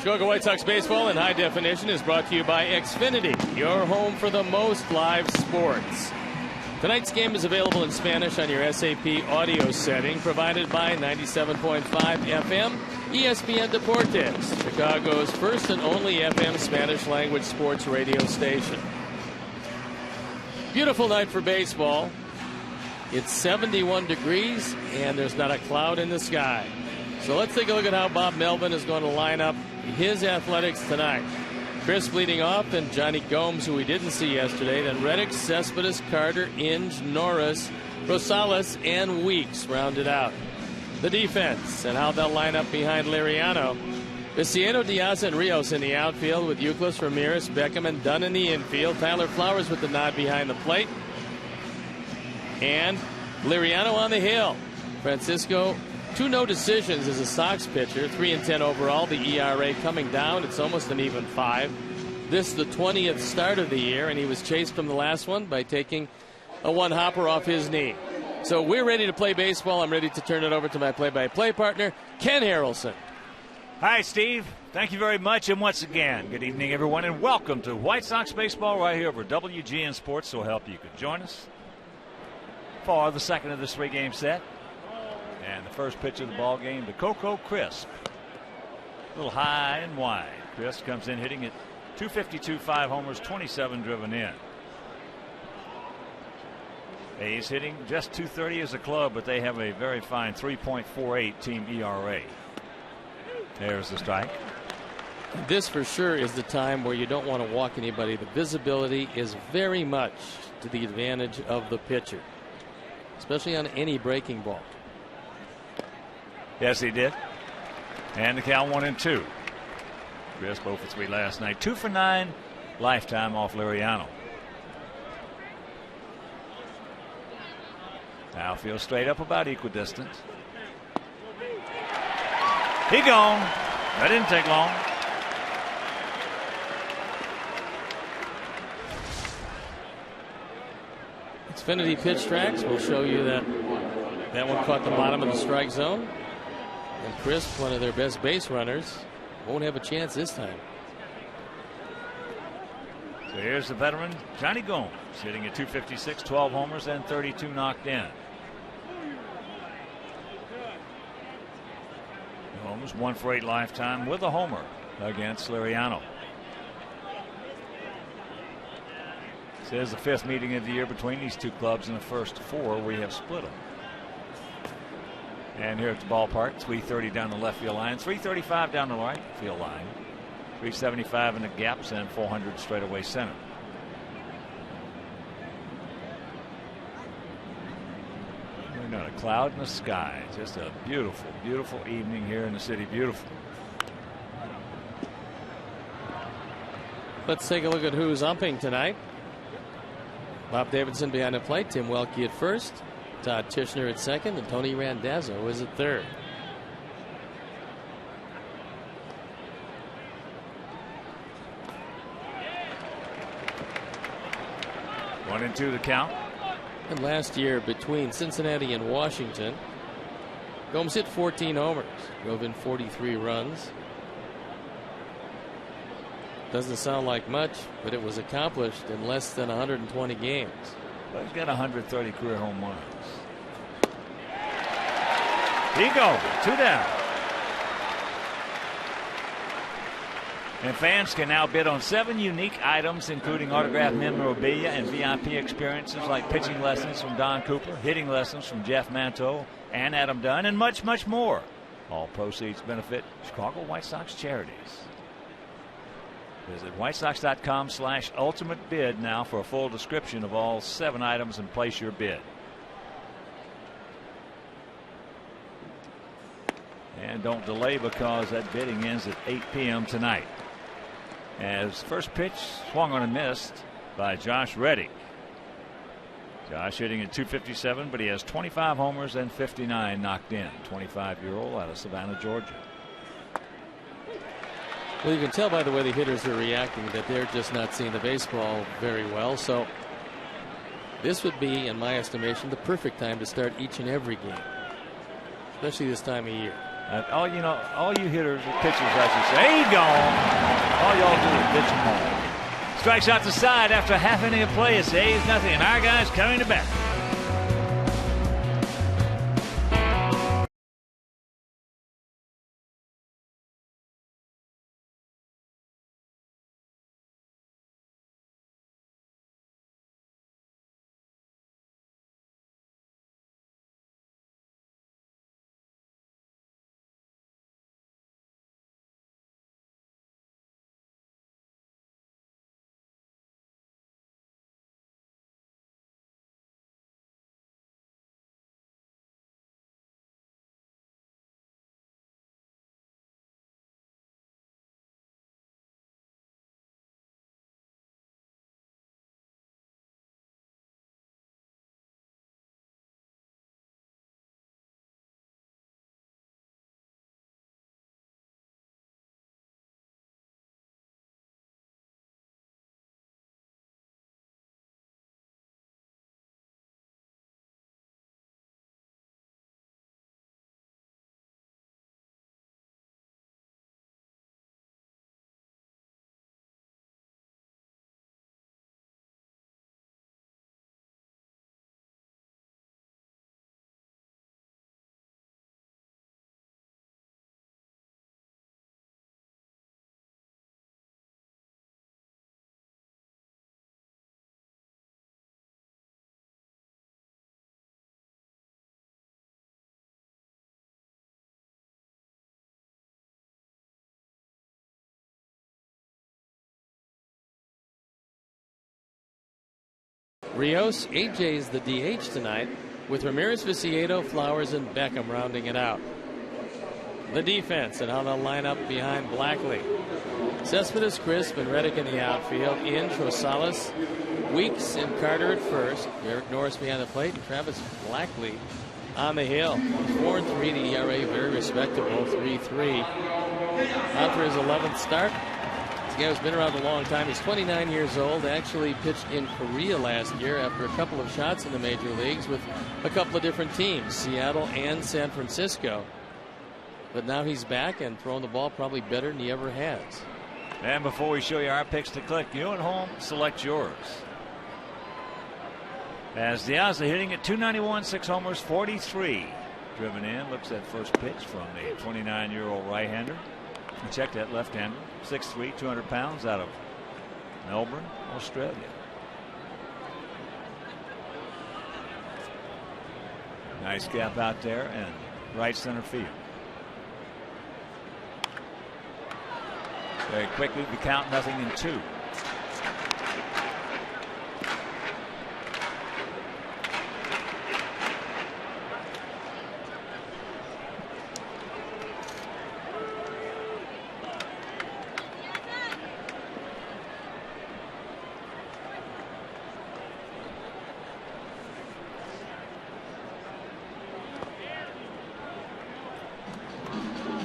Chicago White Sox baseball in high definition is brought to you by Xfinity, your home for the most live sports. Tonight's game is available in Spanish on your SAP audio setting, provided by 97.5 FM ESPN Deportes, Chicago's first and only FM Spanish language sports radio station. Beautiful night for baseball. It's 71 degrees and there's not a cloud in the sky. So let's take a look at how Bob Melvin is going to line up his Athletics tonight. Chris leading off, and Johnny Gomes, who we didn't see yesterday. Then Reddick, Cespedes, Carter, Inge, Norris, Rosales, and Weeks rounded out. The defense and how they'll line up behind Liriano. Viciano, Diaz, and Rios in the outfield with Euclid, Ramirez, Beckham, and Dunn in the infield. Tyler Flowers with the nod behind the plate. And Liriano on the hill. Francisco, 2 no decisions as a Sox pitcher, 3-10 overall. The ERA coming down. It's almost an even 5. This is the 20th start of the year, and he was chased from the last one by taking a one-hopper off his knee. So we're ready to play baseball. I'm ready to turn it over to my play-by-play partner, Ken Harrelson. Hi, Steve. Thank you very much. And once again, good evening, everyone, and welcome to White Sox baseball right here over WGN Sports. So help you could join us for the second of this 3-game set. And the first pitch of the ball game to Coco Crisp. A little high and wide. Crisp comes in hitting at 252, 5 homers, 27 driven in. A's hitting just 230 as a club, but they have a very fine 3.48 team ERA. There's the strike. This for sure is the time where you don't want to walk anybody. The visibility is very much to the advantage of the pitcher, especially on any breaking ball. Yes, he did. And the count 1-2. Chris 0 for 3 last night. 2 for 9 lifetime off Liriano. Outfield straight up about equidistant. He gone. That didn't take long. Xfinity pitch tracks will show you that one caught the bottom of the strike zone. And Crisp, one of their best base runners, won't have a chance this time. So here's the veteran Johnny Gomes hitting at 256, 12 homers, and 32 knocked in. Gomes 1 for 8 lifetime with a homer against Liriano. This is the 5th meeting of the year between these two clubs. In the first 4 we have split them. And here at the ballpark, 330 down the left field line, 335 down the right field line, 375 in the gaps, and 400 straightaway center. We're not a cloud in the sky. Just a beautiful, beautiful evening here in the city. Beautiful. Let's take a look at who's umping tonight. Bob Davidson behind the plate, Tim Welke at first, Todd Tishner at second, and Tony Randazzo is at third. One and two the count. And last year between Cincinnati and Washington, Gomes hit 14 homers, drove in 43 runs. Doesn't sound like much, but it was accomplished in less than 120 games. Well, he's got 130 career home runs. He goes 2 down. And fans can now bid on 7 unique items, including autographed memorabilia and VIP experiences like pitching lessons from Don Cooper, hitting lessons from Jeff Manto and Adam Dunn, and much, much more. All proceeds benefit Chicago White Sox charities. Visit whitesox.com/ultimate bid now for a full description of all 7 items and place your bid. And don't delay, because that bidding ends at 8 p.m. tonight. As first pitch swung on and missed by Josh Reddick. Josh hitting at 257, but he has 25 homers and 59 knocked in. 25-year-old out of Savannah, Georgia. Well, you can tell by the way the hitters are reacting that they're just not seeing the baseball very well. So this would be, in my estimation, the perfect time to start each and every game, especially this time of year. All you hitters, pitchers, I should say, he's gone. All y'all do is pitch him home. Strikes out the side after half inning of play. It's A's nothing, and our guys coming to bat. Rios, AJ's the DH tonight, with Ramirez, Viciedo, Flowers, and Beckham rounding it out. The defense and how they'll line up behind Blackley. Cespedes, Crisp, and Reddick in the outfield. Inge, Rosales, Weeks, and Carter at first. Eric Norris behind the plate, and Travis Blackley on the hill. 4-3 the ERA, very respectable, 3-3. Out for his 11th start. This guy has been around a long time. He's 29 years old. Actually pitched in Korea last year after a couple of shots in the major leagues with a couple of different teams, Seattle and San Francisco. But now he's back and throwing the ball probably better than he ever has. And before we show you our picks to click, you at home, select yours. As Diaz hitting at 291, 6 homers, 43 driven in. Looks at first pitch from the 29-year-old right-hander. And check that left-hander, 6'3", 200 pounds, out of Melbourne, Australia. Nice gap out there and right center field. Very quickly, the count, 0-2.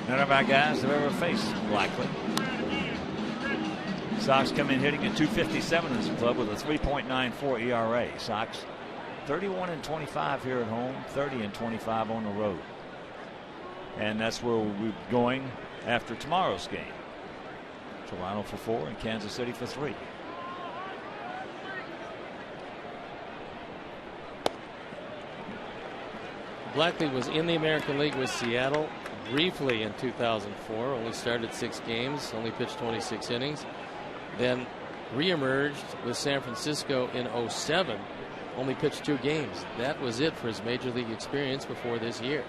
None of our guys have ever faced Blackley. Sox come in hitting at 257 as a club with a 3.94 ERA. Sox 31-25 here at home, 30-25 on the road. And that's where we'll be going after tomorrow's game. Toronto for 4 and Kansas City for 3. Blackley was in the American League with Seattle briefly in 2004. Only started 6 games, only pitched 26 innings. Then reemerged with San Francisco in 07. Only pitched 2 games. That was it for his major league experience before this year.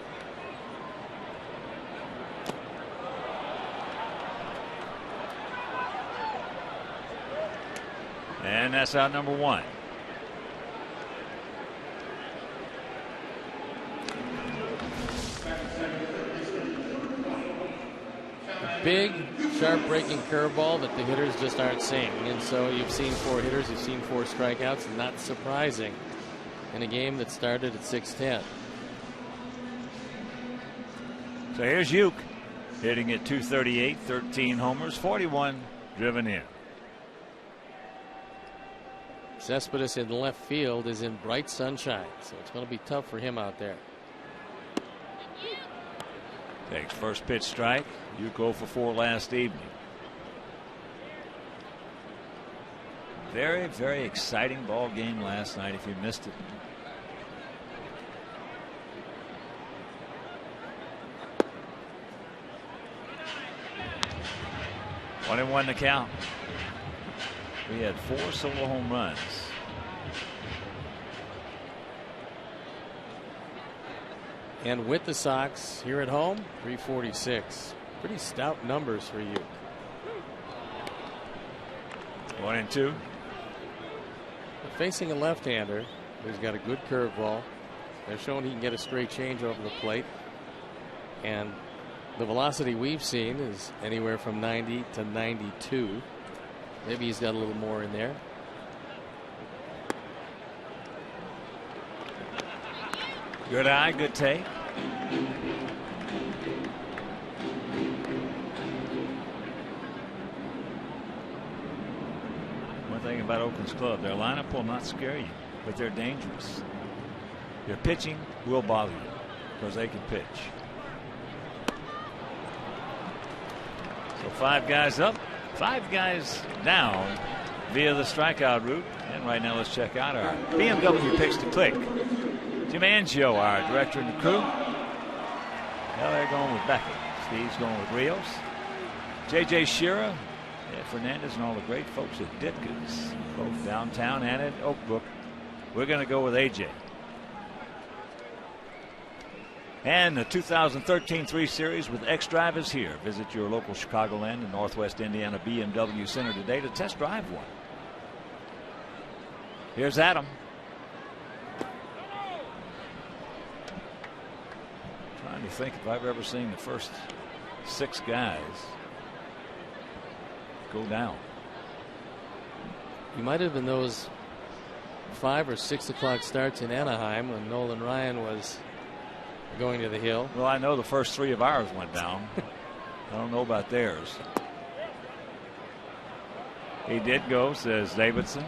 And that's out number 1. Big, sharp breaking curveball that the hitters just aren't seeing. And so you've seen 4 hitters, you've seen 4 strikeouts. Not surprising in a game that started at 6:10. So here's Uke hitting at 238, 13 homers, 41 driven in. Cespedes in left field is in bright sunshine, so it's going to be tough for him out there. Takes first pitch strike. You go for 4 last evening. Very, very exciting ball game last night if you missed it. One and one to count. We had 4 solo home runs. And with the Sox here at home, 346. Pretty stout numbers for you. 1 and 2. Facing a left-hander who's got a good curveball. They're showing he can get a straight change over the plate. And the velocity we've seen is anywhere from 90 to 92. Maybe he's got a little more in there. Good eye, good take. One thing about Oakland's club, their lineup will not scare you, but they're dangerous. Their pitching will bother you because they can pitch. So 5 guys up, 5 guys down via the strikeout route. And right now let's check out our BMW Picks to Click. Jim Angio, our director and the crew. Well, they're going with Beckett. Steve's going with Rios. J.J. Shearer, Ed Fernandez, and all the great folks at Ditka's, both downtown and at Oakbrook. We're going to go with A.J. And the 2013 3 Series with X-Drive is here. Visit your local Chicagoland and Northwest Indiana BMW Center today to test drive one. Here's Adam. Trying to think if I've ever seen the first 6 guys go down. You might have been those 5 or 6 o'clock starts in Anaheim when Nolan Ryan was going to the hill. Well, I know the first 3 of ours went down. I don't know about theirs. He did go, says Davidson.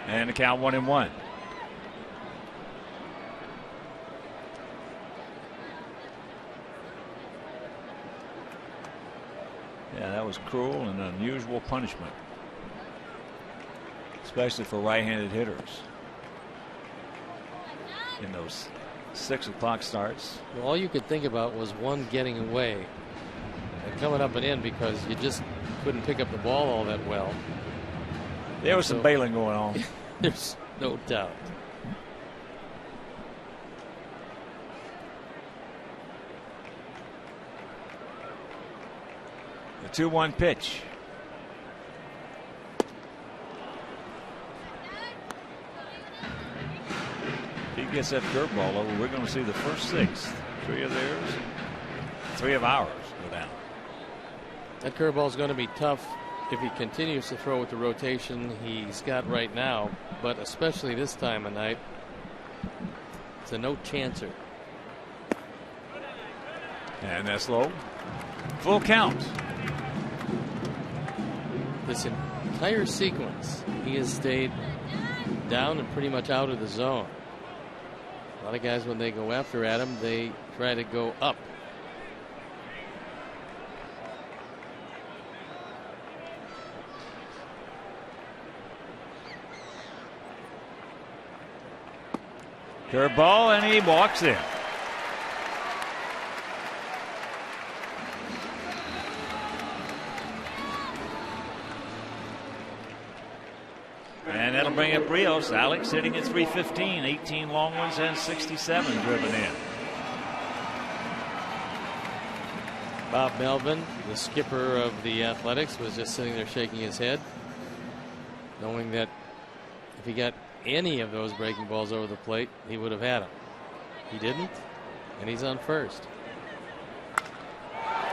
And the count 1 and 1. Yeah, that was cruel and unusual punishment, especially for right-handed hitters in those 6 o'clock starts. Well, all you could think about was one getting away and coming up and in because you just couldn't pick up the ball all that well. There was some bailing going on. There's no doubt. The 2-1 pitch. If he gets that curveball over, we're going to see the first 6. 3 of theirs, 3 of ours go down. That curveball is going to be tough if he continues to throw with the rotation he's got right now, but especially this time of night, it's a no chancer. And that's low. Full count. This entire sequence, he has stayed down and pretty much out of the zone. A lot of guys, when they go after Adam, they try to go up. Curveball, and he walks in. And that'll bring up Rios. Alex hitting at 315, 18 long ones and 67 driven in. Bob Melvin, the skipper of the Athletics, was just sitting there shaking his head, knowing that if he got any of those breaking balls over the plate, he would have had them. He didn't, and he's on first.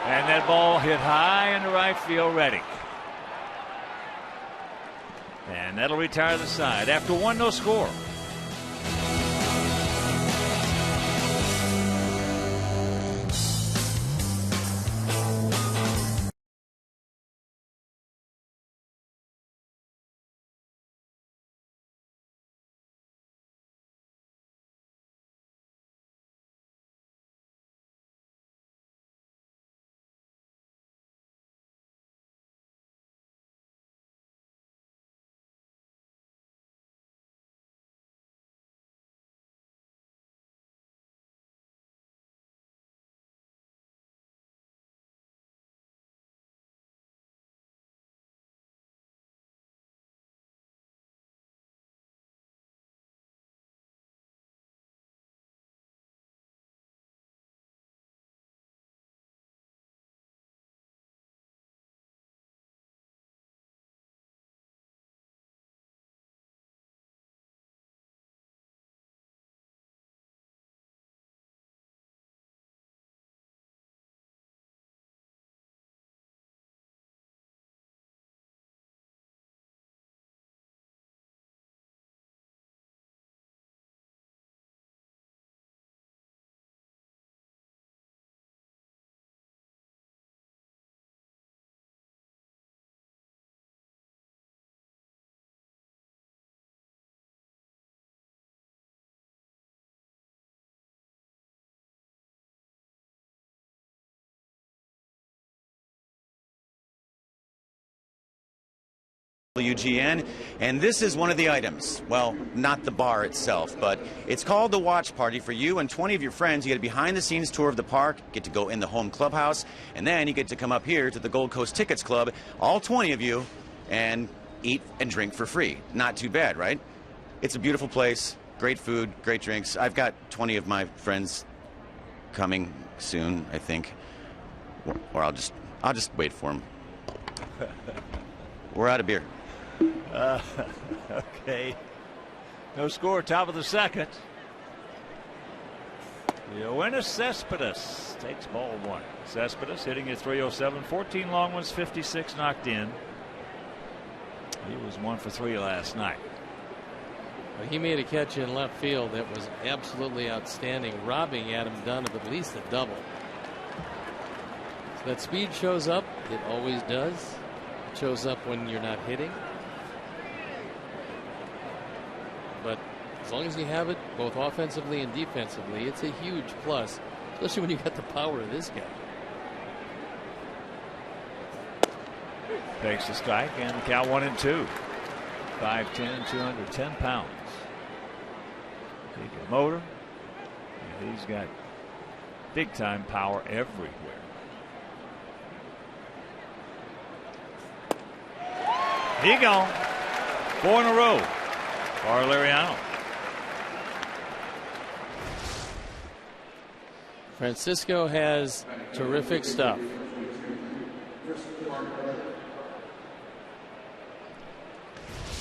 And that ball hit high into right field, Reddick. And that'll retire the side after 1-0 score. WGN, and this is one of the items. Well, not the bar itself, but it's called the Watch Party. For you and 20 of your friends, you get a behind-the-scenes tour of the park, get to go in the home clubhouse, and then you get to come up here to the Gold Coast Tickets Club, all 20 of you, and eat and drink for free. Not too bad, right? It's a beautiful place, great food, great drinks. I've got 20 of my friends coming soon, I think, or I'll just wait for them. We're out of beer. Okay. No score, top of the second. Yoenis Cespedes takes ball one. Cespedes hitting at 307, 14 long ones, 56 knocked in. He was 1 for 3 last night. Well, he made a catch in left field that was absolutely outstanding, robbing Adam Dunn of at least a double. So that speed shows up. It always does. It shows up when you're not hitting. But as long as you have it, both offensively and defensively, it's a huge plus, especially when you got the power of this guy. Takes the strike, and the count 1-2. 5'10", 210 pounds. Big motor. And he's got big time power everywhere. He gone. 4 in a row. For Liriano. Francisco has terrific stuff.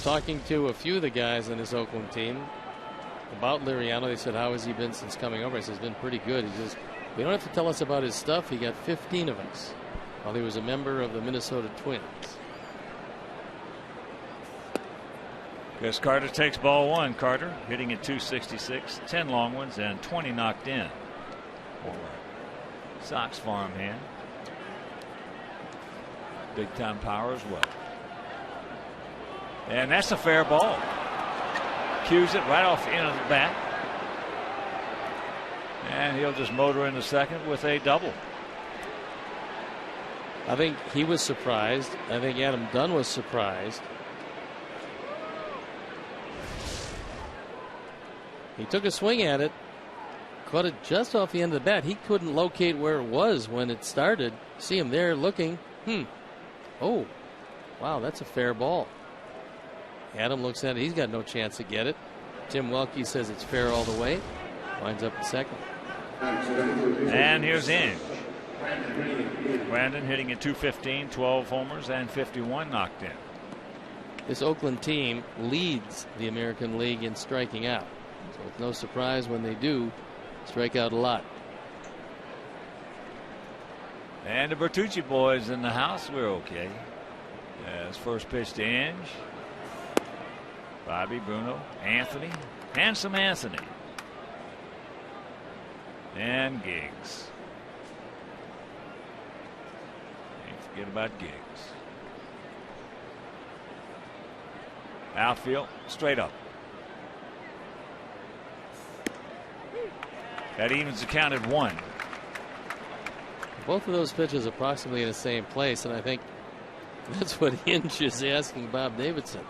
Talking to a few of the guys on this Oakland team about Liriano, they said, how has he been since coming over? He says, he's been pretty good. He says, we don't have to tell us about his stuff. He got 15 of us while he was a member of the Minnesota Twins. Chris Carter takes ball one. Carter hitting at 266, 10 long ones, and 20 knocked in. Sox farmhand. Big time power as well. And that's a fair ball. Cues it right off the end of the bat. And he'll just motor into second with a double. I think he was surprised. I think Adam Dunn was surprised. He took a swing at it, caught it just off the end of the bat. He couldn't locate where it was when it started. See him there looking. Oh, wow, that's a fair ball. Adam looks at it. He's got no chance to get it. Tim Welke says it's fair all the way. Winds up in second. And here's Inge. Brandon hitting at 215, 12 homers, and 51 knocked in. This Oakland team leads the American League in striking out. So it's no surprise when they do strike out a lot. And the Bertucci boys in the house, we're okay. As first pitch to Inge. Bobby, Bruno, Anthony, Handsome Anthony. And Giggs. Can't forget about Giggs. Outfield, straight up. That evens the count at 1. Both of those pitches approximately in the same place, and I think that's what Hinge is asking Bob Davidson.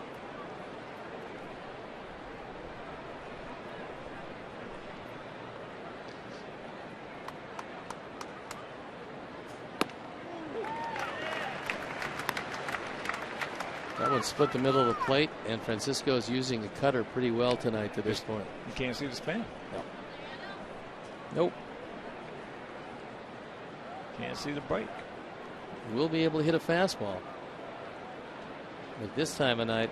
That one split the middle of the plate, and Francisco's using the cutter pretty well tonight to this point. You can't see the span. No. Nope. Can't see the break. We'll be able to hit a fastball. But this time of night,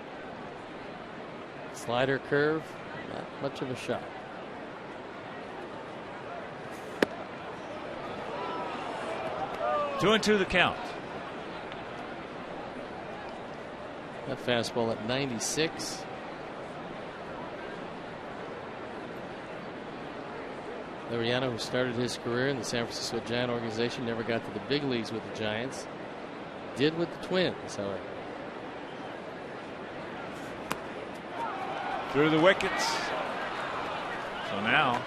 slider curve, not much of a shot. Two and two the count. That fastball at 96. Liriano, who started his career in the San Francisco Giant organization, never got to the big leagues with the Giants. Did with the Twins, however. Through the wickets. So now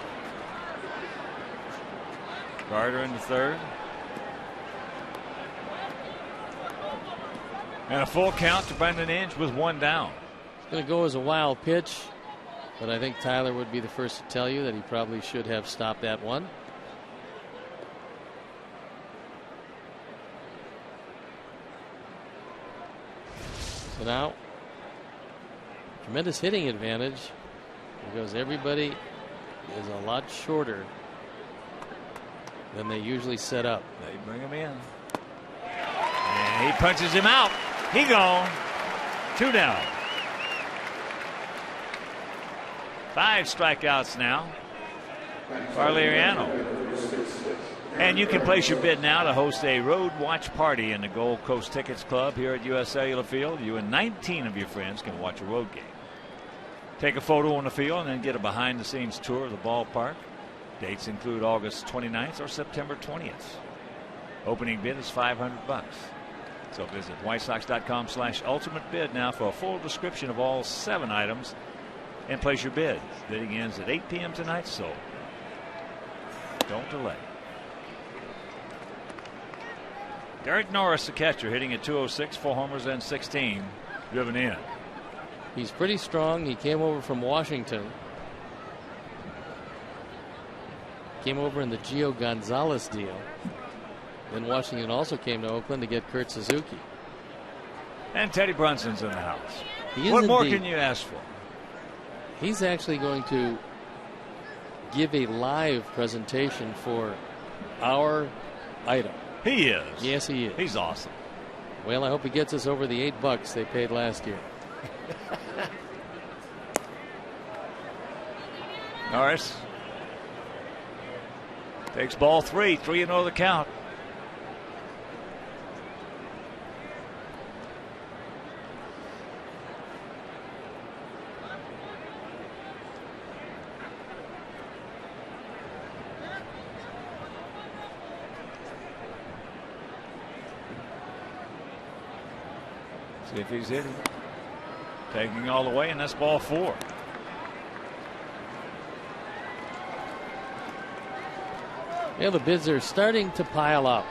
Carter in the third. And a full count to Brendan Inge with one down. It's going to go as a wild pitch, but I think Tyler would be the first to tell you that he probably should have stopped that one. So now, tremendous hitting advantage because everybody is a lot shorter than they usually set up. They bring him in. And he punches him out. He gone. 2 down. 5 strikeouts now for Liriano. And you can place your bid now to host a road watch party in the Gold Coast Tickets Club here at US Cellular Field. You and 19 of your friends can watch a road game. Take a photo on the field and then get a behind-the-scenes tour of the ballpark. Dates include August 29th or September 20th. Opening bid is $500. So visit whitesox.com/ultimate bid now for a full description of all 7 items and place your bid. Bidding ends at 8 p.m. tonight, so don't delay. Derek Norris, the catcher, hitting at .206, 4 homers and 16 driven in. He's pretty strong. He came over from Washington. Came over in the Gio Gonzalez deal. Then Washington also came to Oakland to get Kurt Suzuki. And Teddy Brunson's in the house. He What is more indeed. can you ask for? He's actually going to give a live presentation for our item. He is. Yes, he is. He's awesome. Well, I hope he gets us over the $8 they paid last year. Norris takes ball 3, 3-0 the count. See if he's hitting. Taking all the way, and that's ball 4. Yeah, the bids are starting to pile up.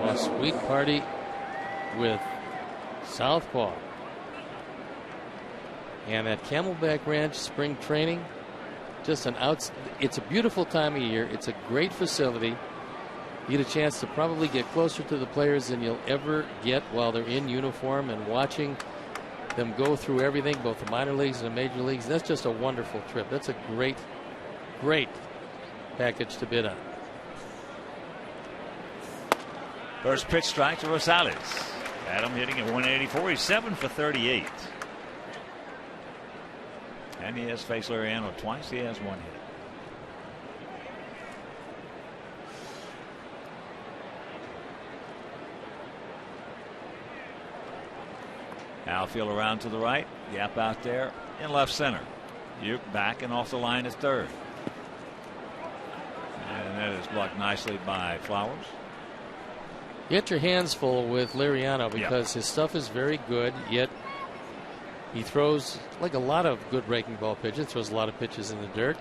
A sweet party with Southpaw. And at Camelback Ranch spring training, just it's a beautiful time of year. It's a great facility. You get a chance to probably get closer to the players than you'll ever get while they're in uniform, and watching them go through everything, both the minor leagues and the major leagues. That's just a wonderful trip. That's a great, great package to bid on. First pitch strike to Rosales. Adam hitting at 184. He's 7 for 38. And he has faced Liriano twice. He has 1 hit. Outfield around to the right. Gap out there in left center. Uke back and off the line at third. And that is blocked nicely by Flowers. You get your hands full with Liriano because his stuff is very good, yet he throws, like a lot of good breaking ball pitches, throws a lot of pitches in the dirt.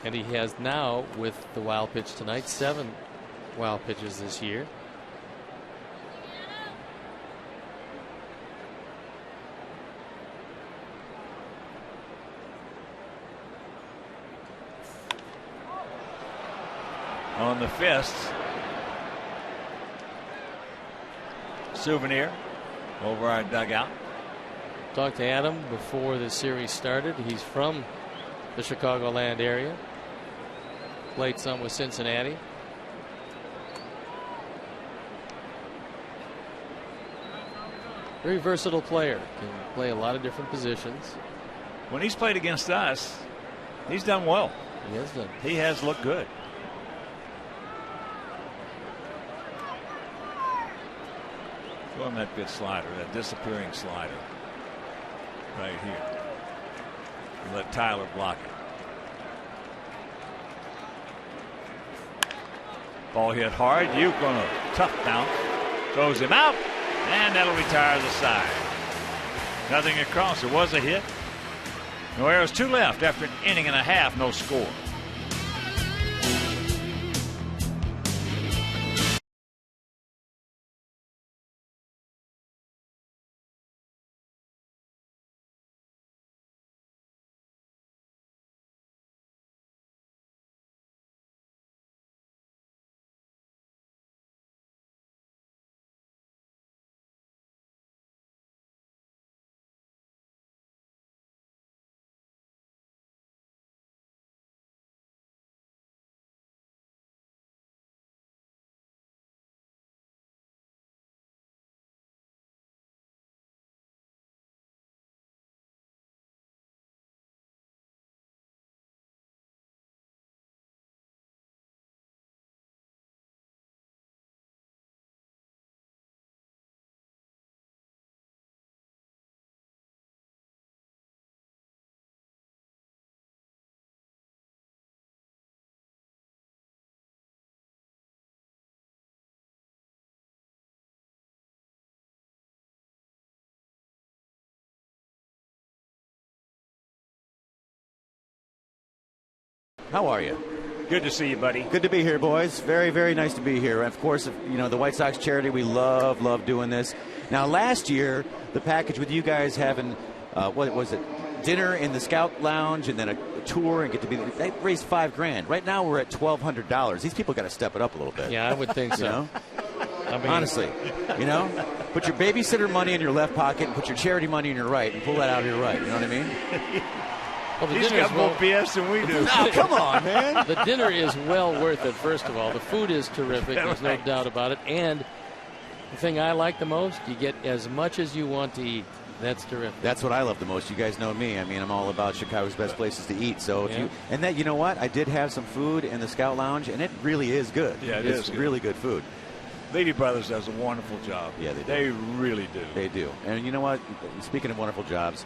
And he has now, with the wild pitch tonight, 7 wild pitches this year. On the fist. Souvenir over our dugout. Talked to Adam before the series started. He's from the Chicagoland area. Played some with Cincinnati. Very versatile player. Can play a lot of different positions. When he's played against us, he's done well. He has done. He has looked good. Go on that good slider, that disappearing slider. Right here. You let Tyler block it. Ball hit hard. Uke on a tough bounce. Throws him out. And that'll retire the side. Nothing across. It was a hit. No errors, 2 left after an inning and a half. No score. How are you? Good to see you, buddy. Good to be here, boys. Very, very nice to be here. Of course, you know, the White Sox charity, we love doing this. Now, last year, the package with you guys having, what was it, dinner in the Scout Lounge and then a tour and get to be, they raised $5,000. Right now, we're at $1,200. These people got to step it up a little bit. Yeah, I would think so. You know? I mean, honestly, you know, put your babysitter money in your left pocket and put your charity money in your right and pull that out of your right. You know what I mean? Well, the He's dinner got is more BS than we do. Oh, come on, man. The dinner is well worth it, first of all. The food is terrific. There's no doubt about it. And the thing I like the most, you get as much as you want to eat. That's terrific. That's what I love the most. You guys know me. I mean, I'm all about Chicago's best places to eat. So if you know what? I did have some food in the Scout Lounge, and it really is good. Yeah, it's really good food. Levy Brothers does a wonderful job. Yeah, they do. They really do. They do. And you know what? Speaking of wonderful jobs,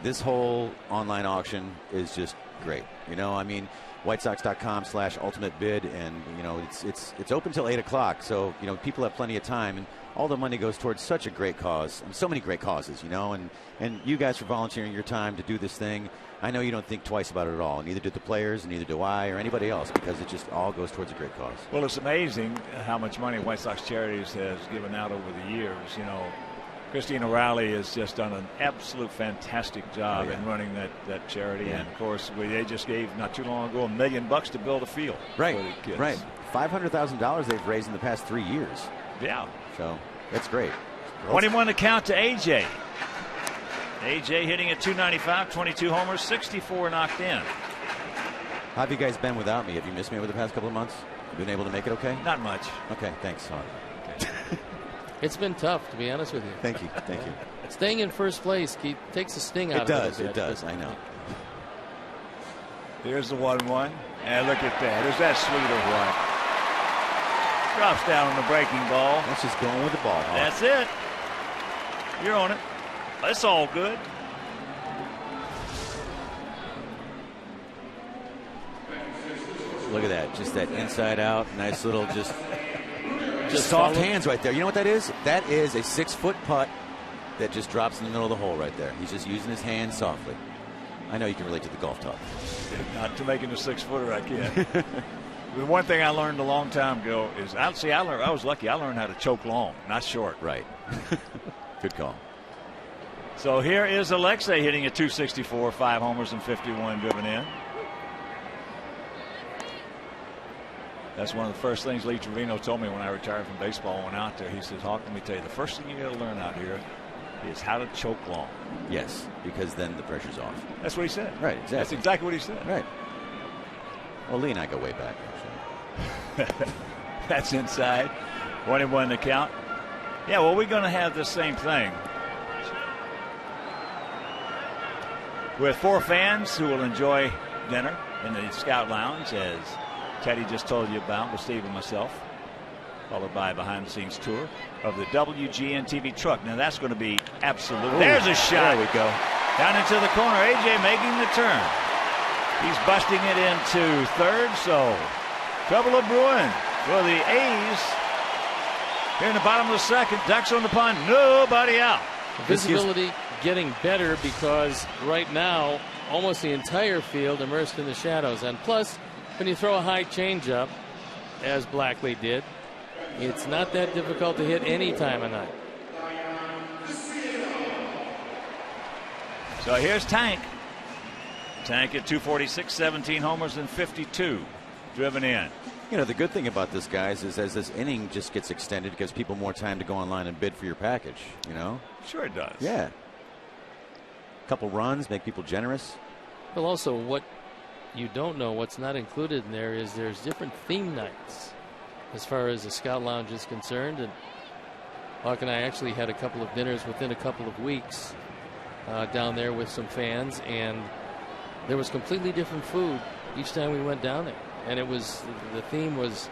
this whole online auction is just great. You know, I mean, WhiteSox.com/ultimate bid, and you know, it's open till 8 o'clock. So you know, people have plenty of time, and all the money goes towards such a great cause, and so many great causes. You know, and you guys for volunteering your time to do this thing. I know you don't think twice about it at all. Neither do the players, and neither do I, or anybody else, because it just all goes towards a great cause. Well, it's amazing how much money White Sox Charities has given out over the years. You know, Christina Rowley has just done an absolute fantastic job in running that charity. Yeah. And, of course, they just gave not too long ago $1 million to build a field for the kids. Right. $500,000 they've raised in the past 3 years. Yeah. So that's great. 21 to count to A.J. A.J. hitting at .295, 22 homers, 64 knocked in. How have you guys been without me? Have you missed me over the past couple of months? You been able to make it okay? Not much. Okay, thanks. Okay. It's been tough, to be honest with you. Thank you. Thank you. Staying in first place takes the sting out of it. It does. I know. Here's the 1-1. And look at that. Is that sweet or what? Drops down on the breaking ball. That's just going with the ball. That's it. You're on it. That's all good. Look at that. Just that inside out. Nice little just soft hands right there. You know what that is? That is a 6-foot putt that just drops in the middle of the hole right there. He's just using his hands softly. I know you can relate to the golf talk. Not to making a 6-footer, I can't. The one thing I learned a long time ago is, I was lucky. I learned how to choke long, not short. Right. Good call. So here is Alexei hitting at .264, 5 homers and 51 driven in. That's one of the first things Lee Trevino told me when I retired from baseball and went out there. He says, Hawk, let me tell you, the first thing you got to learn out here is how to choke long. Yes, because then the pressure's off. That's what he said. Right, exactly. That's exactly what he said. Right. Well, Lee and I go way back, actually. That's inside. 1-1 to count. Yeah, well, we're going to have the same thing with 4 fans who will enjoy dinner in the Scout Lounge, as Teddy just told you about with Steve and myself, followed by a behind-the-scenes tour of the WGN TV truck. Now that's going to be absolute. Ooh, there's a shot. There we go. Down into the corner. A.J. making the turn. He's busting it into third, so trouble of brewing for the A's. Here in the bottom of the second, ducks on the pond, nobody out. Visibility getting better because right now almost the entire field immersed in the shadows. And plus, when you throw a high changeup, as Blackley did, it's not that difficult to hit any time of night. So here's Tank. Tank at .246, 17 homers and 52 driven in. You know, the good thing about this, guys, is as this inning just gets extended, it gives people more time to go online and bid for your package, you know? Sure it does. Yeah. A couple runs, make people generous. Well, also, what you don't know, what's not included in there, is there's different theme nights as far as the Scout Lounge is concerned. And Hawk and I actually had a couple of dinners within a couple of weeks down there with some fans, and there was completely different food each time we went down there. And it was, the theme was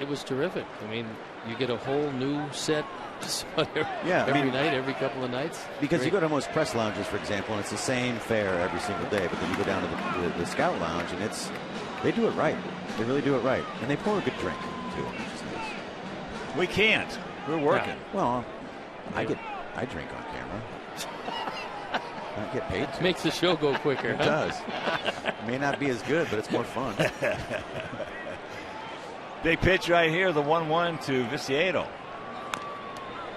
it was terrific. I mean, you get a whole new set just every night, every couple of nights. Because Great. you go to most press lounges, for example, and it's the same fare every single day. But then you go down to the Scout Lounge, and they do it right. They really do it right. And they pour a good drink, too, which is nice. We can't. We're working. Yeah. Well, I drink on camera. Not get paid to. Makes the show go quicker. It does. It may not be as good, but it's more fun. Big pitch right here, the 1-1 to Viciedo.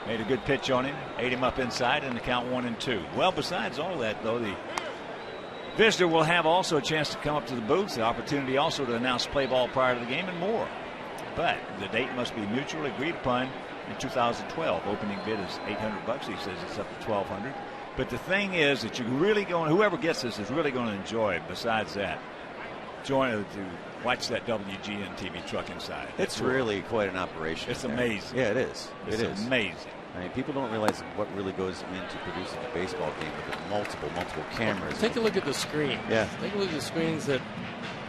Made a good pitch on him, ate him up inside, and the count 1-2. Well, besides all that, though, the visitor will have also a chance to come up to the booth, the opportunity also to announce play ball prior to the game and more. But the date must be mutually agreed upon in 2012. Opening bid is $800. He says it's up to $1,200. But the thing is that you're really going, whoever gets this is really going to enjoy it. Besides that, to watch that WGN TV truck inside. It's really quite an operation. It's amazing. Yeah, it is. It's amazing. I mean, people don't realize what really goes into producing a baseball game with multiple cameras. Take a look at the screen. Yeah. Take a look at the screens that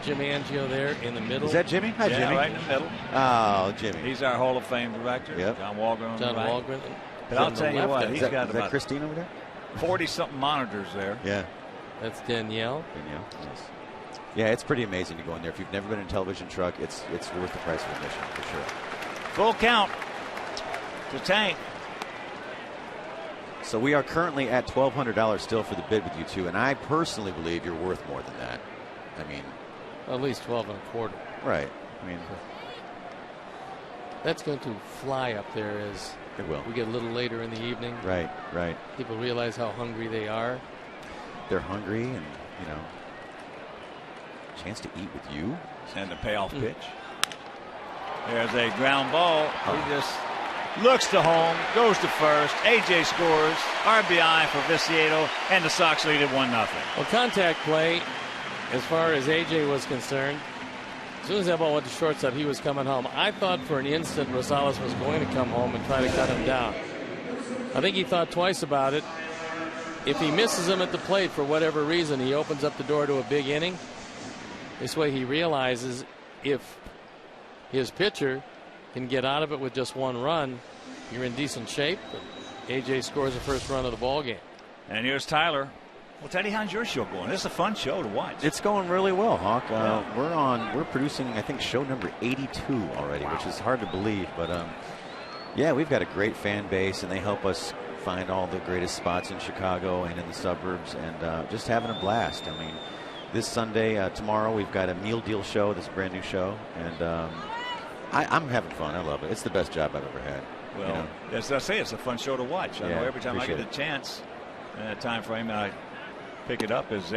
Jim Angio there in the middle. Is that Jimmy? Hi, yeah, Jimmy. Right in the middle. Oh, Jimmy. He's our Hall of Fame director. Yep. John Walgren. John Walgren. But I'll tell you what, he's got is about that Christine over there? 40-something monitors there. Yeah. That's Danielle. Danielle, yes. Yeah, it's pretty amazing to go in there. If you've never been in a television truck, it's worth the price of admission for sure. Full count to Tank. So we are currently at $1,200 still for the bid with you two, and I personally believe you're worth more than that. I mean, at least 12 1/4. Right. I mean, that's going to fly up there as it will. We get a little later in the evening. Right. Right. People realize how hungry they are. They're hungry, and chance to eat with you. And the payoff pitch. There's a ground ball. He just looks to home, goes to first. AJ scores. RBI for Viciedo, and the Sox lead at 1-0. Well, contact play, as far as AJ was concerned, as soon as that ball went to shortstop, he was coming home. I thought for an instant Rosales was going to come home and try to cut him down. I think he thought twice about it. If he misses him at the plate for whatever reason, he opens up the door to a big inning. This way he realizes if his pitcher can get out of it with just one run, you're in decent shape. AJ scores the first run of the ball game. And here's Tyler. Well, Teddy, how's your show going? This is a fun show to watch. It's going really well, Hawk. We're producing, I think, show number 82 already, which is hard to believe. But yeah, we've got a great fan base, and they help us find all the greatest spots in Chicago and in the suburbs, and just having a blast. I mean, this Sunday, tomorrow, we've got a meal deal show. This brand new show, and I'm having fun. I love it. It's the best job I've ever had. Well, as I say, it's a fun show to watch. I know every time I get a chance in that time frame, I pick it up. There's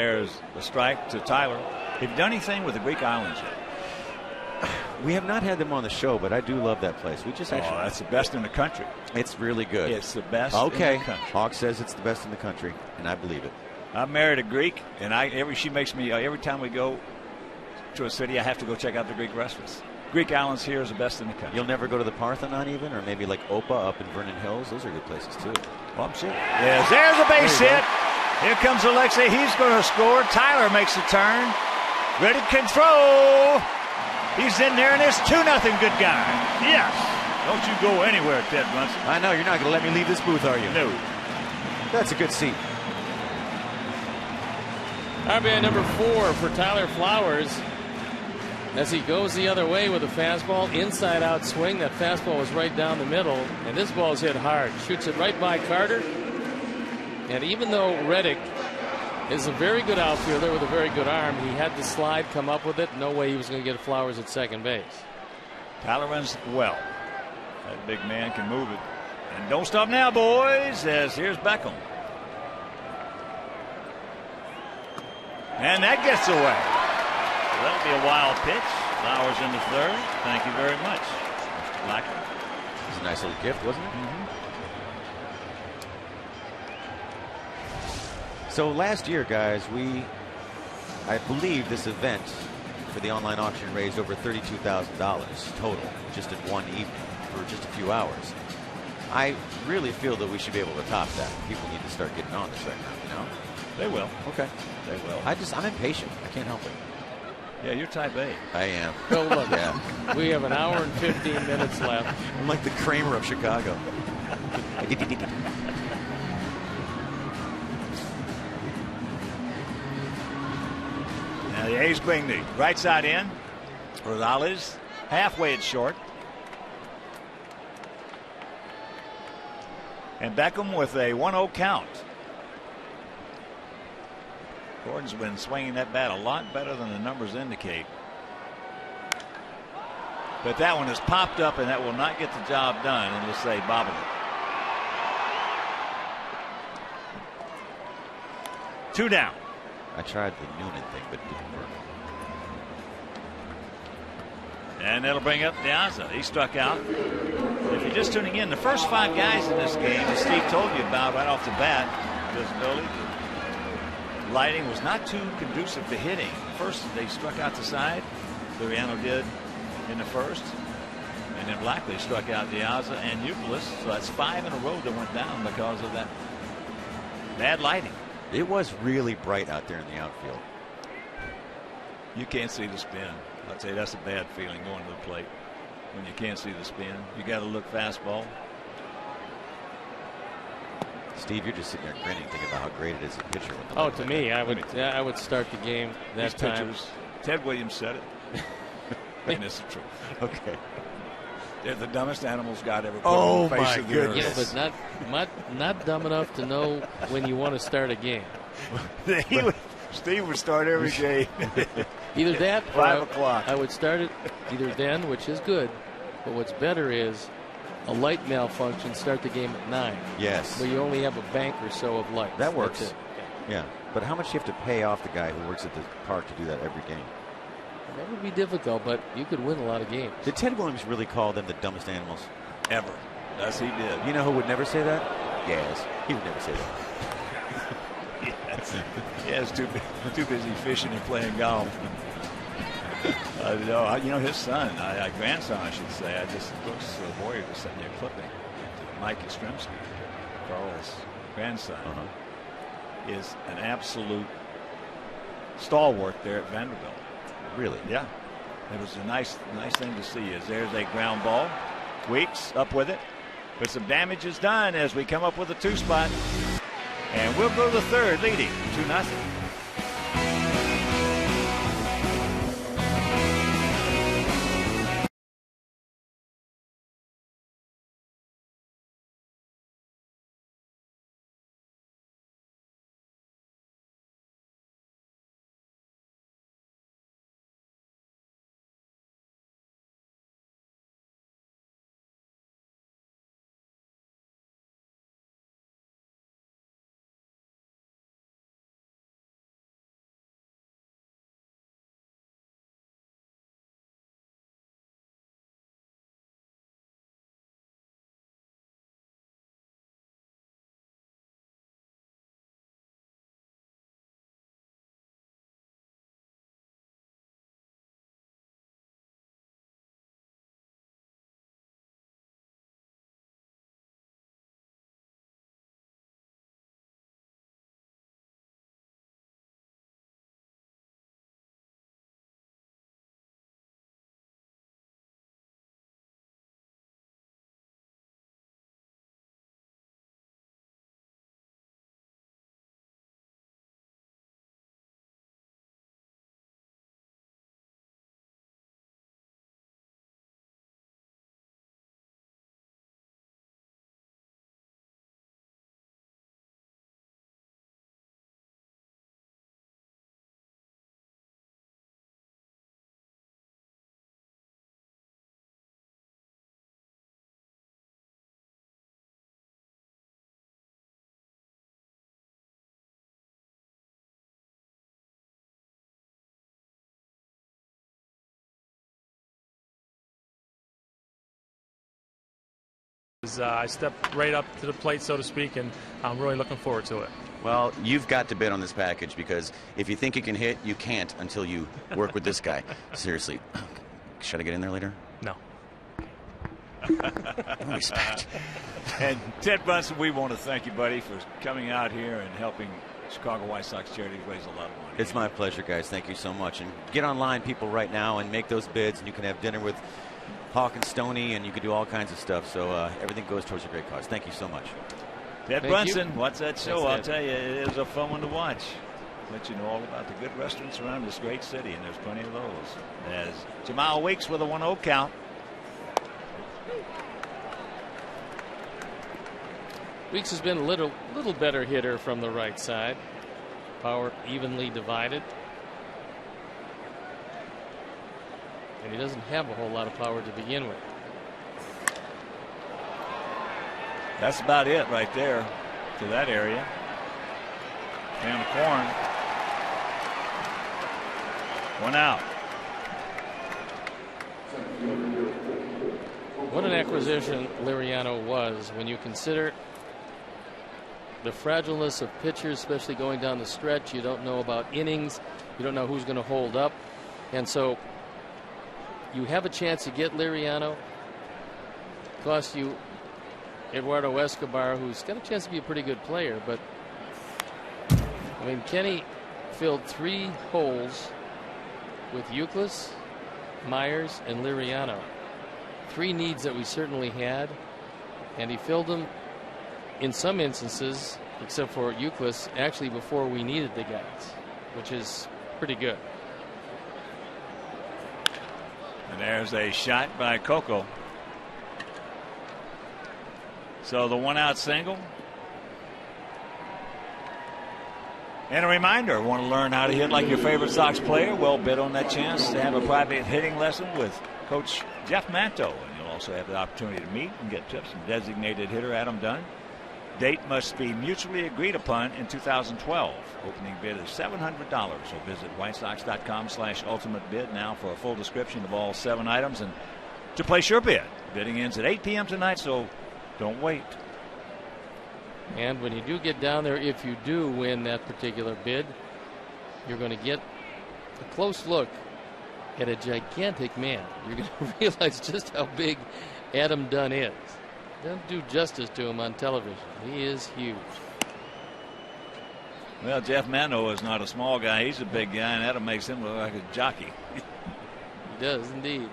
the strike to Tyler. Have you done anything with the Greek Islands yet? We have not had them on the show, but I do love that place. We just actually. That's the best in the country. It's really good. It's the best. Okay. In the country. Hawk says it's the best in the country, and I believe it. I married a Greek, and she makes me every time we go to a city, I have to go check out the Greek restaurants. Greek Islands here is the best in the country. You'll never go to the Parthenon even, or maybe like Opa up in Vernon Hills. Those are good places too. Well, I'm sure. Yes, there's a base hit. Here comes Alexei. He's going to score. Tyler makes a turn. Ready can throw. He's in there, and it's 2-0. Good guy. Yes. Don't you go anywhere, Ted Brunson. I know. You're not going to let me leave this booth, are you? No. That's a good seat. RBI number 4 for Tyler Flowers as he goes the other way with a fastball, inside out swing. That fastball was right down the middle, and this ball is hit hard. Shoots it right by Carter. And even though Reddick is a very good outfielder with a very good arm, he had the slide come up with it. No way he was going to get Flowers at second base. Tyler runs well. That big man can move it. And don't stop now, boys, as here's Beckham. And that gets away. That'll be a wild pitch. Flowers in the third. Thank you very much, Mr. Blacker. It's a nice little gift, wasn't it? Mm-hmm. So last year, guys, I believe this event for the online auction raised over $32,000 total just in one evening for just a few hours. I really feel that we should be able to top that. People need to start getting on this right now, They will. Okay. They will. I'm impatient. I can't help it. Yeah, you're type A. I am. Well, look, Yeah. we have an hour and 15 minutes left. I'm like the Kramer of Chicago. Now the A's bring the right side in. Rosales halfway at short. And Beckham with a 1-0 count. Gordon's been swinging that bat a lot better than the numbers indicate. But that one has popped up, and that will not get the job done, and we'll say bobble it. 2 down. I tried the Noonan thing, but it didn't work. And that'll bring up Diaza. He struck out. If you're just tuning in, the first 5 guys in this game, as Steve told you about right off the bat, visibility, the lighting was not too conducive to hitting. First, they struck out the side. Liriano did in the first. And then Blackley struck out Diaza and Euclid. So that's 5 in a row that went down because of that bad lighting. It was really bright out there in the outfield. You can't see the spin. I'd say that's a bad feeling going to the plate when you can't see the spin. You got to look fastball. Steve, you're just sitting there grinning, thinking about how great it is as a pitcher. With the Oh, to me, I would start the game that These time. pitchers, Ted Williams said it. And it's the truth. Okay. They're the dumbest animals God ever put Oh, on the face my of the goodness. earth. Yeah, but not dumb enough to know when you want to start a game. Steve would start every game. Either that or 5 o'clock. I would start it either then, which is good, but what's better is a light malfunction, start the game at 9. Yes. Where you only have a bank or so of lights. That works. That's it. Yeah. But how much do you have to pay off the guy who works at the park to do that every game? That would be difficult, but you could win a lot of games. Did Ted Williams really call them the dumbest animals? Ever. Yes, he did. You know who would never say that? Yes. He would never say that. Yes, too busy fishing and playing golf. His son, grandson, I should say. I just looks to the Warrior to send you a clipping. Mike Yastrzemski, Carl's grandson, is an absolute stalwart there at Vanderbilt. Really? Yeah. It was a nice thing to see. As there's a ground ball. Weeks up with it. But some damage is done as we come up with a 2 spot. And we'll go to the third, leading 2-0. I stepped right up to the plate, so to speak, and I'm really looking forward to it. Well, you've got to bid on this package because if you think you can hit, you can't until you work with this guy. Seriously. Should I get in there later? No. Respect. And Ted Brunson, we want to thank you, buddy, for coming out here and helping Chicago White Sox charity raise a lot of money. It's my pleasure, guys. Thank you so much. And get online, people, right now and make those bids, and you can have dinner with Hawk and Stoney, and you can do all kinds of stuff. So everything goes towards a great cause. Thank you so much. Ted Brunson, what's that show? Thanks, I'll tell you, it is a fun one to watch. Let you know all about the good restaurants around this great city, and there's plenty of those. As Jamal Weeks with a 1-0 count. Weeks has been a little better hitter from the right side. power evenly divided. And he doesn't have a whole lot of power to begin with. That's about it right there to that area. Down the corn. One out. What an acquisition Liriano was when you consider the fragileness of pitchers, especially going down the stretch. You don't know about innings. You don't know who's going to hold up. And so you have a chance to get Liriano. Cost you Eduardo Escobar, who's got a chance to be a pretty good player. But, I mean, Kenny filled 3 holes with Euclid, Myers, and Liriano. 3 needs that we certainly had, and he filled them in some instances, except for Euclid, actually before we needed the guys, which is pretty good. And there's a shot by Coco. So the 1-out single. And a reminder, want to learn how to hit like your favorite Sox player? Well, bet on that chance to have a private hitting lesson with Coach Jeff Manto. And you'll also have the opportunity to meet and get tips from designated hitter Adam Dunn. Date must be mutually agreed upon in 2012. Opening bid is $700. So visit whitesox.com/ultimate bid now for a full description of all 7 items and to place your bid. Bidding ends at 8 p.m. tonight, so don't wait. And when you do get down there, if you do win that particular bid, you're going to get a close look at a gigantic man. You're going to realize just how big Adam Dunn is. Don't do justice to him on television. He is huge. Well, Jeff Mano is not a small guy. He's a big guy, and Adam makes him look like a jockey. He does indeed.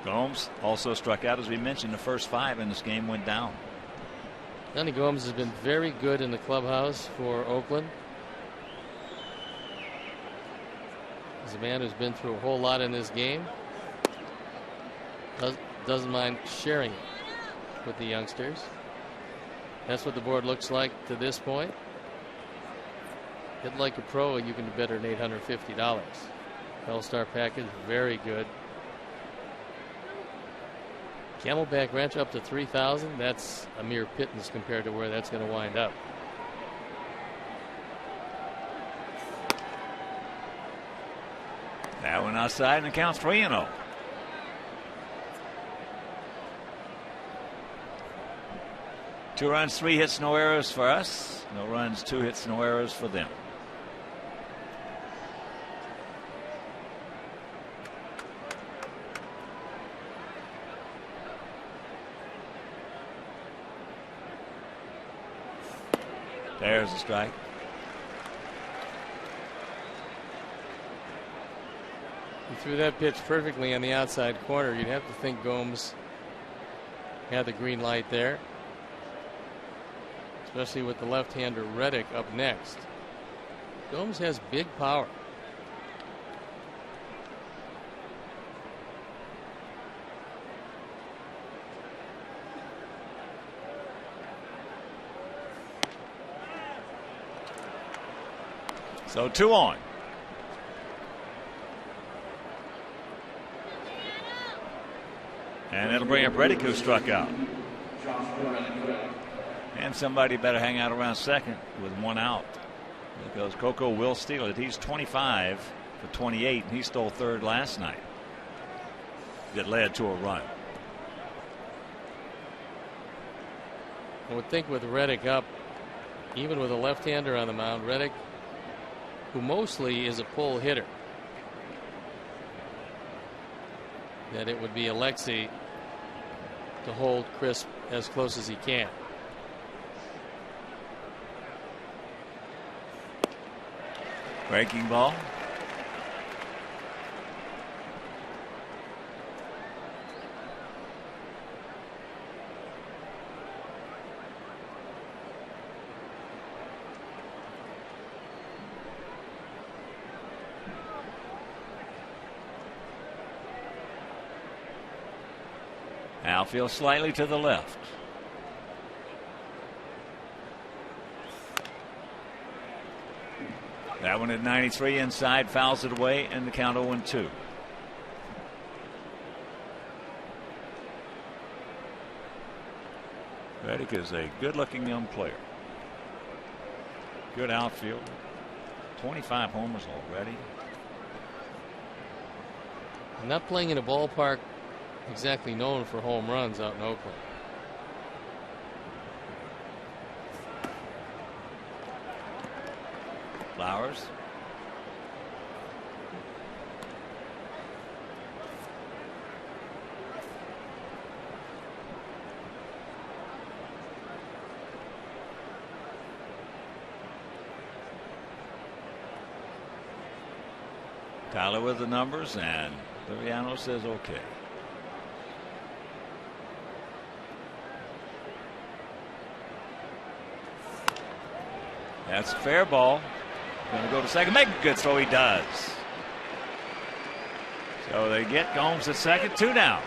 Gomes also struck out, as we mentioned. The first 5 in this game went down. Johnny Gomes has been very good in the clubhouse for Oakland. He's a man who's been through a whole lot in this game. Doesn't mind sharing it with the youngsters. That's what the board looks like to this point. Hit like a pro, you can do better than $850. All-Star package, very good. Camelback Ranch up to $3,000. That's a mere pittance compared to where that's going to wind up. That one outside, and it counts 3-0. Two runs, 3 hits, no errors for us. No runs, 2 hits, no errors for them. There's a strike. He threw that pitch perfectly on the outside corner. You'd have to think Gomes had the green light there, especially with the left-hander Reddick up next. Gomes has big power. So 2 on. And it'll bring up Reddick, who struck out. And somebody better hang out around second with 1 out, because Coco will steal it. He's 25 for 28, and he stole third last night. That led to a run. I would think with Reddick up, even with a left-hander on the mound, Reddick, who mostly is a pull hitter, that it would be Alexi to hold Crisp as close as he can. Breaking ball. Outfield slightly to the left. That one at 93 inside, fouls it away, and the count 0-2. Reddick is a good-looking young player. Good outfield. 25 homers already. Not playing in a ballpark exactly known for home runs out in Oakland. Flowers. Tyler with the numbers, and Liriano says okay. That's a fair ball. Going to go to second, make a good throw. He does. So they get Gomes at second, 2 down.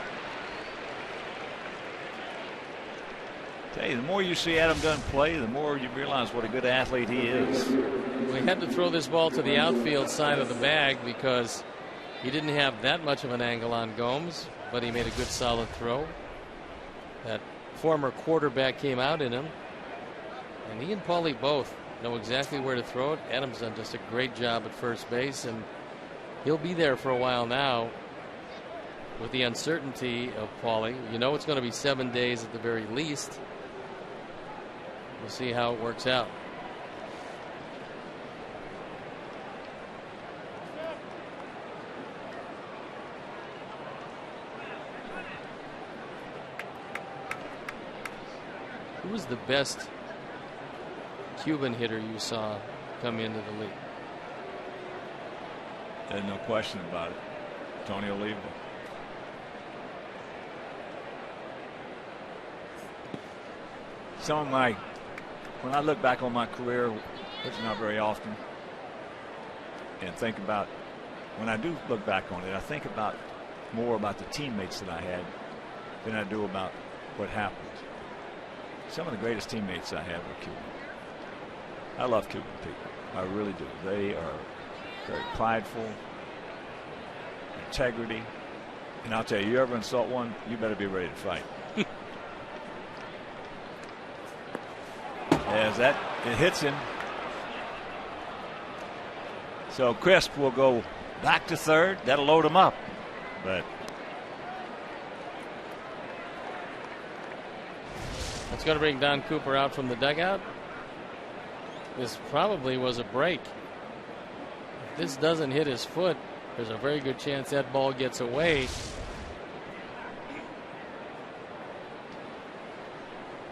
Tell you, the more you see Adam Dunn play, the more you realize what a good athlete he is. We had to throw this ball to the outfield side of the bag because he didn't have that much of an angle on Gomes, but he made a good solid throw. That former quarterback came out in him, and he and Paulie both know exactly where to throw it. Adam's done just a great job at first base, and he'll be there for a while now with the uncertainty of Paulie. You know it's going to be 7 days at the very least. We'll see how it works out. Who was the best Cuban hitter you saw come into the league? There's no question about it. Tony Oliva. Some of my, when I look back on my career, which is not very often, and think about, when I do look back on it, I think about more about the teammates that I had than I do about what happened. Some of the greatest teammates I had were Cuban. I love Cuban people. I really do. They are very prideful, integrity. And I'll tell you, you ever insult one, you better be ready to fight. As that, it hits him. So Crisp will go back to third. That'll load him up. But that's going to bring Don Cooper out from the dugout. This probably was a break. If this doesn't hit his foot, there's a very good chance that ball gets away.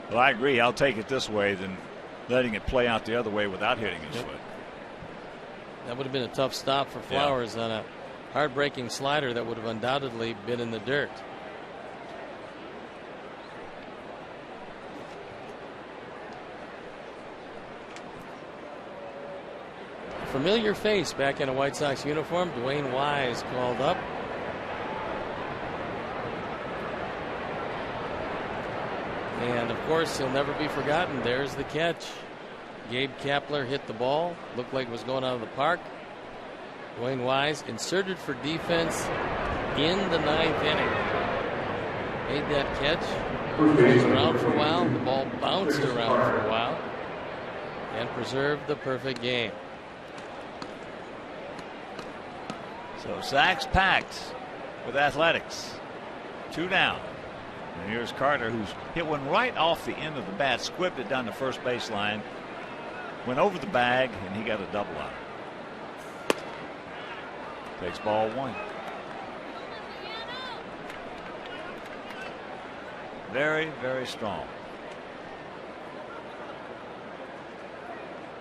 Well, I agree. I'll take it this way than letting it play out the other way without hitting his foot. That would have been a tough stop for Flowers on a hard-breaking slider that would have undoubtedly been in the dirt. Familiar face back in a White Sox uniform. Dwayne Wise called up. And of course, he'll never be forgotten. There's the catch. Gabe Kapler hit the ball. Looked like it was going out of the park. Dwayne Wise inserted for defense in the 9th inning. Made that catch. It was around for a while. The ball bounced around for a while and preserved the perfect game. So sacks packed with Athletics. 2 down. And here's Carter, who's hit one right off the end of the bat, squibbed it down the first baseline, went over the bag, and he got a double out. Takes ball 1. Very, very strong.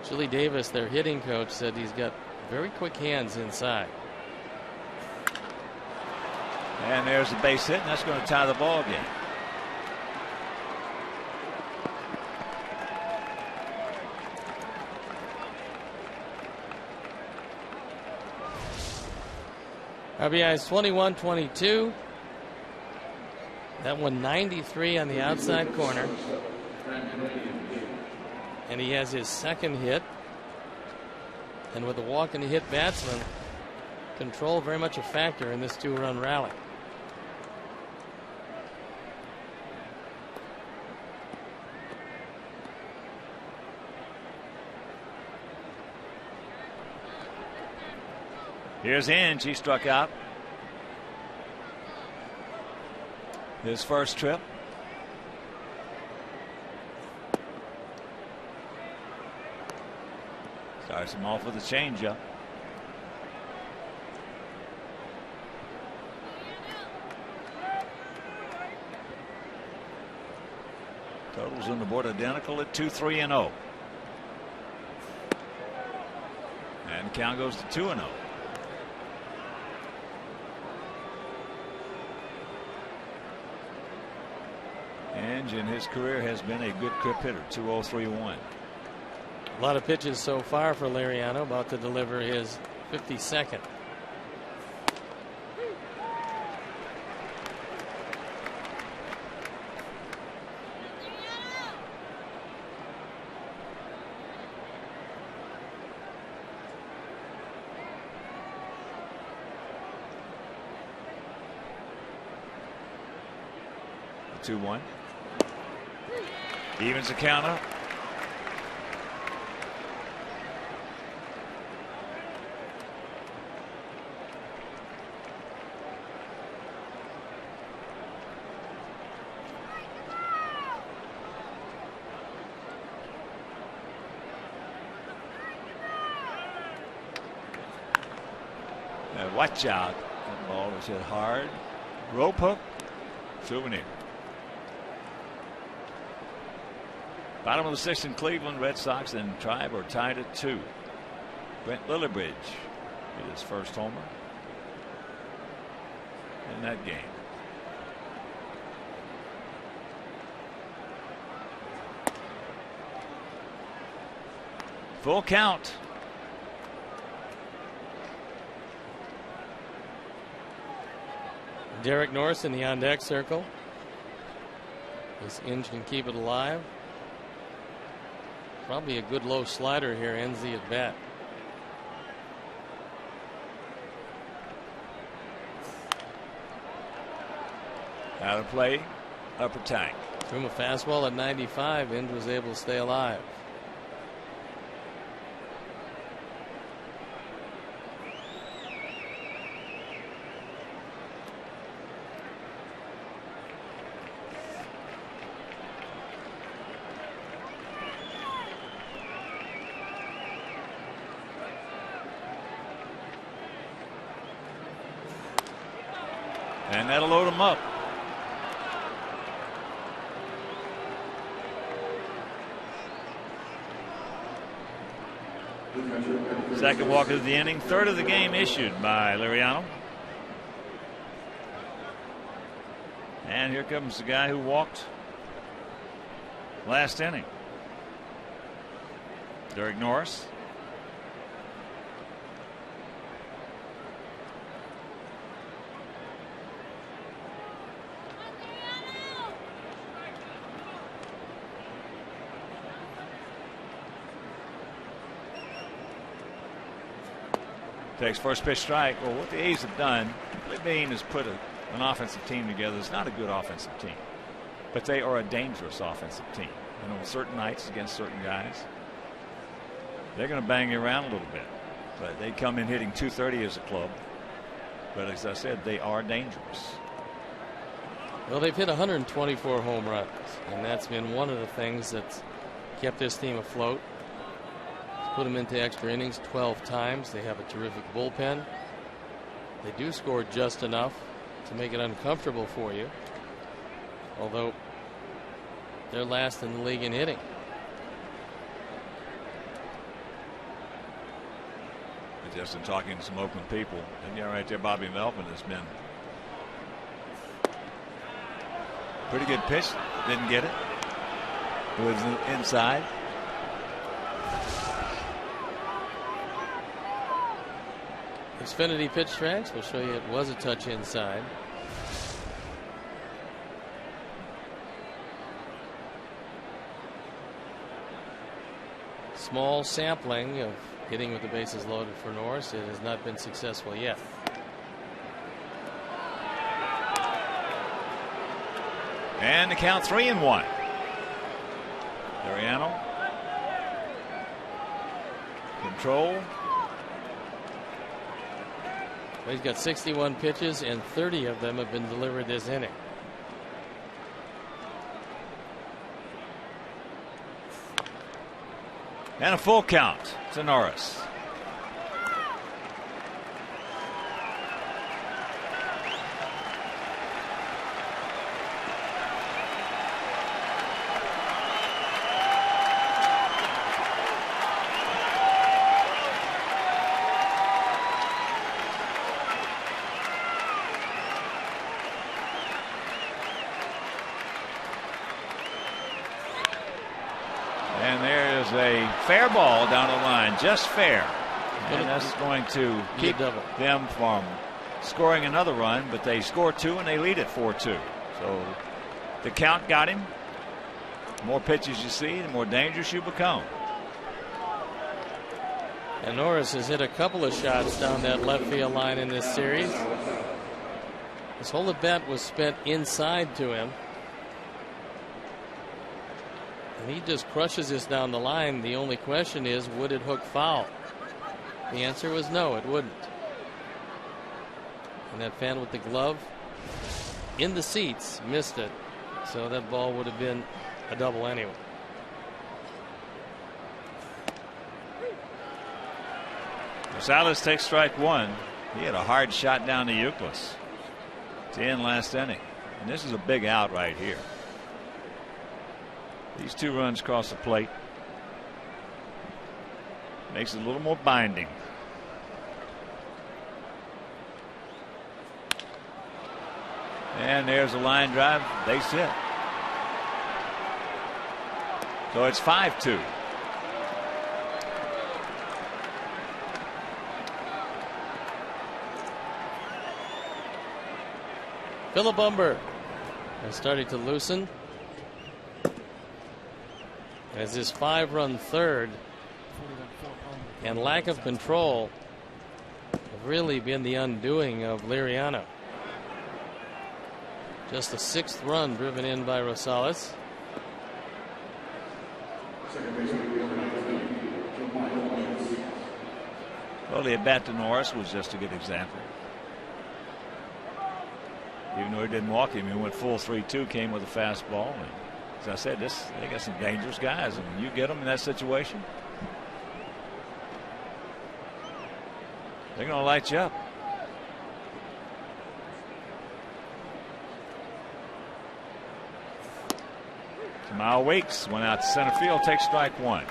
Chili Davis, their hitting coach, said he's got very quick hands inside. And there's a base hit, and that's going to tie the ball game. RBI's 21-22. That one 93 on the outside corner. And he has his second hit. And with the walk and the hit batsman, control very much a factor in this 2-run rally. Here's Inge. He struck out his first trip. Starts him off with a changeup. Totals on the board identical at 2-3-0. And the count goes to 2-0. Inge in his career has been a good grip hitter. 2-0-3-1. A lot of pitches so far for Liriano, about to deliver his 52nd. The 2-1. Evens the count up. Watch out. That ball was hit hard. Rope hook. Souvenir. Bottom of the 6th in Cleveland. Red Sox and Tribe are tied at 2. Brent Lillibridge hit his first homer in that game. Full count. Derek Norris in the on deck circle. This Inge can keep it alive. Probably a good low slider here ends the at bat. Out of play, upper tank. Threw him a fastball at 95. Inge was able to stay alive. And that'll load him up. Second walk of the inning, third of the game issued by Liriano. And here comes the guy who walked last inning. Derek Norris. Takes first pitch strike. Well, what the A's have done, Bean has put an offensive team together. It's not a good offensive team, but they are a dangerous offensive team. And on certain nights against certain guys, they're going to bang you around a little bit. But they come in hitting 230 as a club. But as I said, they are dangerous. Well, they've hit 124 home runs, and that's been one of the things that's kept this team afloat. Put them into extra innings 12 times. They have a terrific bullpen. They do score just enough to make it uncomfortable for you, although they're last in the league in hitting. Just in talking to some Oakland people, and yeah, right there, Bobby Melvin has been pretty good pitch. Didn't get it. It was inside. Xfinity pitch tracks will show you it was a touch inside. Small sampling of hitting with the bases loaded for Norris. It has not been successful yet. And the count 3-1. Liriano. Control. He's got 61 pitches, and 30 of them have been delivered this inning. And a full count to Norris. A fair ball down the line, just fair, and that's going to keep them from scoring another run, but they score 2 and they lead it 4-2. So the count got him. The more pitches you see, the more dangerous you become. And Norris has hit a couple of shots down that left field line in this series. His whole at bat was spent inside to him. And he just crushes this down the line. The only question is, would it hook foul? The answer was no, it wouldn't. And that fan with the glove in the seats missed it. So that ball would have been a double anyway. Rosales takes strike 1. He had a hard shot down to Euclid to end last inning. And this is a big out right here. These 2 runs across the plate makes it a little more binding. And there's a line drive. Base hit. So it's 5-2. Philip Humber is starting to loosen, as his 5-run third and lack of control have really been the undoing of Liriano. Just the 6th run driven in by Rosales. Well, the at bat to Norris was just a good example. Even though he didn't walk him, he went full 3-2, came with a fastball. And as I said, they got some dangerous guys, and when you get them in that situation, they're going to light you up. Jamal Weeks went out to center field, takes strike 1.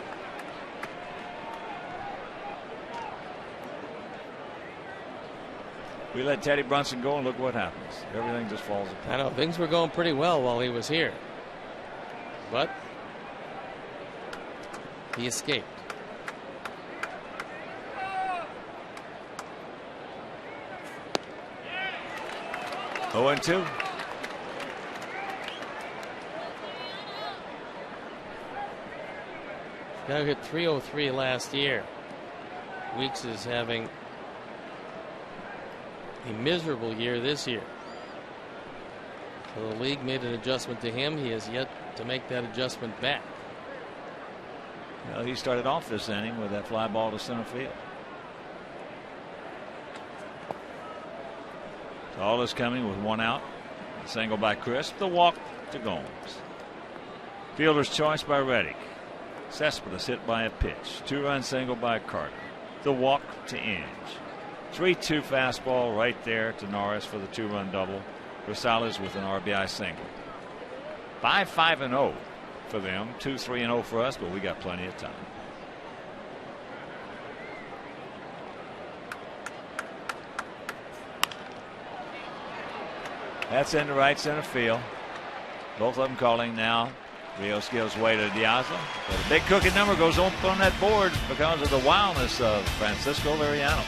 We let Teddy Brunson go, and look what happens. Everything just falls apart. I know things were going pretty well while he was here, but he escaped. Oh, 0-2. Now hit .303 last year. Weeks is having a miserable year this year. So the league made an adjustment to him. He has yet to make that adjustment back. Well, he started off this inning with that fly ball to center field. All is coming with 1 out. A single by Crisp. The walk to Gomes. Fielder's choice by Reddick. Cespedes hit by a pitch. 2-run single by Carter. The walk to Inge. 3-2 fastball right there to Norris for the 2-run double. Rosales with an RBI single. 5-5-0 for them. 2-3-0 for us, but we got plenty of time. That's into right center field. Both of them calling now. Rios gives way to Diaza, but a big cooking number goes on that board because of the wildness of Francisco Liriano.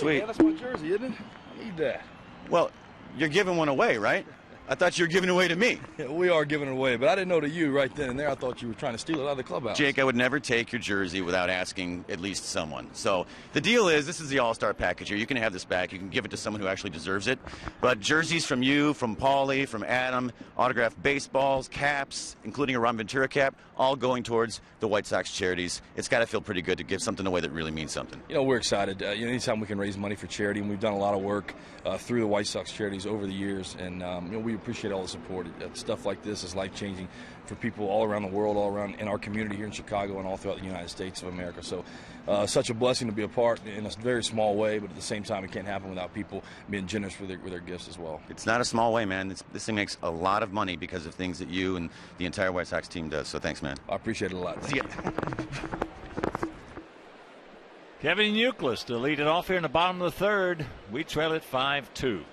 sweet. Yeah, that's my jersey, isn't it? I need that. Well, you're giving one away, right? I thought you were giving it away to me. We are giving it away, but I didn't know to you right then and there. I thought you were trying to steal it out of the clubhouse. Jake, I would never take your jersey without asking at least someone. So the deal is, this is the All-Star package here. You can have this back. You can give it to someone who actually deserves it. But jerseys from you, from Paulie, from Adam, autographed baseballs, caps, including a Ron Ventura cap, all going towards the White Sox charities. It's got to feel pretty good to give something away that really means something. You know, we're excited. Anytime we can raise money for charity, and we've done a lot of work through the White Sox charities over the years, and we appreciate all the support. Stuff like this is life-changing for people all around the world, all around in our community here in Chicago and all throughout the United States of America. So such a blessing to be a part in a very small way, but at the same time it can't happen without people being generous with their gifts as well. It's not a small way, man. This thing makes a lot of money because of things that you and the entire White Sox team does. So thanks, man. I appreciate it a lot. See ya. Kevin Youkilis to lead it off here in the bottom of the third. We trail it 5-2.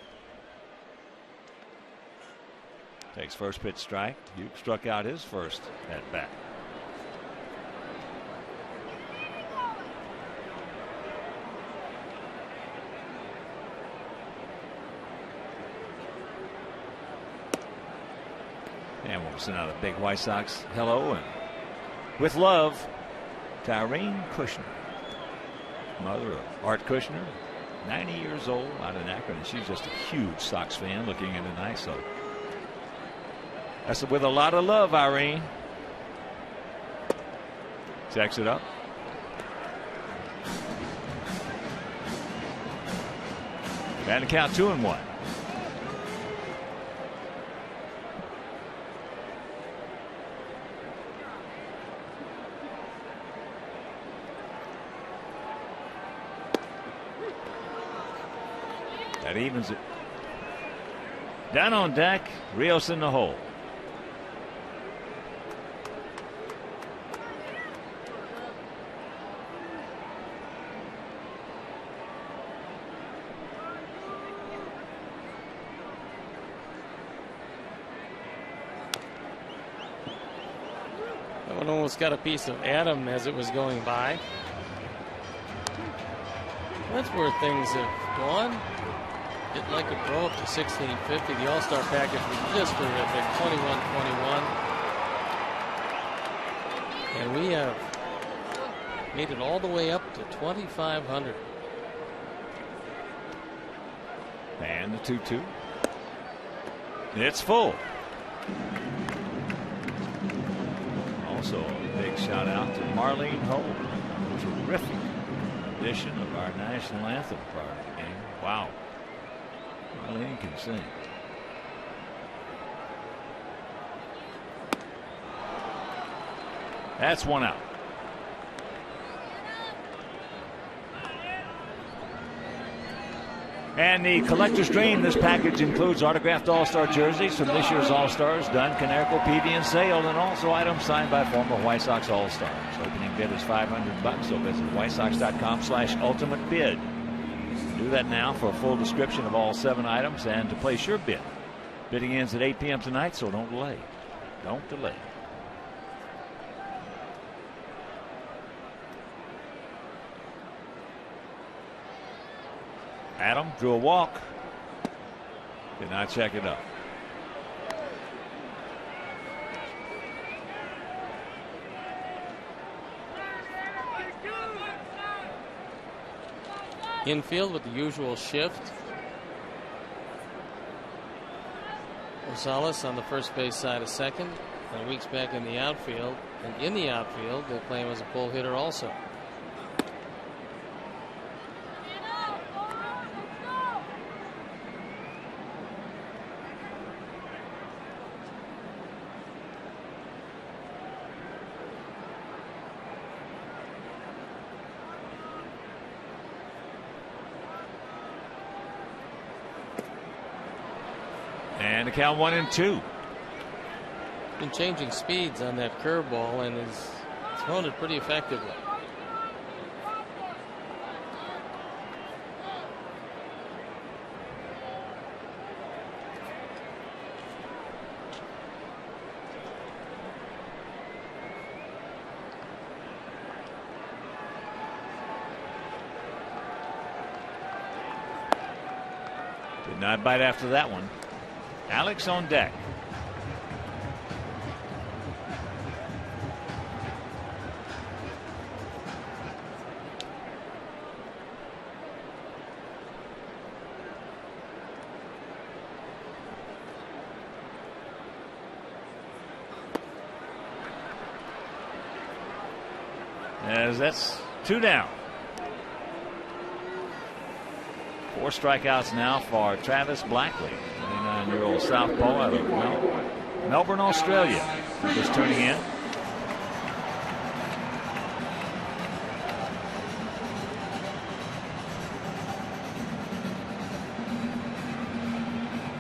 Takes first pitch strike. Uke struck out his first at bat. And we'll send out a big White Sox hello and with love, Tyrene Kushner, mother of Art Kushner, 90 years old, out in Akron, and she's just a huge Sox fan looking in tonight. So that's with a lot of love, Irene. Checks it up. And to count 2-1. That evens it. Down on deck, Rios in the hole. That one almost got a piece of Adam as it was going by. That's where things have gone. It'd like to grow up to 1650. The All-Star package was just terrific. 21-21. And we have made it all the way up to 2,500. And the 2-2. It's full. Also a big shout out to Marlene Holt. Terrific edition of our national anthem prior to the game. Wow. Marlene can sing. That's one out. And the collector's dream, this package includes autographed All-Star jerseys from this year's All-Stars, Dunn, Canerco, Peavy, and Sale, and also items signed by former White Sox All-Stars. Opening bid is $500, so visit whitesox.com/ultimate-bid. Do that now for a full description of all 7 items and to place your bid. Bidding ends at 8 p.m. tonight, so don't delay. Don't delay. Adam drew a walk. Did not check it up. Infield with the usual shift. Rosales on the first base side of second. And Weeks back in the outfield. And in the outfield, they play him as a pull hitter also. And the count 1-2. Been changing speeds on that curveball and has thrown it pretty effectively. Not bite after that one. Alex on deck. As that's 2 down. 4 strikeouts now for Travis Blackley, 29-year-old southpaw out of Melbourne, Australia, just turning in.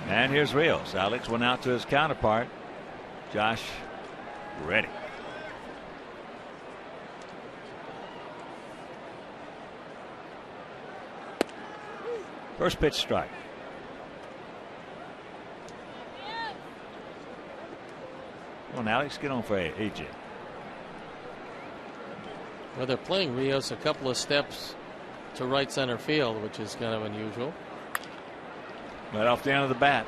And here's Rios. Alex went out to his counterpart, Josh Reddick. First pitch strike. Come on, Alex, get on for AJ. Well, they're playing Rios a couple of steps to right center field, which is kind of unusual. Right off the end of the bat.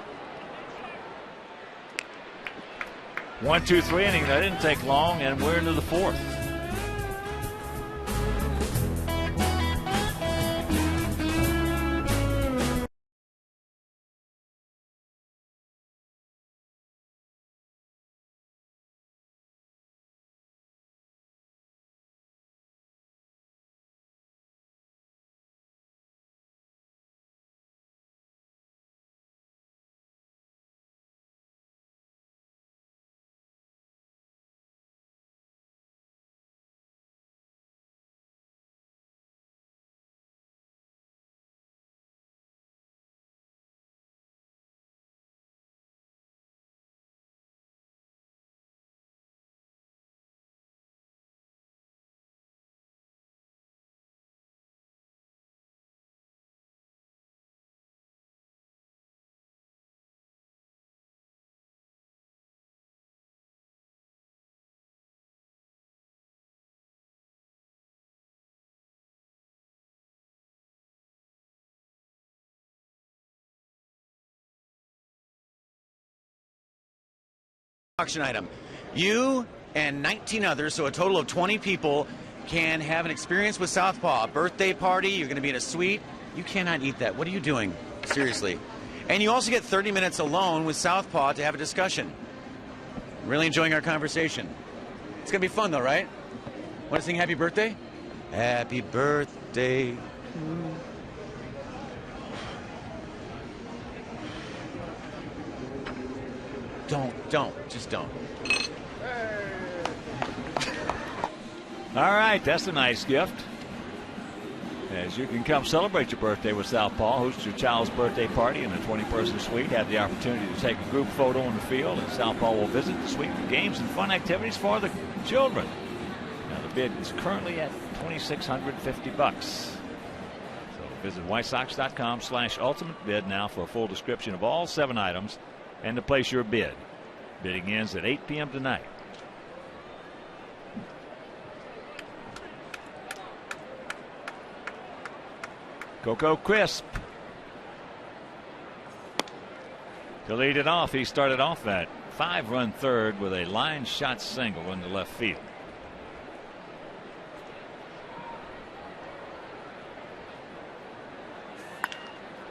1, 2, 3 inning. That didn't take long, and we're into the 4th. Auction item. You and 19 others, so a total of 20 people, can have an experience with Southpaw. A birthday party, you're going to be in a suite. You cannot eat that. What are you doing? Seriously. And you also get 30 minutes alone with Southpaw to have a discussion. Really enjoying our conversation. It's going to be fun, though, right? Want to sing Happy Birthday? Happy birthday. Just don't. All right, that's a nice gift. As you can come celebrate your birthday with Southpaw, host your child's birthday party in a 20-person suite. Have the opportunity to take a group photo on the field, and Southpaw will visit the suite for games and fun activities for the children. Now the bid is currently at $2,650. So visit whitesox.com/ultimate bid now for a full description of all 7 items and to place your bid. Bidding ends at 8 p.m. tonight. Coco Crisp to lead it off. He started off that 5-run third with a line shot single into left field.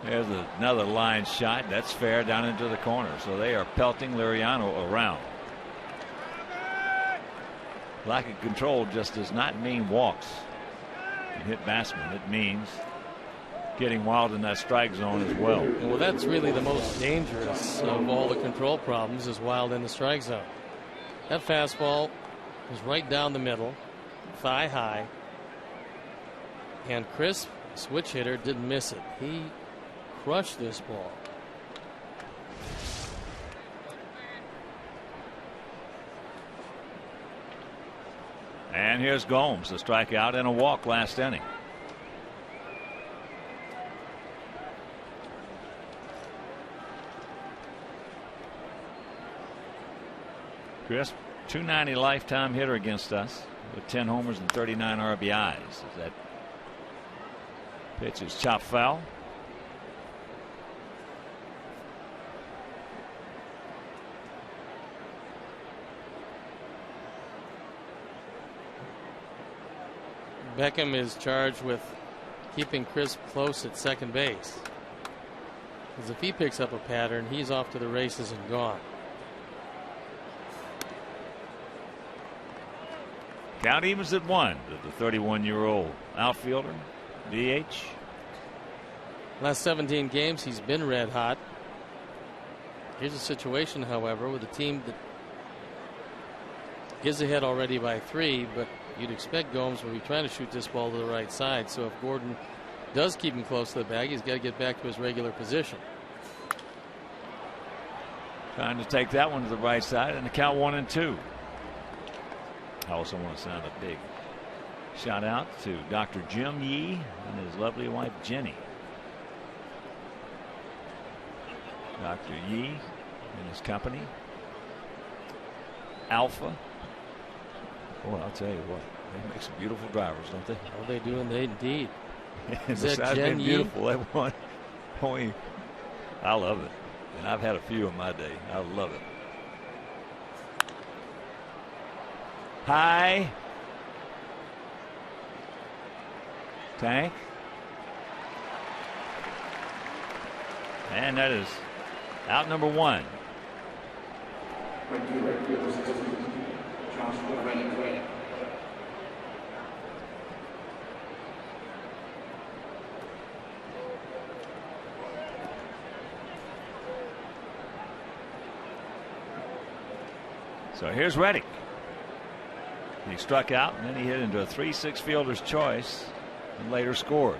There's another line shot. That's fair down into the corner. So they are pelting Liriano around. Lack of control just does not mean walks. You hit batsmen. It means getting wild in that strike zone as well. Well, that's really the most dangerous of all the control problems, is wild in the strike zone. That fastball was right down the middle, thigh high, and Crisp, switch hitter, didn't miss it. He crushed this ball. And here's Gomes, a strikeout and a walk last inning. Crisp, .290 lifetime hitter against us with 10 homers and 39 RBIs. That pitch is chopped foul. Beckham is charged with keeping Chris close at second base. Because if he picks up a pattern, he's off to the races and gone. Count evens at 1 to the 31-year-old outfielder, DH. Last 17 games, he's been red hot. Here's a situation, however, with a team that is ahead already by 3, but you'd expect Gomes will be trying to shoot this ball to the right side. So if Gordon does keep him close to the bag, he's got to get back to his regular position. Trying to take that one to the right side, and the count 1-2. I also want to send a big shout out to Dr. Jim Yee and his lovely wife Jenny. Dr. Yee and his company, Alpha. Boy, I'll tell you what, they make some beautiful drivers, don't they? Oh, they do, and they indeed. Is that Jen Yee? Beautiful. That one, boy, I love it, and I've had a few in my day. I love it. High. Tank. And that is out number 1. So here's Reddick. He struck out, and then he hit into a 3-6 fielder's choice and later scored.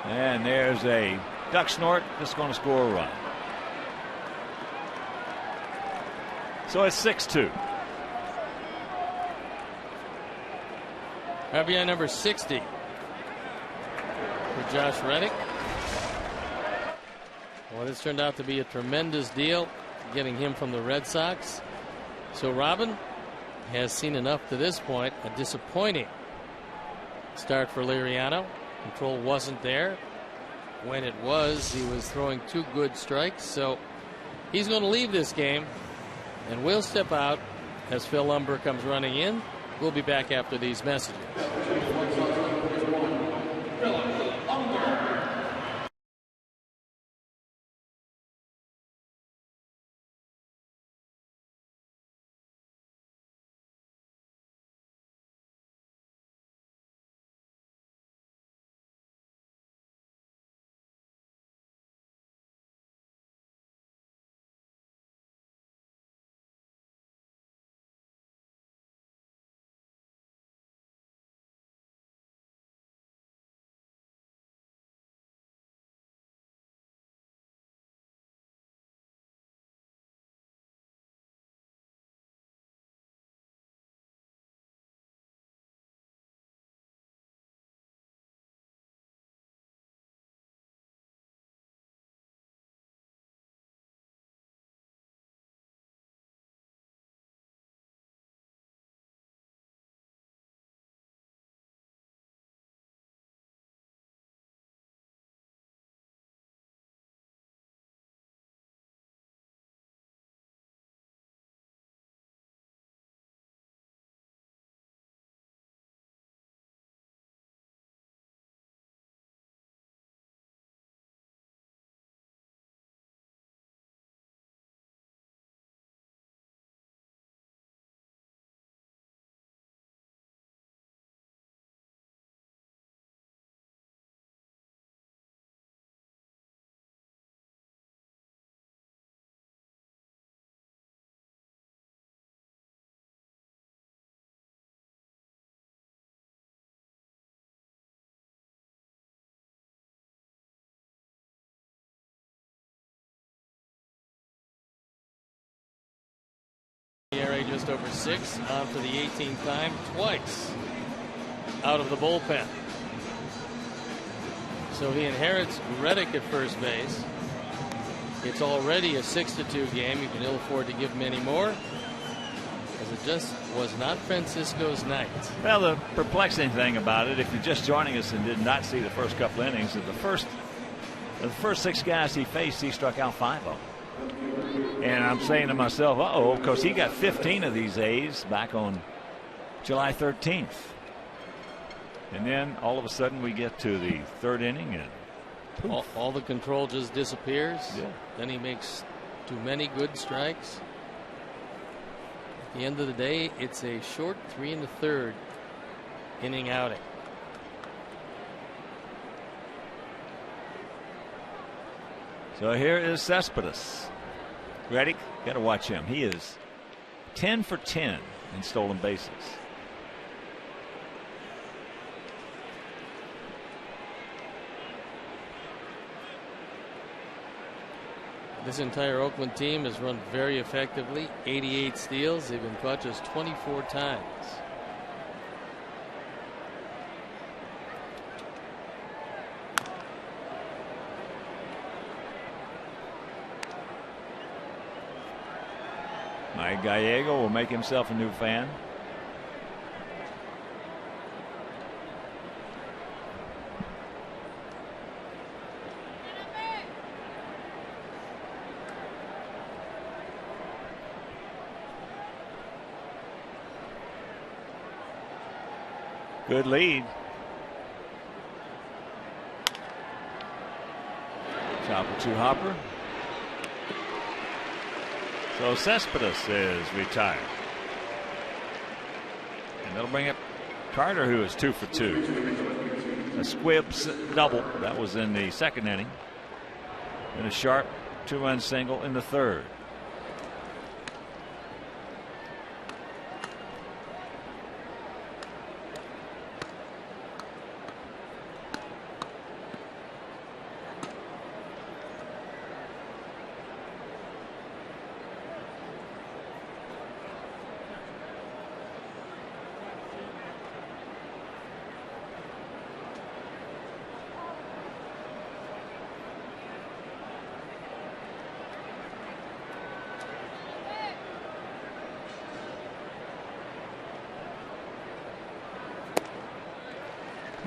And there's a duck snort that's going to score a run. So it's 6-2. RBI number 60 for Josh Reddick. Well, this turned out to be a tremendous deal, getting him from the Red Sox. So Robin has seen enough to this point. A disappointing start for Liriano. Control wasn't there. When it was, he was throwing 2 good strikes. So he's going to leave this game, and we'll step out as Phil Lumber comes running in. We'll be back after these messages. ERA just over 6, on for the 18th time, twice out of the bullpen. So he inherits Reddick at first base. It's already a 6-2 game. You can ill afford to give him any more, as it just was not Francisco's night. Well, the perplexing thing about it, if you're just joining us and did not see the first couple innings, is the first The first 6 guys he faced, he struck out 5 of them. And I'm saying to myself, uh-oh, because he got 15 of these A's back on July 13th. And then all of a sudden we get to the 3rd inning and all the control just disappears. Yeah. Then he makes too many good strikes. At the end of the day, it's a short 3 1/3 inning outing. So here is Cespedes. Ready? Got to watch him. He is 10 for 10 in stolen bases. This entire Oakland team has run very effectively. 88 steals. They've been caught just 24 times. Mike Gallego will make himself a new fan. Good lead. Chopper to Hopper. So Cespedes is retired. And that'll bring up Carter, who is 2 for 2. A Squibbs double. That was in the 2nd inning. And a sharp 2-run single in the 3rd.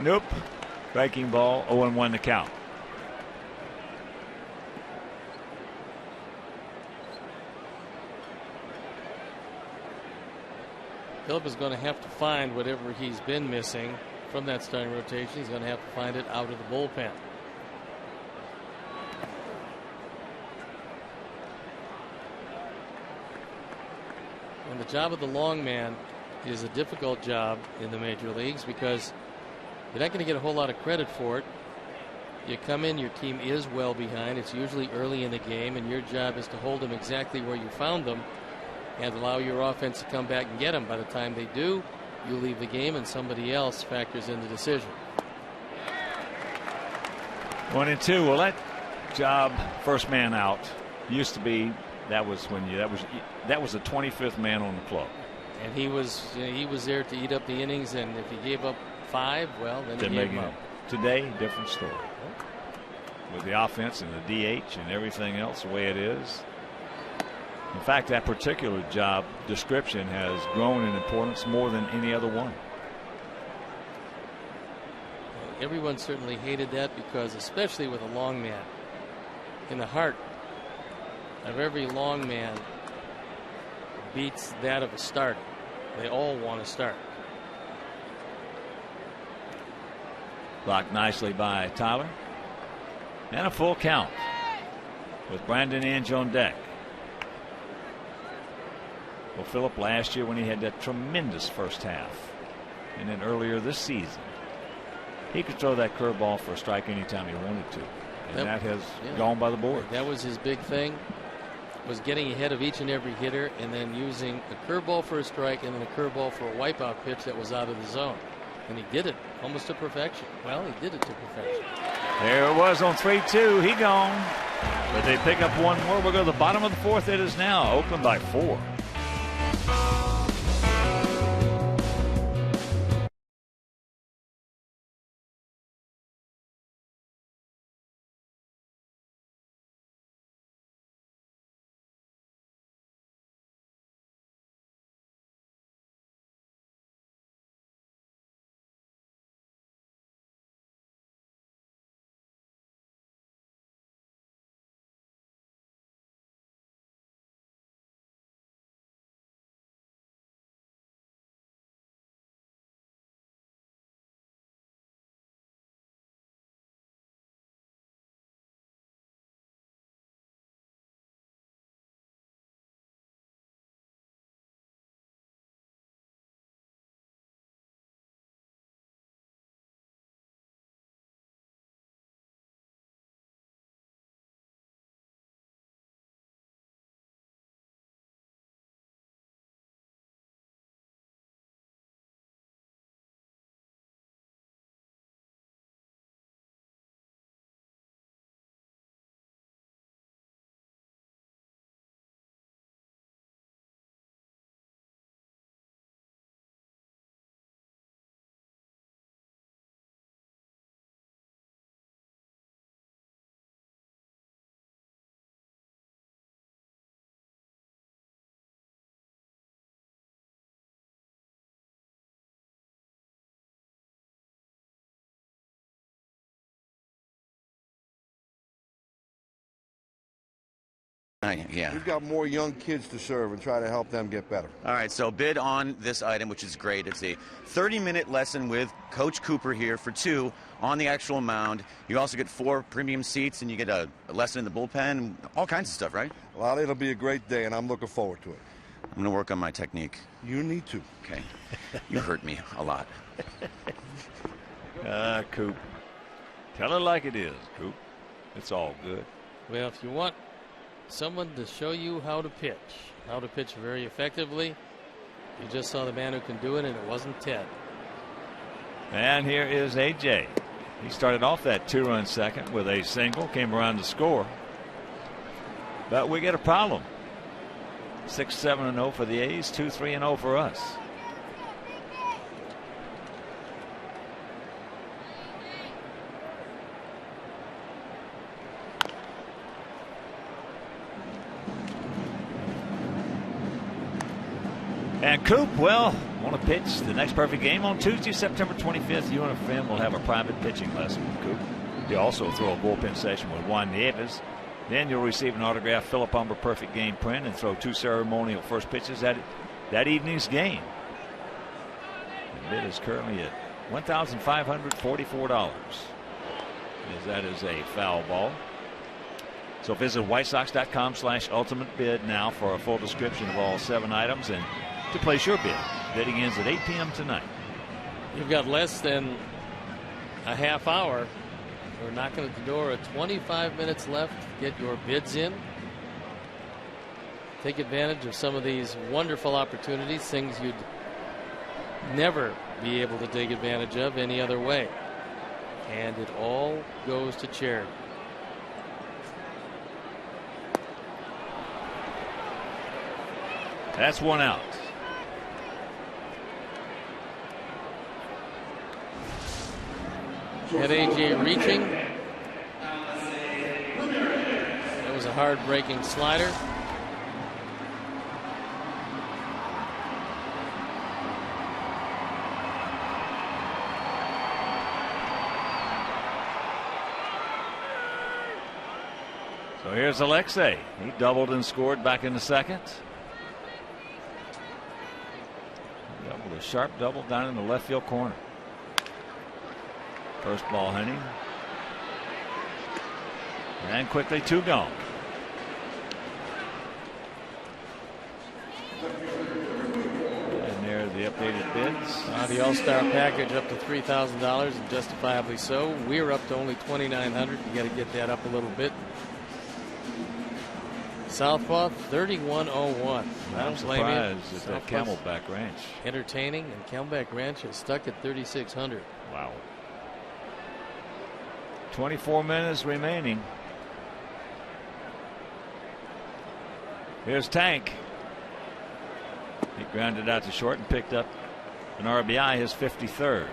Nope. Breaking ball, 0-1 to count. Phillip is going to have to find whatever he's been missing from that starting rotation. He's going to have to find it out of the bullpen. And the job of the long man is a difficult job in the major leagues because you're not going to get a whole lot of credit for it. You come in, your team is well behind. It's usually early in the game, and your job is to hold them exactly where you found them and allow your offense to come back and get them. By the time they do, you leave the game and somebody else factors in the decision. 1-2. Well, that job, first man out, used to be that was the 25th man on the club. And he was there to eat up the innings, and if he gave up 5, well, then he gave him up. Today, different story. With the offense and the DH and everything else the way it is. In fact, that particular job description has grown in importance more than any other one. Everyone certainly hated that because, especially with a long man, in the heart of every long man beats that of a starter. They all want to start. Blocked nicely by Tyler. And a full count with Brandon Inge on deck. Well, Phillip, last year when he had that tremendous first half, and then earlier this season, he could throw that curveball for a strike anytime he wanted to. And that has gone by the board. That was his big thing, was getting ahead of each and every hitter and then using a curveball for a strike and then a curveball for a wipeout pitch that was out of the zone. And he did it almost to perfection. Well, he did it to perfection. There it was on 3-2. He gone. But they pick up one more. We'll go to the bottom of the 4th. It is now Oakland by 4. Yeah. We've got more young kids to serve and try to help them get better. All right, so bid on this item, which is great. It's a 30-minute lesson with Coach Cooper here for 2 on the actual mound. You also get 4 premium seats, and you get a lesson in the bullpen, all kinds of stuff, right? Well, it'll be a great day, and I'm looking forward to it. I'm going to work on my technique. You need to. Okay. You hurt me a lot. Coop. Tell it like it is, Coop. It's all good. Well, if you want someone to show you how to pitch very effectively, you just saw the man who can do it, and it wasn't Ted. And here is A.J. He started off that 2-run second with a single, came around to score. But we get a problem. 6-7-0 for the A's, 2-3-0 for us. And Coop, well, want to pitch the next perfect game on Tuesday, September 25th. You and a friend will have a private pitching lesson with Coop. You'll also throw a bullpen session with Juan Nieves. Then you'll receive an autographed Philip Humber perfect game print and throw 2 ceremonial first pitches at that evening's game. The bid is currently at $1,544. As that is a foul ball. So visit WhiteSox.com/ultimate bid now for a full description of all 7 items and to place your bid. Bidding ends at 8 p.m. tonight. You've got less than a half hour. We're knocking at the door at 25 minutes left. Get your bids in. Take advantage of some of these wonderful opportunities, things you'd never be able to take advantage of any other way. And it all goes to charity. That's 1 out. Had A.J. reaching. That was a hard breaking slider. So here's Alexei. He doubled and scored back in the second. Double, a sharp double down in the left field corner. First ball, Henning. And quickly 2 gone. And there are the updated bids. The All-Star package up to $3,000 and justifiably so. We're up to only $2,900. You got to get that up a little bit. Southpaw 3101. I don't blame you. Surprised at that Camelback Ranch. Entertaining, and Camelback Ranch is stuck at 3,600. Wow. 24 minutes remaining. Here's Tank. He grounded out to short and picked up an RBI, his 53rd.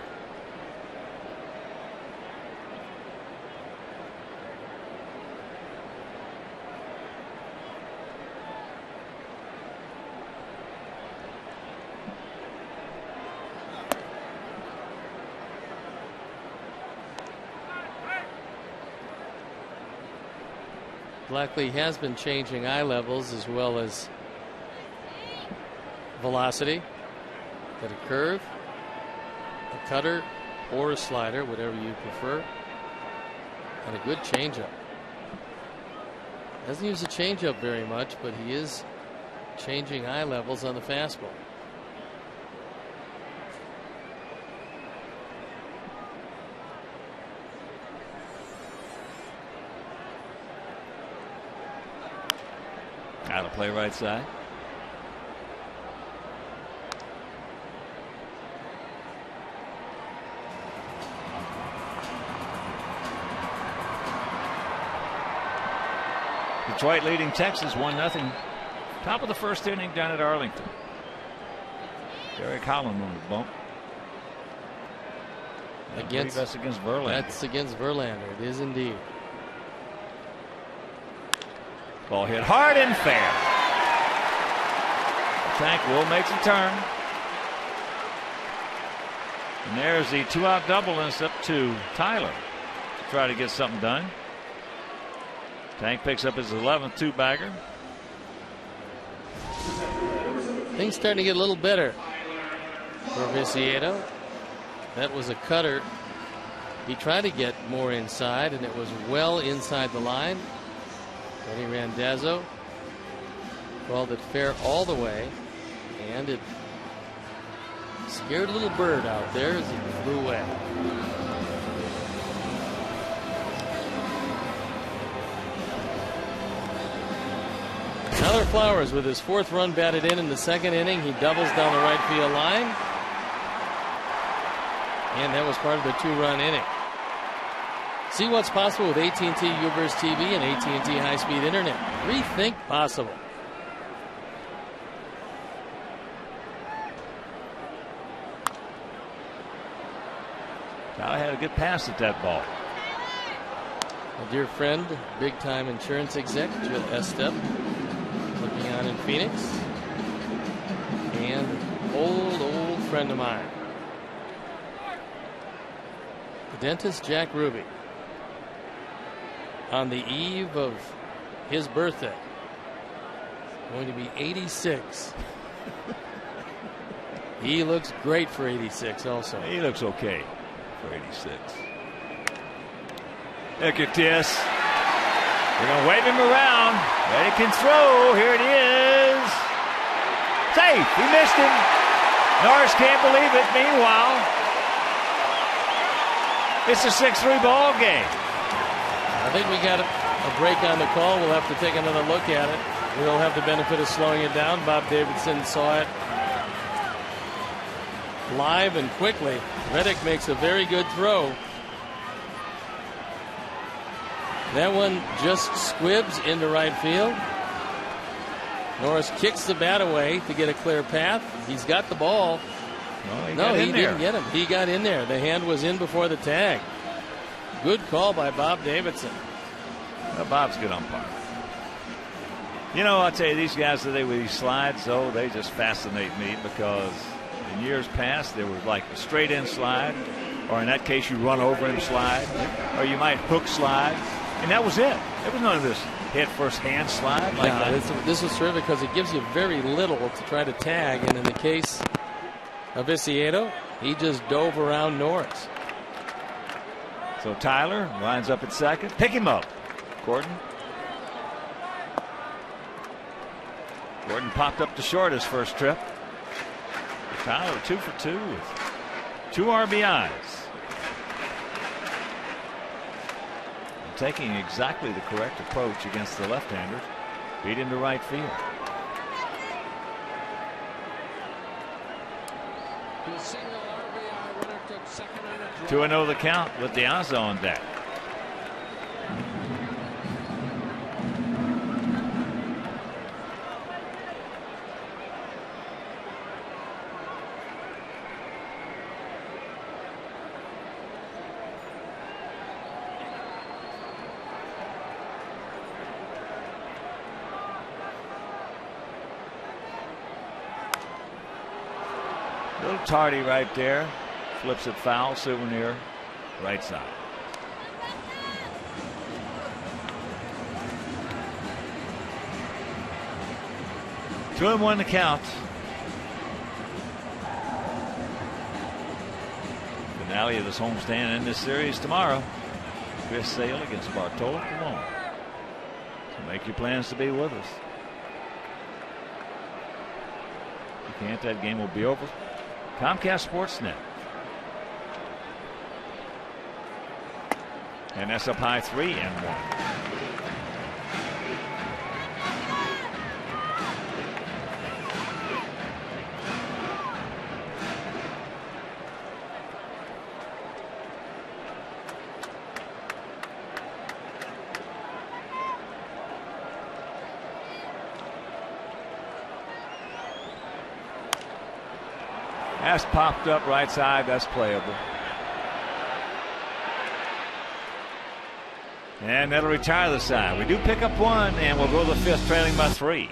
Blackley has been changing eye levels as well as velocity. Got a curve, a cutter, or a slider, whatever you prefer, and a good changeup. Doesn't use the changeup very much, but he is changing eye levels on the fastball. Out of play right side. Detroit leading Texas 1-0. Top of the first inning down at Arlington. Derek Holland on the bump. That's against Verlander. That's against Verlander. It is indeed. Ball hit hard and fair. Tank will make the turn. And there's the 2-out double, and it's up to Tyler to try to get something done. Tank picks up his 11th 2-bagger. Things starting to get a little better for Viciedo. That was a cutter. He tried to get more inside, and it was well inside the line. Tony Randazzo called it fair all the way, and it scared a little bird out there as it flew away. Tyler Flowers with his 4th run batted in the 2nd inning. He doubles down the right field line. And that was part of the 2-run inning. See what's possible with AT&T Uverse TV and AT&T high-speed internet. Rethink possible. Tyler had a good pass at that ball. A dear friend, big-time insurance exec, Jill Estep, looking on in Phoenix. And old friend of mine, the dentist Jack Ruby, on the eve of his birthday, going to be 86. He looks great for 86 also. He looks okay for 86. Look at this. They're going to wave him around. Ready can throw. Here it is. Safe. He missed him. Norris can't believe it. Meanwhile, it's a 6-3 ball game. I think we got a break on the call. We'll have to take another look at it. We'll have the benefit of slowing it down. Bob Davidson saw it live and quickly. Reddick makes a very good throw. That one just squibs into right field. Norris kicks the bat away to get a clear path. He's got the ball. No, he didn't get him. He got in there. The hand was in before the tag. Good call by Bob Davidson. Well, Bob's good umpire. You know, I'll tell you, these guys today with these slides, though, they just fascinate me because in years past there was like a straight in slide, or in that case you run over him slide, or you might hook slide. And that was it. There was none of this head first hand slide like that. This was terrific because it gives you very little to try to tag. And in the case of Viciedo, he just dove around Norris. So Tyler lines up at second. Pick him up. Gordon. Gordon popped up to short his first trip. Tyler 2 for 2 with 2 RBIs. Taking exactly the correct approach against the left-handers. Beat him to right field. 2-0 the count with Diaz on deck. Little tardy right there. Flips it foul. Souvenir right side. Two and one to count. Finale of this homestand in this series tomorrow. Chris Sale against Bartolo Colon. So make your plans to be with us. If you can't, that game will be over. Comcast Sportsnet. And that's up high 3-1. That's popped up right side. That's playable. And that'll retire the side. We do pick up one, and we'll go to the fifth, trailing by 3.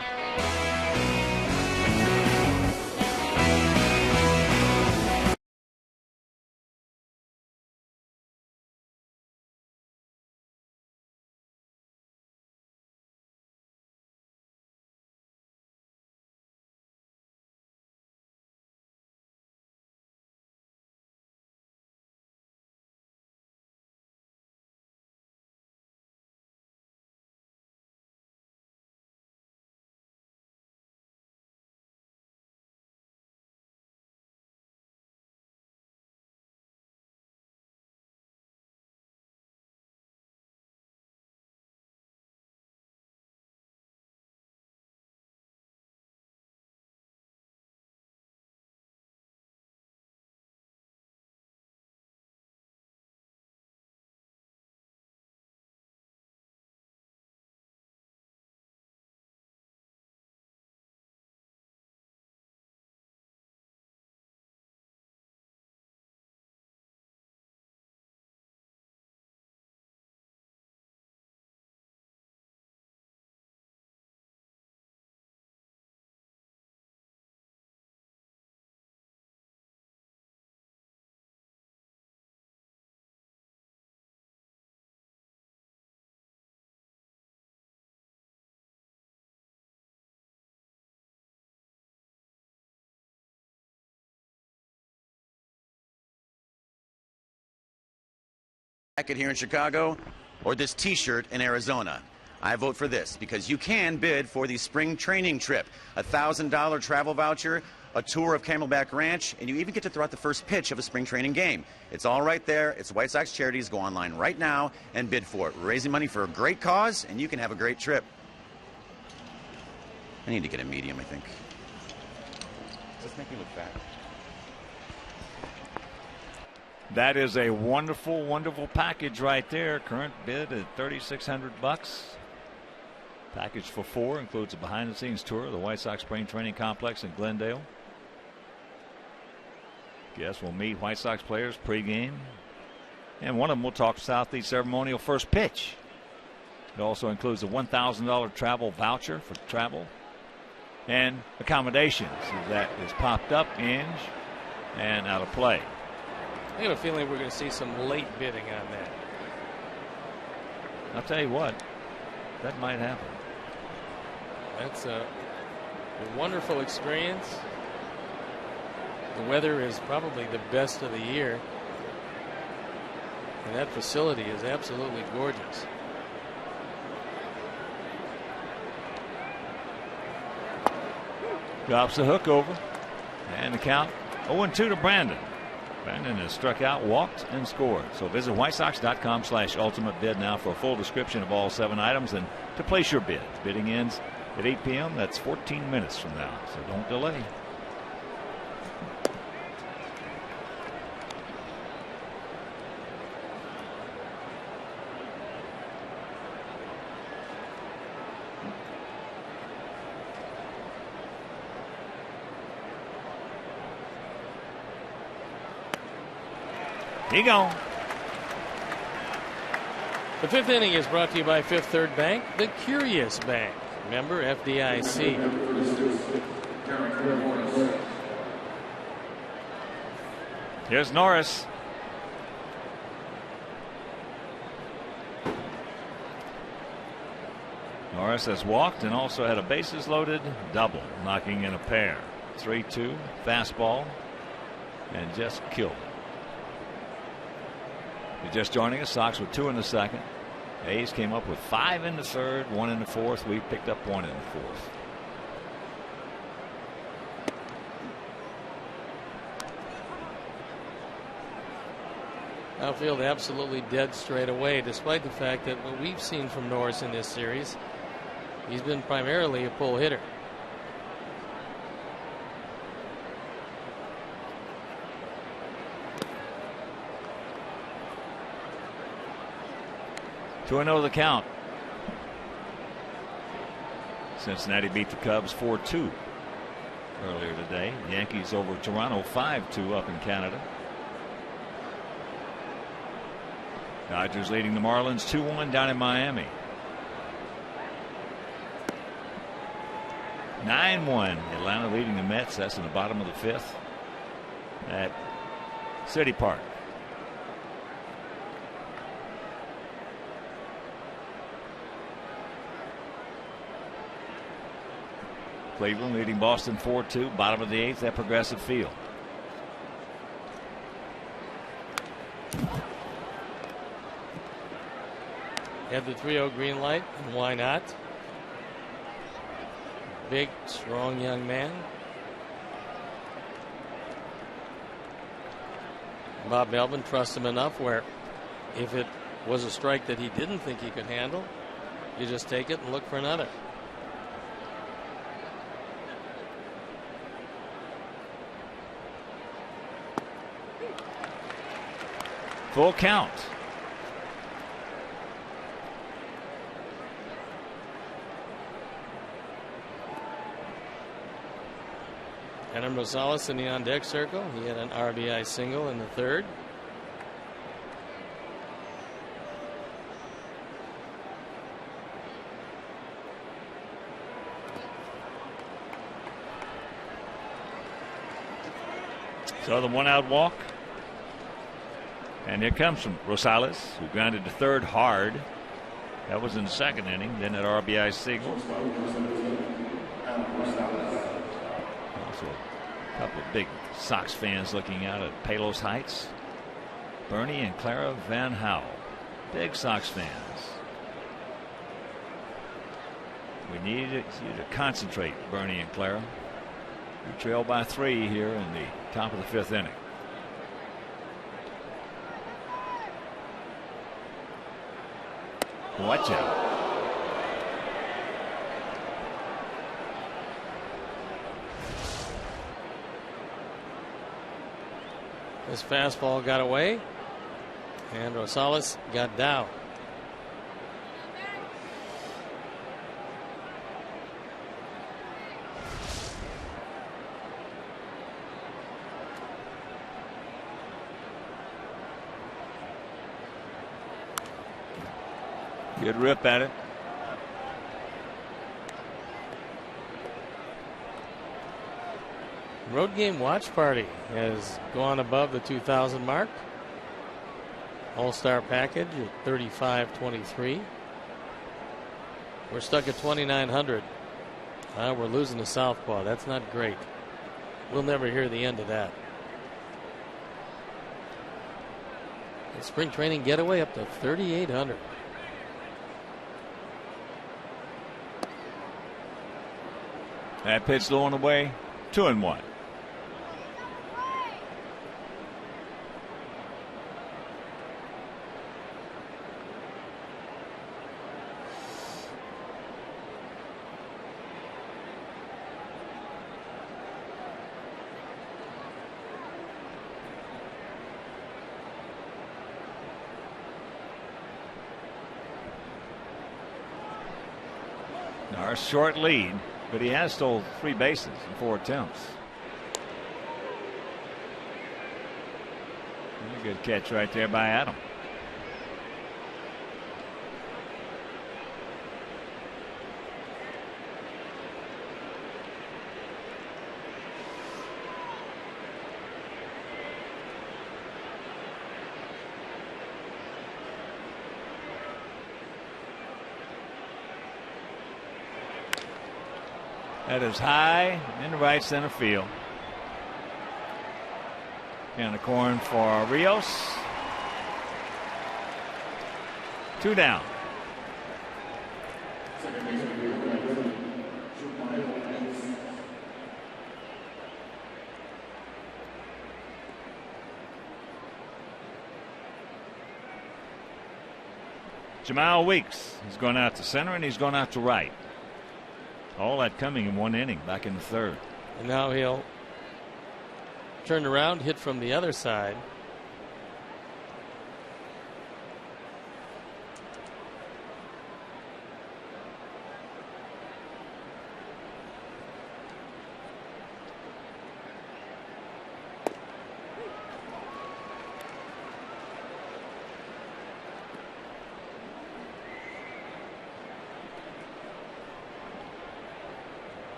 jacket here in Chicago or this t-shirt in Arizona? I vote for this because you can bid for the spring training trip, a $1,000 travel voucher, a tour of Camelback Ranch, and you even get to throw out the first pitch of a spring training game. It's all right there. It's White Sox Charities. Go online right now and bid for it. We're raising money for a great cause, and you can have a great trip. I need to get a medium, I think. Does this make me look fat? That is a wonderful, wonderful package right there. Current bid at $3,600. Package for 4 includes a behind-the-scenes tour of the White Sox Spring Training Complex in Glendale. Guests will meet White Sox players pregame, and one of them will talk about the ceremonial first pitch. It also includes a $1,000 travel voucher for travel and accommodations that is popped up, in, and out of play. I have a feeling we're going to see some late bidding on that. I'll tell you what, that might happen. That's a wonderful experience. The weather is probably the best of the year. And that facility is absolutely gorgeous. Drops the hook over. And the count 0-2 to Brandon. Brandon has struck out, walked, and scored. So visit whitesox.com/ultimate bid now for a full description of all 7 items and to place your bid. Bidding ends at 8 p.m. That's 14 minutes from now, so don't delay. He gone. The 5th inning is brought to you by Fifth Third Bank, the Curious Bank. Member FDIC. Here's Norris. Norris has walked and also had a bases loaded double, knocking in a pair. 3-2 fastball, and just killed it. You're just joining us. Sox with 2 in the second. A's came up with 5 in the third, 1 in the fourth. We picked up 1 in the fourth. Outfield absolutely dead straight away, despite the fact that what we've seen from Norris in this series, he's been primarily a pull hitter. To another the count. Cincinnati beat the Cubs 4-2 earlier today. Yankees over Toronto 5-2 up in Canada. Dodgers leading the Marlins 2-1 down in Miami. 9-1 Atlanta leading the Mets. That's in the bottom of the 5th at City Park. Cleveland leading Boston 4-2, bottom of the 8th at Progressive Field. Had the 3-0 green light, and why not? Big, strong young man. Bob Melvin trusts him enough where if it was a strike that he didn't think he could handle, you just take it and look for another. Full count. Adam Rosales in the on deck circle. He had an RBI single in the 3rd. So the 1-out walk. And here comes from Rosales, who grounded to 3rd hard. That was in the 2nd inning. Then an RBI single. Also a couple of big Sox fans looking out at Palos Heights. Bernie and Clara Van Howe. Big Sox fans. We need you to concentrate, Bernie and Clara. We trail by 3 here in the top of the 5th inning. Watch out. This fastball got away, and Rosales got down. Good rip at it. Road game watch party has gone above the 2,000 mark. All-star package at 35.23. We're stuck at 2,900. We're losing to Southpaw. That's not great. We'll never hear the end of that. The spring training getaway up to 3,800. That pitch low on the way. 2-1. Our short lead, but he has stole 3 bases in 4 attempts. Good catch right there by Adam. That is high in the right center field. Down the corn for Rios. 2 down. Jamal Weeks. He's going out to center and he's going out to right. All that coming in 1 inning back in the 3rd. And now he'll turn around, hit from the other side.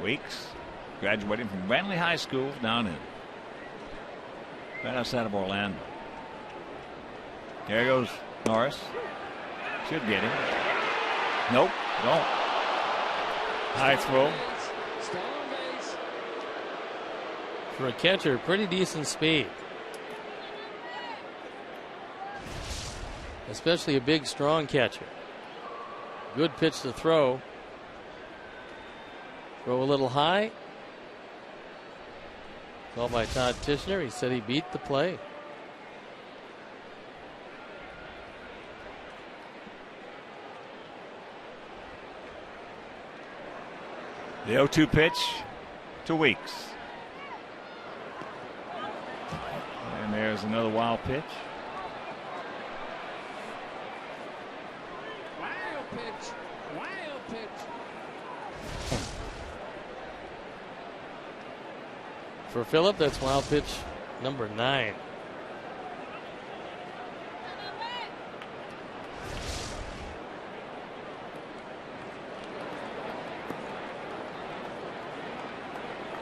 Weeks, graduating from Brantley High School down in right outside of Orlando. There goes Norris. Should get him. Nope, don't. High throw. For a catcher, pretty decent speed. Especially a big, strong catcher. Good pitch to throw. Throw a little high. Called by Todd Tishner. He said he beat the play. The 0-2 pitch to Weeks. And there's another wild pitch. Wild pitch. Wild pitch. For Phillip, that's wild pitch number 9.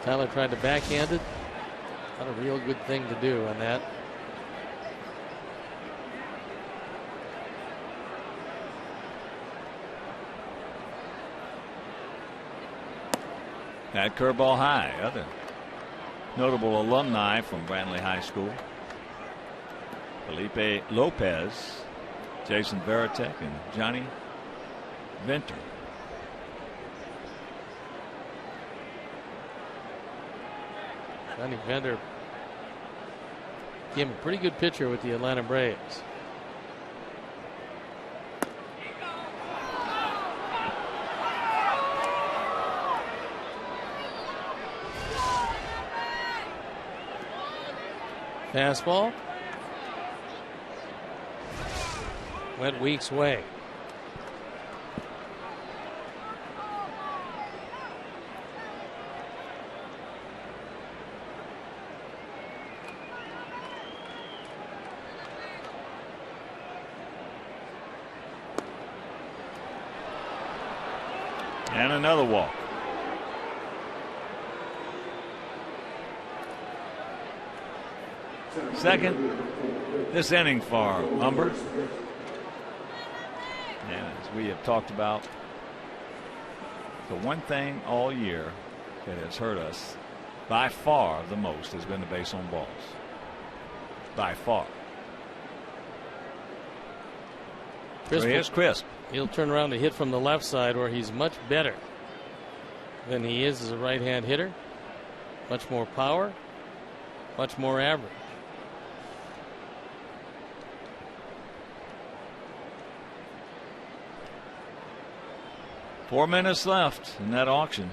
Tyler tried to backhand it. Not a real good thing to do on that. That curveball high. Other notable alumni from Brantley High School. Felipe Lopez, Jason Veritek, and Johnny Venter. Johnny Venter became a pretty good pitcher with the Atlanta Braves. Fastball went Weeks' way. And another walk. Second this inning for Umber. And as we have talked about, the one thing all year that has hurt us by far the most has been the base on balls. By far. Here's Crisp. He'll turn around to hit from the left side, where he's much better than he is as a right-hand hitter. Much more power, much more average. Four minutes left in that auction.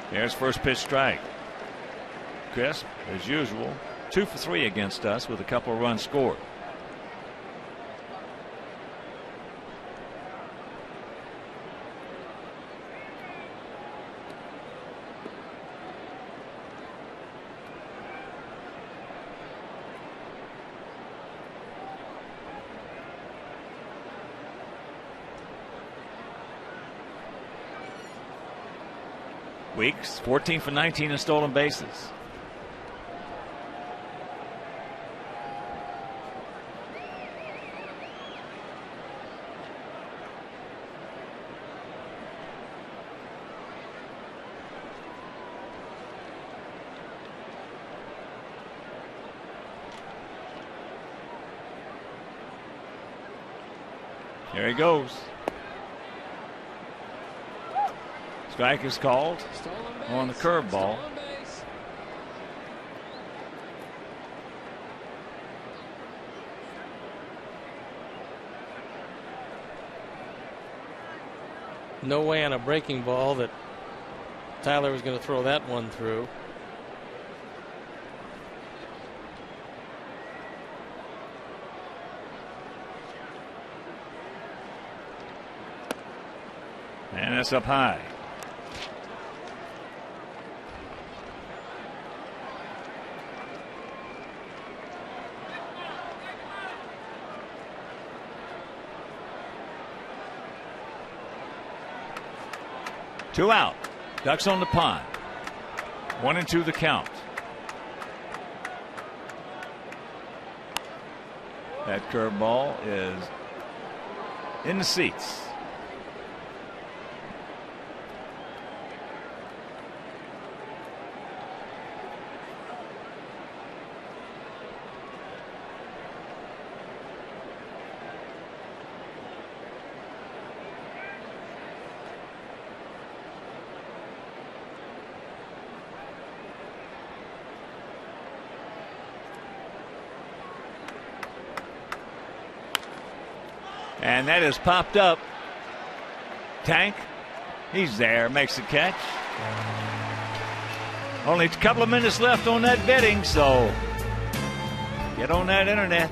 There's first pitch strike. Crisp, as usual, 2 for 3 against us with a couple of runs scored. Weeks 14 for 19 in stolen bases. Here he goes. Strike is called on the curveball. No way on a breaking ball that Tyler was going to throw that one through. And that's up high. Two out. Ducks on the pond. 1-2 the count. That curveball is in the seats. And that has popped up. Tank, he's there, makes the catch. Only a couple of minutes left on that betting, so get on that internet.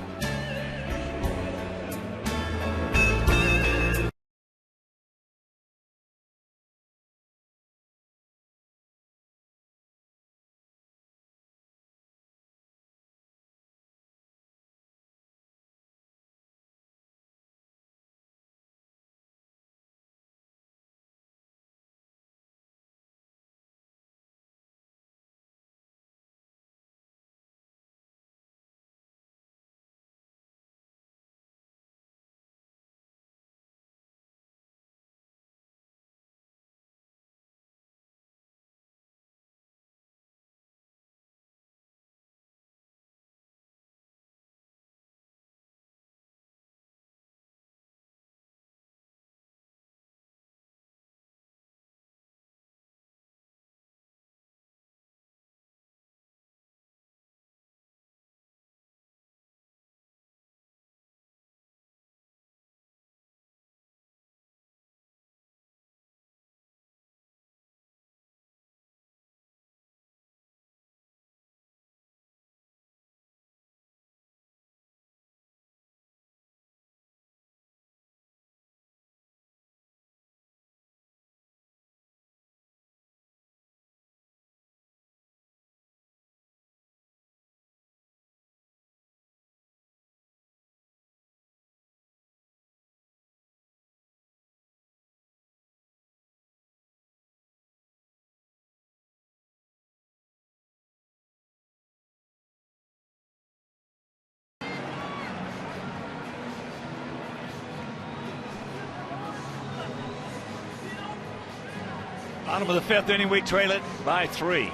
Bottom of the 5th inning, we trail it by 3.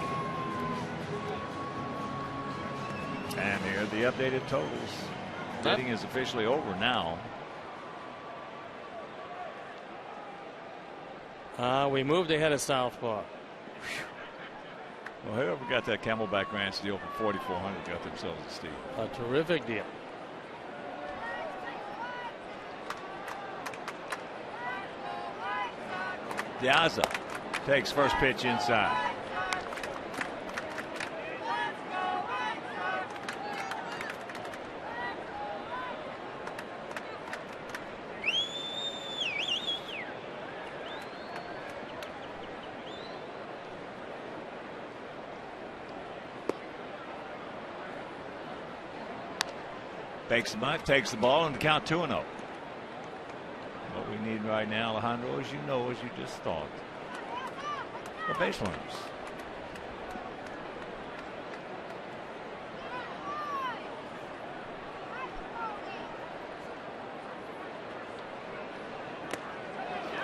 And here are the updated totals. The inning is officially over now. We moved ahead of Southpaw. Well, whoever got that Camelback Ranch deal for 4,400 got themselves a steal. A terrific deal. Diaza takes first pitch inside. Fakes the bunt, takes the ball, and the count 2-0. What we need right now, Alejandro, as you know, as you just thought, are base runners.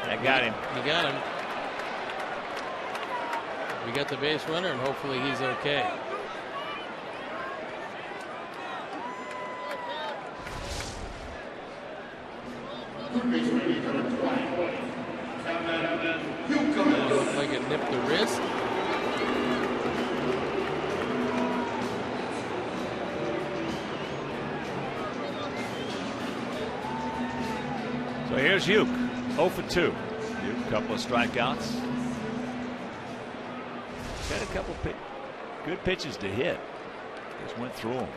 That got him. You got him. We got the base runner, and hopefully he's okay. Looked like it nipped the wrist. So here's Uke, 0 for 2. Uke, a couple of strikeouts. Got a couple good pitches to hit. Just went through them.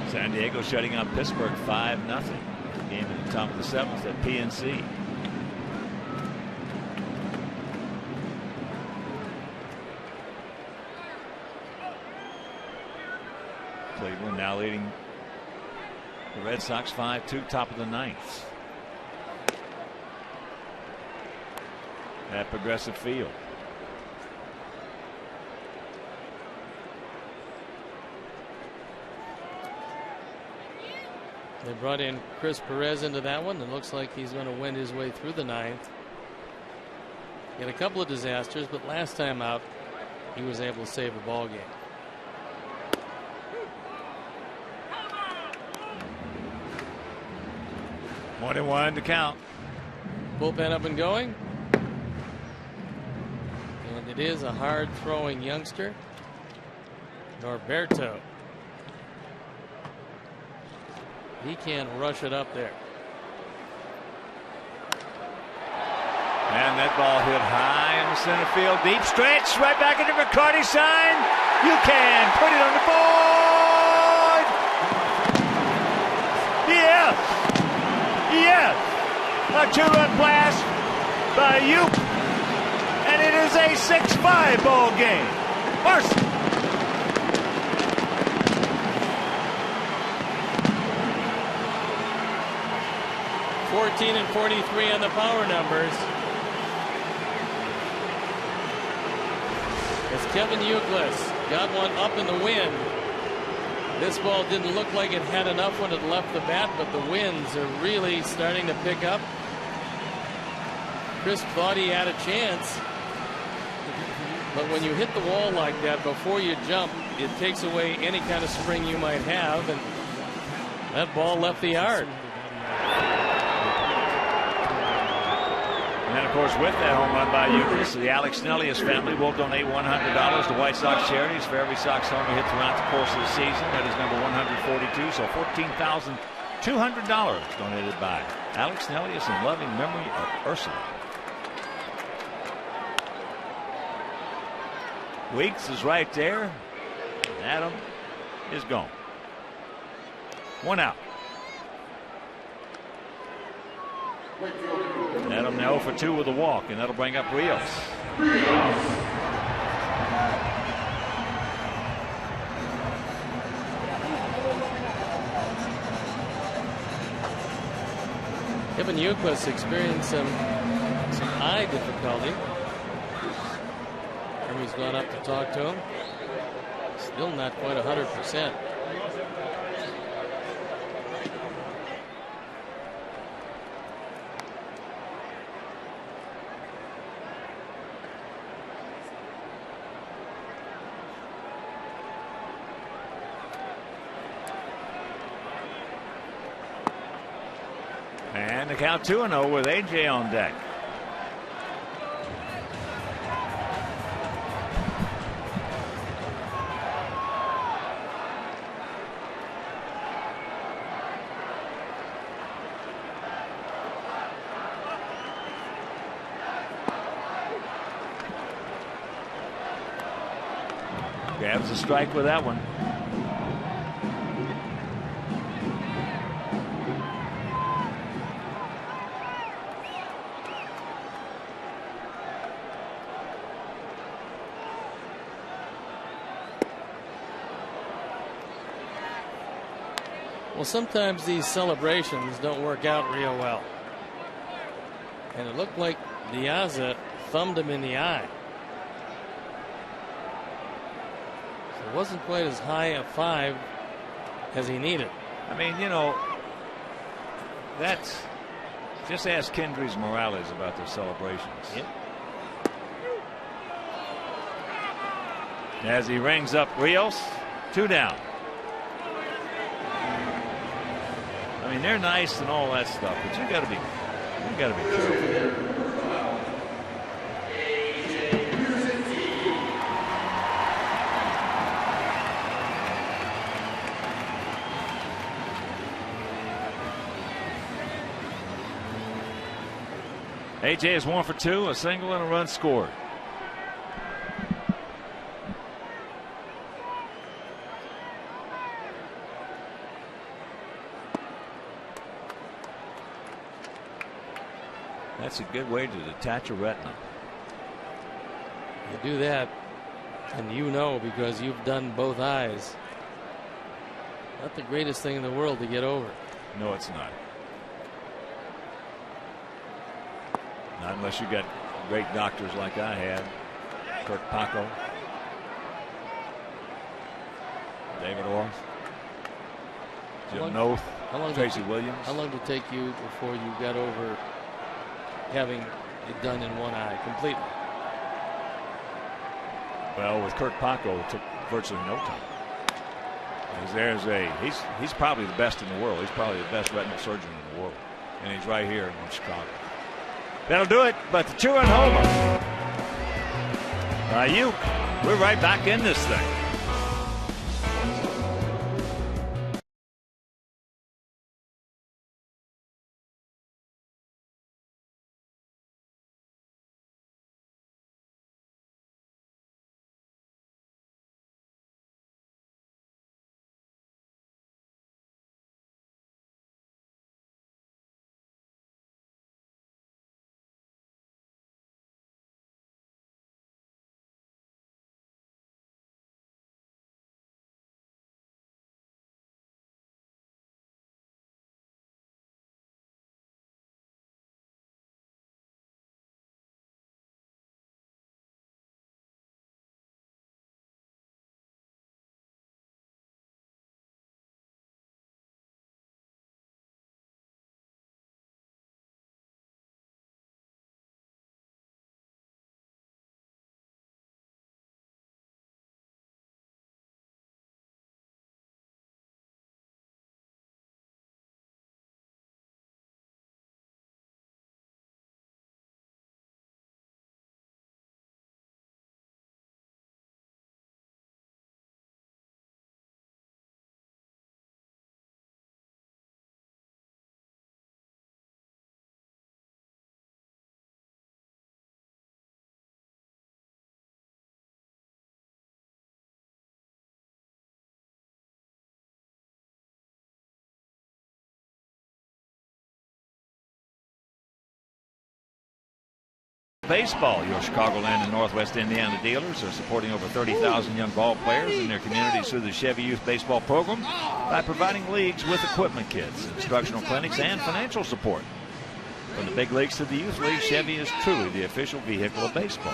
San Diego shutting out Pittsburgh 5-0. Game at the top of the 7th at PNC. Cleveland now leading the Red Sox 5-2, top of the 9th. At Progressive Field. They brought in Chris Perez into that one. It looks like he's going to win his way through the 9th. He had a couple of disasters, but last time out, he was able to save the ball game. One and one to count. Bullpen up and going. And it is a hard throwing youngster, Norberto. He can't rush it up there. And that ball hit high in the center field. Deep stretch. Right back into McCarty's sign. You can put it on the board. Yes. Yes. A 2-run blast by Uke. And it is a 6-5 ball game. Mercy. 14 and 43 on the power numbers. As Kevin Youkilis got one up in the wind. This ball didn't look like it had enough when it left the bat, but the winds are really starting to pick up. Chris thought he had a chance, but when you hit the wall like that before you jump, it takes away any kind of spring you might have, and that ball left the yard. And of course, with that home run by Youkilis, the Alex Snellius family will donate $100 to White Sox charities for every Sox homer hit throughout the course of the season. That is number 142, so $14,200 donated by Alex Snellius in loving memory of Ursula. Weeks is right there. Adam is gone. One out. Adam now 0 for 2 with a walk, and that'll bring up Rios. Kevin Youkilis experienced some eye difficulty. Hermie's gone up to talk to him. Still not quite 100%. And the count 2-0 with A.J. on deck. Grabs a strike with that one. Well, sometimes these celebrations don't work out real well. And it looked like Diaza thumbed him in the eye. So it wasn't quite as high a 5 as he needed. I mean, you know, that's just ask Kendrys Morales about their celebrations. Yep. As he rings up Rios, 2 down. I mean, they're nice and all that stuff, but you got to be careful. AJ is 1 for 2, a single and a run scored. That's a good way to detach a retina. You do that, and you know, because you've done both eyes. Not the greatest thing in the world to get over. No, it's not. Not unless you got great doctors like I had. Kirk Paco, David Orth, Jim Noth, Tracy Williams. How long did it take you before you got over having it done in one eye completely? Well, with Kirk Paco, it took virtually no time. He's probably the best in the world. He's probably the best retinal surgeon in the world, and he's right here in Chicago. That'll do it, but the 2-run homer by Ayuk. We're right back in this thing. Baseball. Your Chicagoland and Northwest Indiana dealers are supporting over 30,000 young ball players in their communities through the Chevy Youth Baseball Program by providing leagues with equipment kits, instructional clinics, and financial support. From the big leagues to the youth league, Chevy is truly the official vehicle of baseball.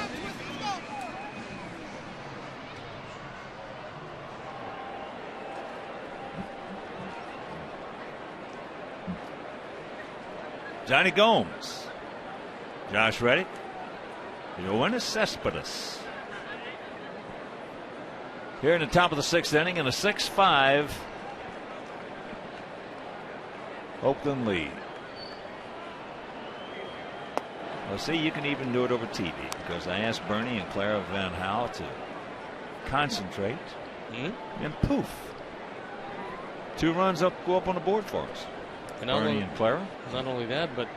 Johnny Gomes, Josh Reddick, Yoenis Cespedes. Here in the top of the 6th inning in a 6-5 Oakland lead. Well, see, you can even do it over TV because I asked Bernie and Clara Van Howe to concentrate, and poof, 2 runs go up on the board for us. And Bernie and Clara. Not only that, but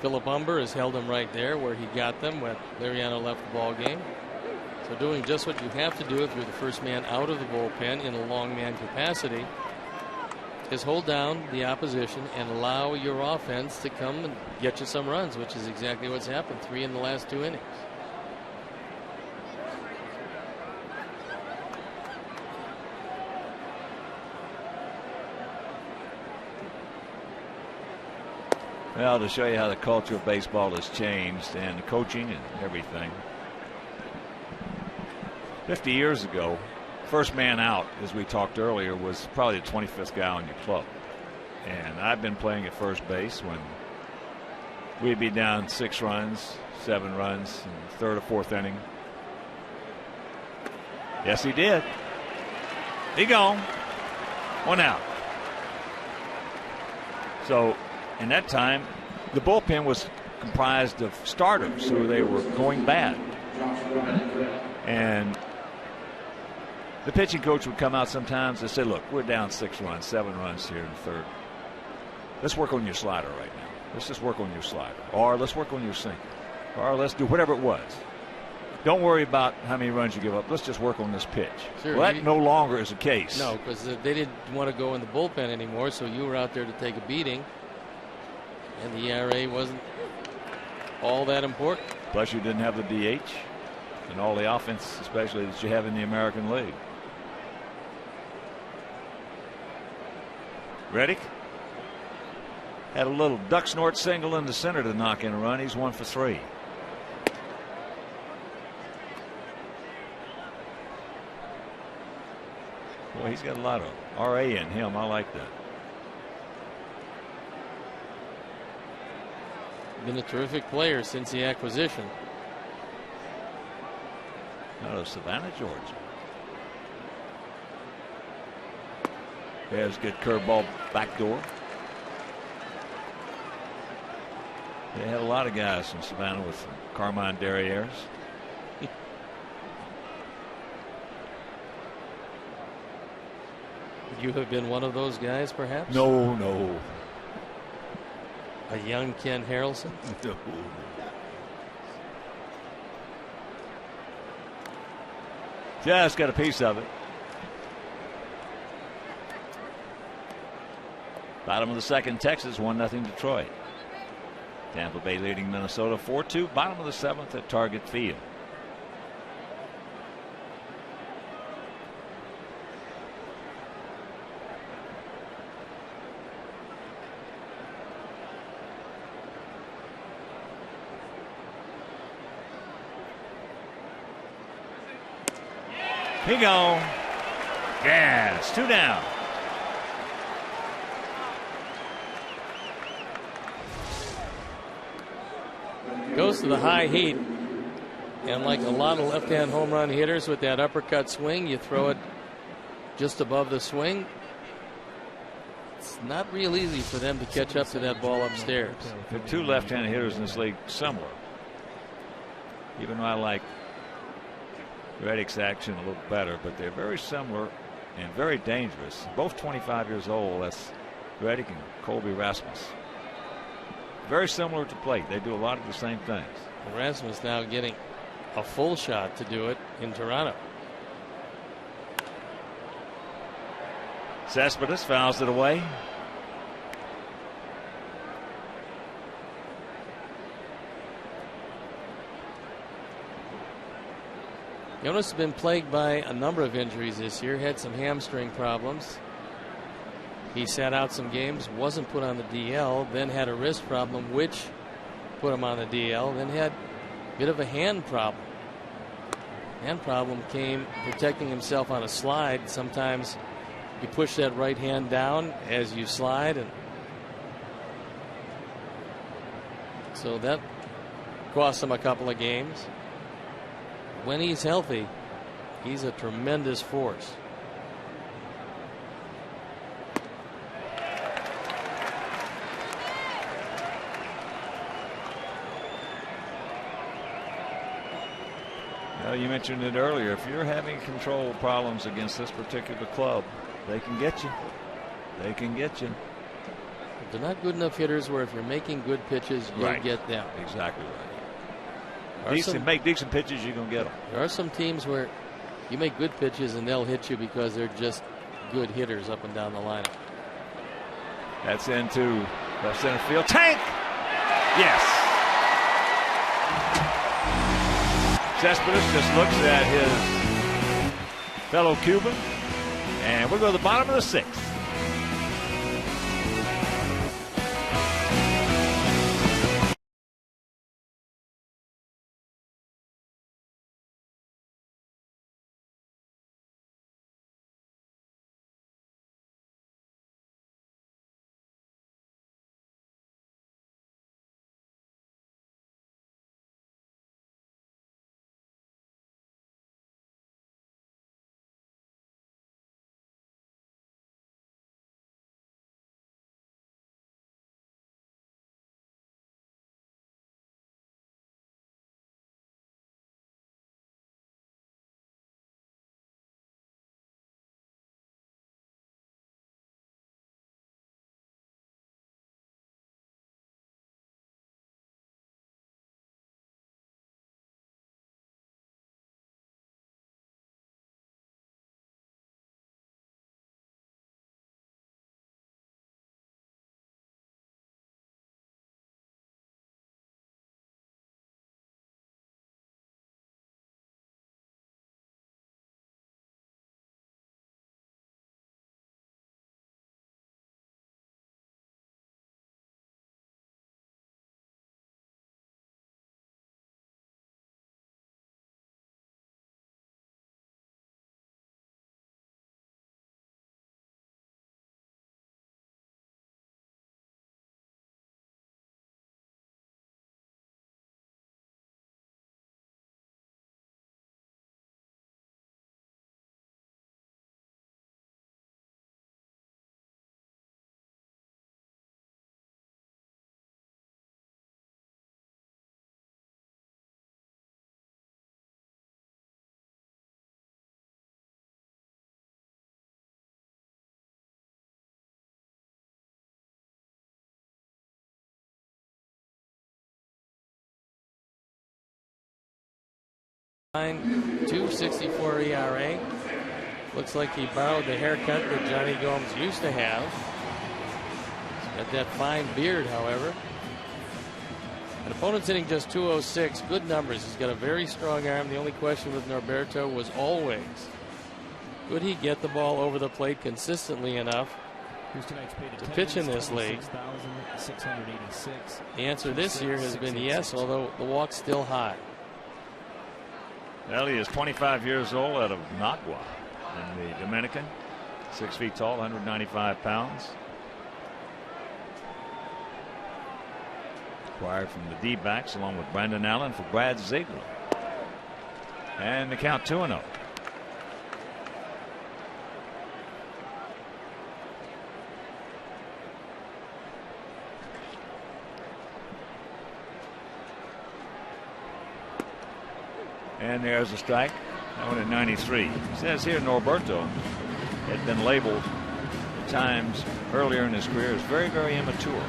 Philip Humber has held him right there where he got them when Liriano left the ball game. So doing just what you have to do if you're the first man out of the bullpen in a long man capacity is hold down the opposition and allow your offense to come and get you some runs, which is exactly what's happened. 3 in the last 2 innings. Well, to show you how the culture of baseball has changed and the coaching and everything. 50 years ago, first man out, as we talked earlier, was probably the 25th guy on your club. And I've been playing at first base when we'd be down 6 runs, 7 runs in the 3rd or 4th inning. Yes, he did. He gone. 1 out. So in that time, the bullpen was comprised of starters, so they were going bad. And the pitching coach would come out sometimes and say, look, we're down 6 runs, 7 runs here in the 3rd. Let's work on your slider right now. Let's just work on your slider. Or let's work on your sinker. Or let's do whatever it was. Don't worry about how many runs you give up. Let's just work on this pitch. Sure, well, that no longer is the case. No, because they didn't want to go in the bullpen anymore, so you were out there to take a beating. And the ERA wasn't all that important. Plus, you didn't have the DH and all the offense, especially that you have in the American League. Reddick had a little duck snort single in the center to knock in a run. He's 1 for 3. Boy, he's got a lot of RA in him. I like that. Been a terrific player since the acquisition. Out of Savannah, Georgia. There's a good curveball backdoor. They had a lot of guys from Savannah with Carmine Derrieres. You have been one of those guys, perhaps? No. A young Ken Harrelson? No. Just got a piece of it. Bottom of the 2nd, Texas, 1-0 Detroit. Tampa Bay leading Minnesota 4-2. Bottom of the 7th at Target Field. He gone. Gas. 2 down. Goes to the high heat. And like a lot of left-hand home run hitters with that uppercut swing, you throw it just above the swing. It's not real easy for them to catch up to that ball upstairs. There are 2 left-handed hitters in this league similar. Even though I like Reddick's action a little better, but they're very similar and very dangerous. Both 25 years old. That's Reddick and Colby Rasmus. Very similar to plate. They do a lot of the same things. Rasmus now getting a full shot to do it in Toronto. Cespedes fouls it away. Jonas has been plagued by a number of injuries this year. Had some hamstring problems. He sat out some games, wasn't put on the DL, then had a wrist problem, which put him on the DL, then had a bit of a hand problem. Hand problem came protecting himself on a slide. Sometimes you push that right hand down as you slide, and so that cost him a couple of games. When he's healthy, he's a tremendous force. Well, you mentioned it earlier. If you're having control problems against this particular club, they can get you. They can get you. They're not good enough hitters where if you're making good pitches, you'll get them. Exactly right. Make decent pitches, you're going to get them. There are some teams where you make good pitches and they'll hit you because they're just good hitters up and down the lineup. That's into left center field. Tank! Yes. Cespedes just looks at his fellow Cuban. And we'll go to the bottom of the sixth. .264 ERA. Looks like he borrowed the haircut that Johnny Gomes used to have. He's got that fine beard, however. An opponent's hitting just .206. Good numbers. He's got a very strong arm. The only question with Norberto was always, could he get the ball over the plate consistently enough to pitch in this league? The answer this year has been yes, although the walk's still high. Well, he is 25 years old, out of Nagua in the Dominican. 6 feet tall, 195 pounds. Acquired from the D-backs along with Brandon Allen for Brad Ziegler. And the count 2-0. And there's a strike. That one at 93. It says here Norberto had been labeled at times earlier in his career as very, very immature.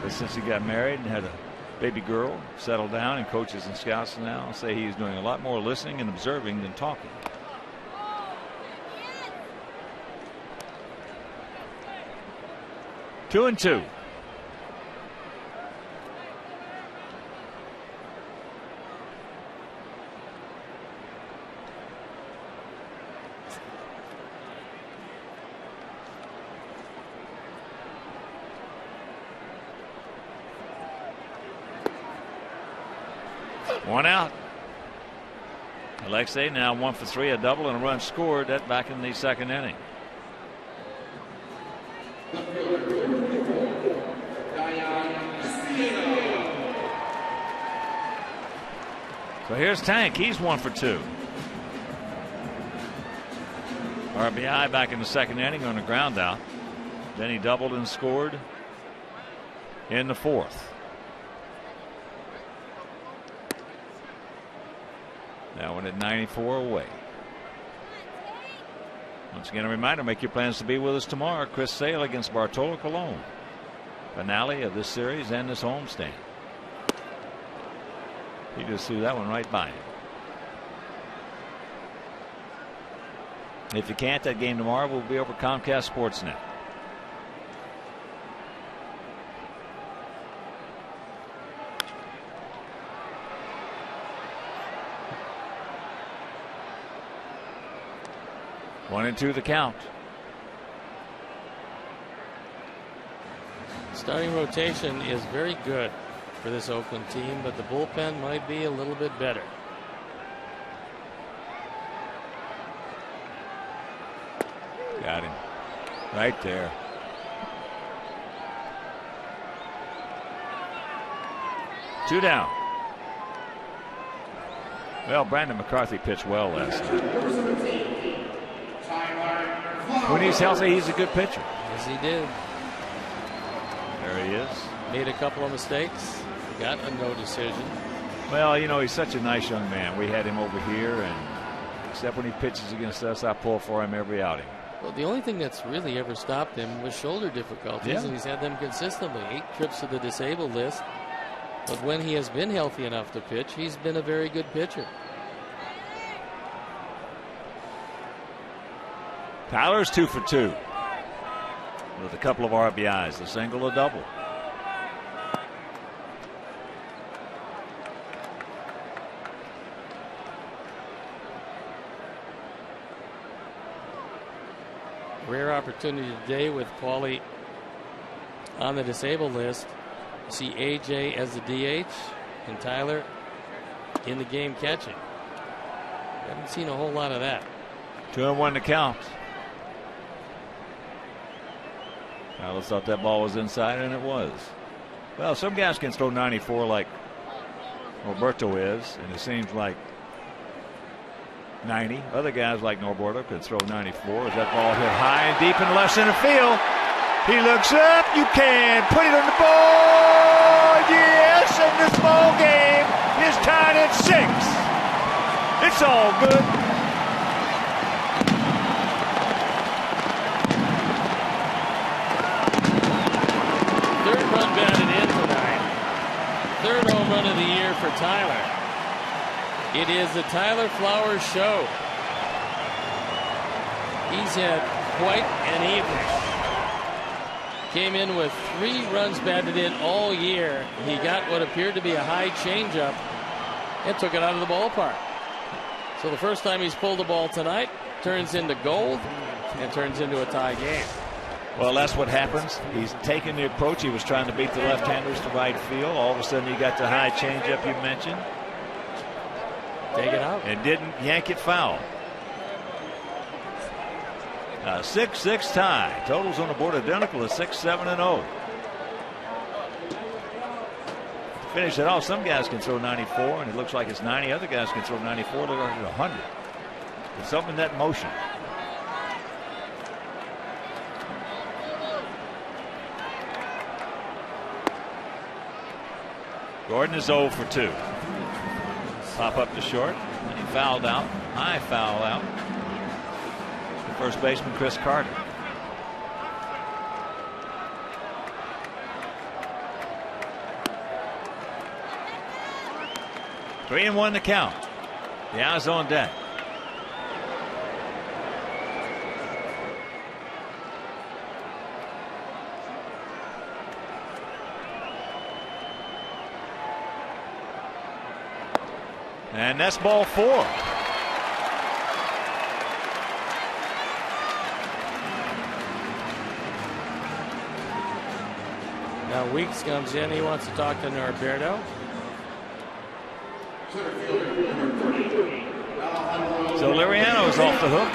But since he got married and had a baby girl, settled down, and coaches and scouts now say he's doing a lot more listening and observing than talking. Two and two. One out. Alexei now 1 for 3, a double and a run scored. That back in the second inning. So here's Tank. He's 1 for 2. RBI back in the second inning on a ground out. Then he doubled and scored in the fourth. That one at 94 away. Once again, a reminder, make your plans to be with us tomorrow. Chris Sale against Bartolo Colon. Finale of this series and this homestand. He just threw that one right by him. If you can't, that game tomorrow will be over Comcast Sportsnet. One and two the count. Starting rotation is very good for this Oakland team, but the bullpen might be a little bit better. Got him right there. Two down. Well, Brandon McCarthy pitched well last night. When he's healthy, he's a good pitcher. Yes, he did. There he is. Made a couple of mistakes. Got a no decision. Well, you know, he's such a nice young man. We had him over here, and except when he pitches against us, I pull for him every outing. Well, the only thing that's really ever stopped him was shoulder difficulties, and he's had them consistently. 8 trips to the disabled list. But when he has been healthy enough to pitch, he's been a very good pitcher. Tyler's 2 for 2 with a couple of RBIs, a single, a double. Rare opportunity today with Paulie on the disabled list. You see AJ as the DH and Tyler in the game catching. Haven't seen a whole lot of that. 2-1 to count. Tyler thought that ball was inside, and it was. Well, some guys can throw 94 like Roberto is, and it seems like 90. Other guys like Norberto could throw 94 as that ball hit high and deep in left center field. He looks up. You can put it on the board. Yes, and this ball game is tied at 6. It's all good. Third run batted in tonight. Third home run of the year for Tyler. It is the Tyler Flowers show. He's had quite an evening. Came in with 3 runs batted in all year. He got what appeared to be a high changeup and took it out of the ballpark. So the first time he's pulled the ball tonight turns into gold and turns into a tie game. Well, that's what happens. He's taken the approach. He was trying to beat the left-handers to right field. All of a sudden, he got the high changeup you mentioned. Take it out. And didn't yank it foul. A 6-6 tie. Totals on the board identical to 6-7-0. To finish it off, some guys can throw 94, and it looks like it's 90. Other guys can throw 94. They're at 100. There's something in that motion. Gordon is 0 for 2. Pop up to short. And he fouled out. High foul out. The first baseman, Chris Carter. Three and 1 to count. The eyes on deck. And that's ball 4. Now Weeks comes in. He wants to talk to Norberto. So Liriano's off the hook.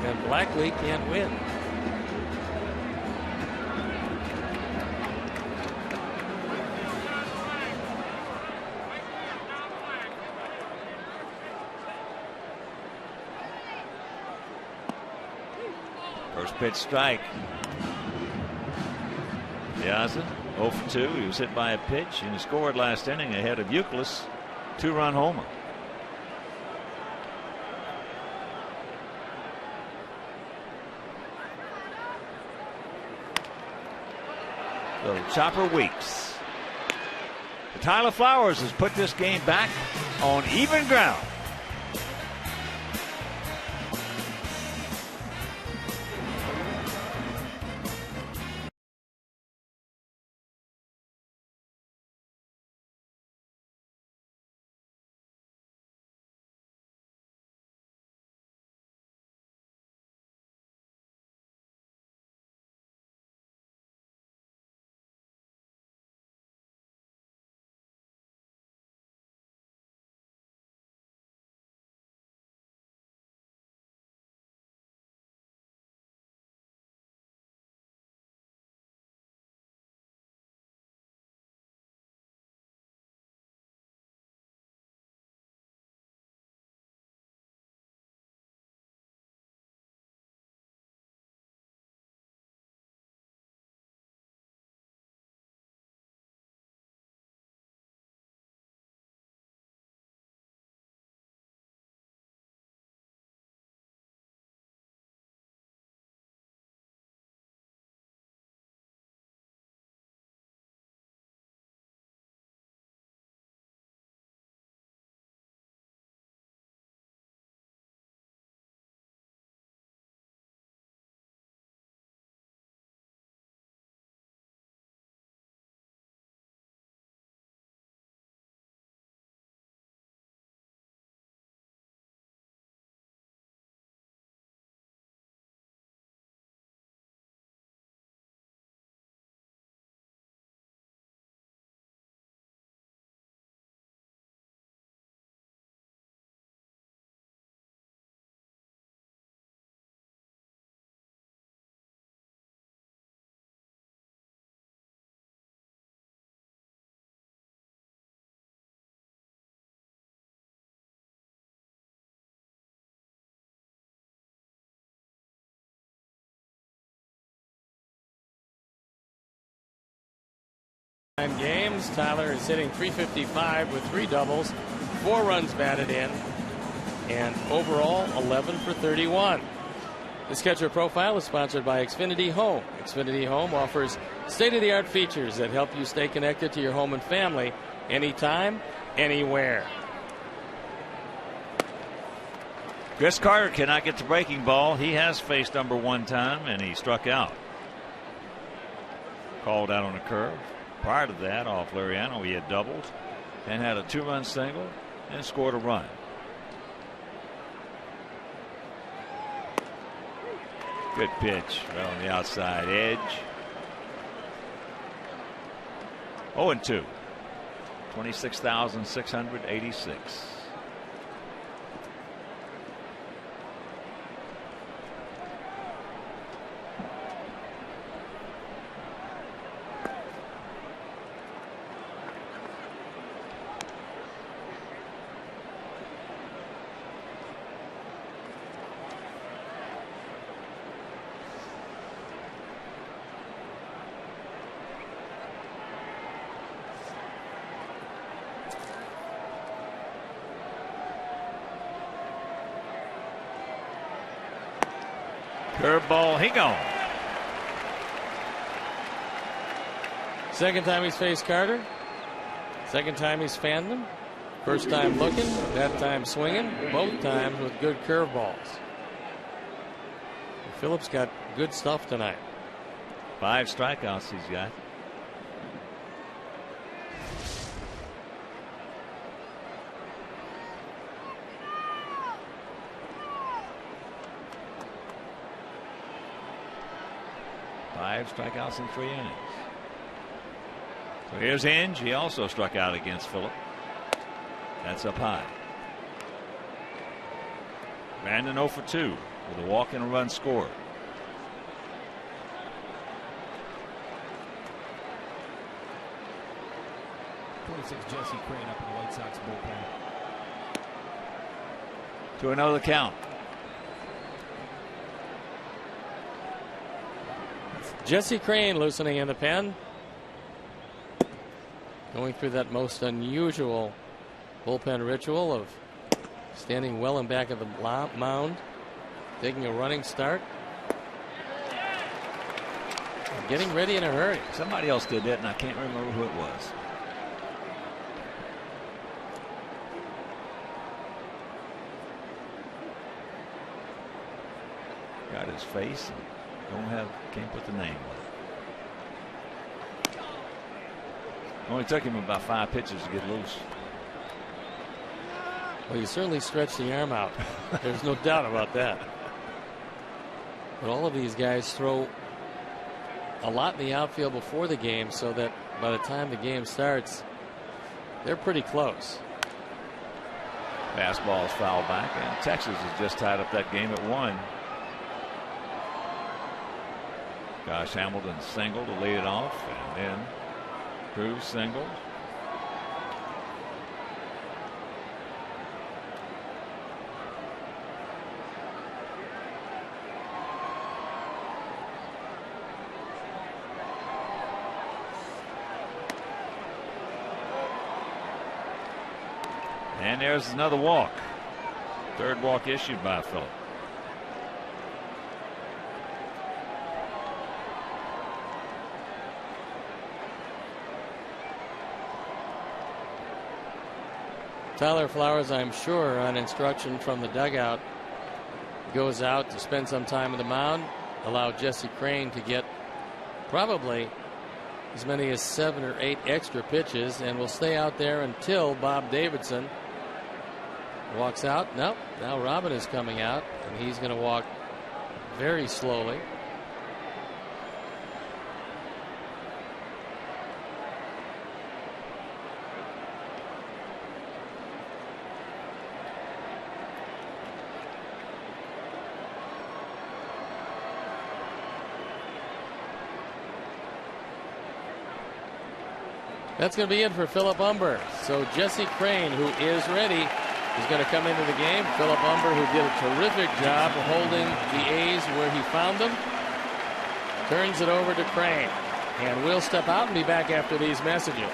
And Blackley can't win. First pitch strike. Piazza 0 for 2. He was hit by a pitch and he scored last inning ahead of Euclid. 2-run homer. Little chopper Weeks. Tyler Flowers has put this game back on even ground. Games. Tyler is hitting .355 with 3 doubles, 4 runs batted in, and overall 11 for 31. This catcher profile is sponsored by Xfinity Home. Xfinity Home offers state-of-the-art features that help you stay connected to your home and family anytime, anywhere. Chris Carter cannot get the breaking ball. He has faced number 1 time and he struck out. Called out on a curve. Prior to that, off Liriano, he had doubled and had a 2-run single and scored a run. Good pitch right on the outside edge. 0-2. 26,686. Curveball, he gone. Second time he's faced Carter. Second time he's fanned him. First time looking, that time swinging. Both times with good curveballs. Phillips got good stuff tonight. 5 strikeouts he's got. Strikeouts in 3 innings. So here's Inge. He also struck out against Phillip. That's up high. Brandon 0 for 2 with a walk and a run scored. Jesse Crane up in the White Sox bullpen. To another count. Jesse Crane loosening in the pen. Going through that most unusual bullpen ritual of standing well in back of the mound, taking a running start, and getting ready in a hurry. Somebody else did that, and I can't remember who it was. Got his face. Can't put the name on it. Only took him about 5 pitches to get loose. Well, you certainly stretched the arm out. There's no doubt about that. But all of these guys throw a lot in the outfield before the game, so that by the time the game starts, they're pretty close. Fastball is fouled back, and Texas has just tied up that game at 1. Josh Hamilton singled to lead it off, and then Cruz singled. And there's another walk. Third walk issued by Phillip. Tyler Flowers, I'm sure, on instruction from the dugout, goes out to spend some time on the mound, allow Jesse Crain to get probably as many as 7 or 8 extra pitches, and will stay out there until Bob Davidson walks out. Nope, now Robin is coming out, and he's going to walk very slowly. That's going to be it for Philip Humber. So Jesse Crain, who is ready, is going to come into the game. Philip Humber, who did a terrific job holding the A's where he found them, turns it over to Crain. And we'll step out and be back after these messages.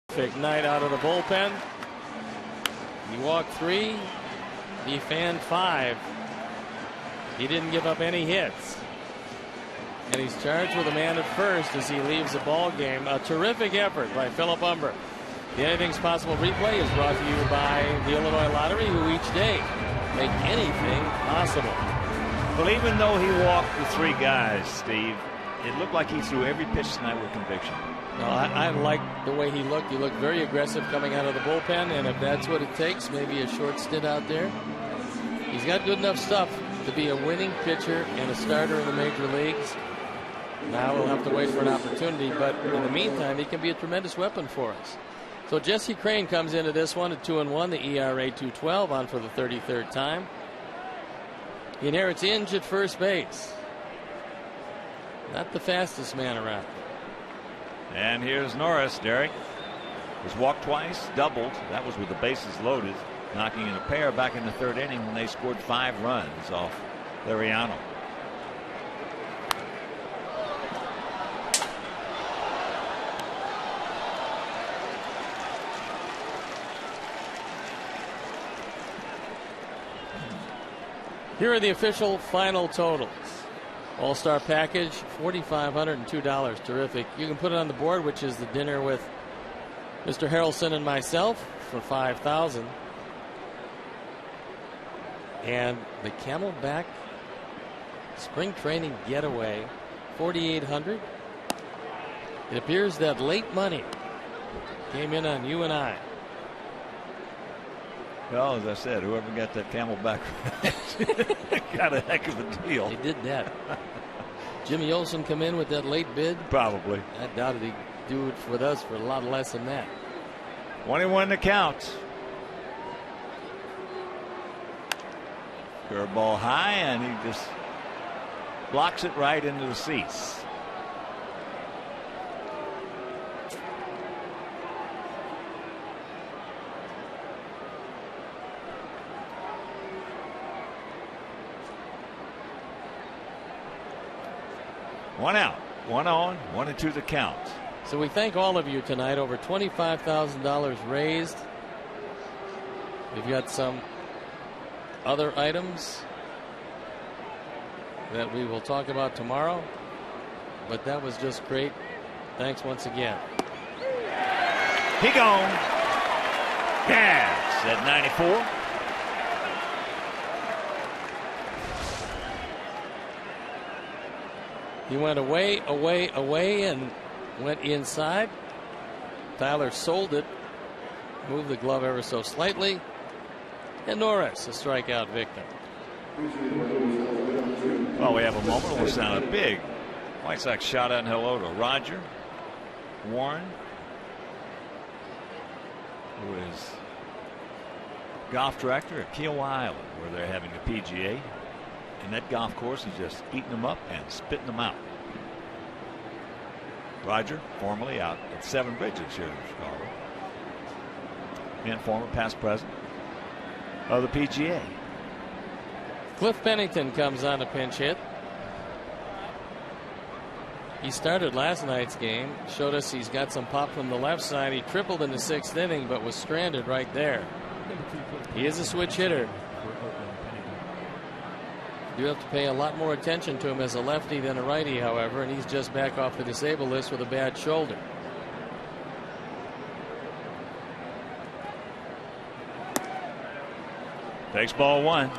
Perfect night out of the bullpen. He walked 3. He fanned 5. He didn't give up any hits. And he's charged with a man at first as he leaves the ball game. A terrific effort by Philip Humber. The Anything's Possible replay is brought to you by the Illinois Lottery, who each day make anything possible. Well, even though he walked the 3 guys, Steve, it looked like he threw every pitch tonight with conviction. No, I like the way he looked. He looked very aggressive coming out of the bullpen, and if that's what it takes, maybe a short stint out there. He's got good enough stuff to be a winning pitcher and a starter in the major leagues. Now we'll have to wait for an opportunity, but in the meantime, he can be a tremendous weapon for us. So Jesse Crain comes into this one at 2-1, the ERA 2.12, on for the 33rd time. He inherits Inge at first base. Not the fastest man around. And here's Norris. Derek was walked twice, doubled. That was with the bases loaded, knocking in a pair back in the third inning when they scored 5 runs off Liriano. Here are the official final totals. All-Star package, $4,502. Terrific. You can put it on the board, which is the dinner with Mr. Harrelson and myself for $5,000. And the Camelback spring training getaway, $4,800. It appears that late money came in on you and I. Well, as I said, whoever got that Camelback got a heck of a deal. They did that. Jimmy Olsen come in with that late bid? Probably. I doubted he'd do it with us for a lot less than that. 21 to count. Curveball high, and he just blocks it right into the seats. One out, one on, 1-2 the count. So we thank all of you tonight. Over $25,000 raised. We've got some other items that we will talk about tomorrow, but that was just great. Thanks once again. He gone. Gas at 94. He went away, away, away, and went inside. Tyler sold it, moved the glove ever so slightly, and Norris, a strikeout victim. Well, we have a moment. We'll sound a big White Sox shout out and hello to Roger, Warren, who is golf director at Kiowa Island, where they're having the PGA. And that golf course is just eating them up and spitting them out. Roger, formerly out at Seven Bridges here in Chicago, and former past president of the PGA. Cliff Pennington comes on a pinch hit. He started last night's game, showed us he's got some pop from the left side. He tripled in the 6th inning, but was stranded right there. He is a switch hitter. You have to pay a lot more attention to him as a lefty than a righty, however, and he's just back off the disabled list with a bad shoulder. Takes ball 1.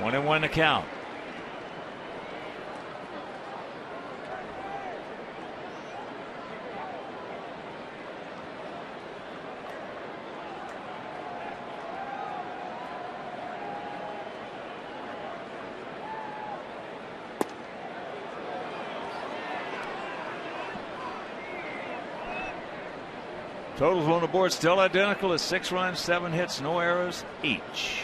One and one to count. Totals on the board still identical at 6 runs, 7 hits, no errors each.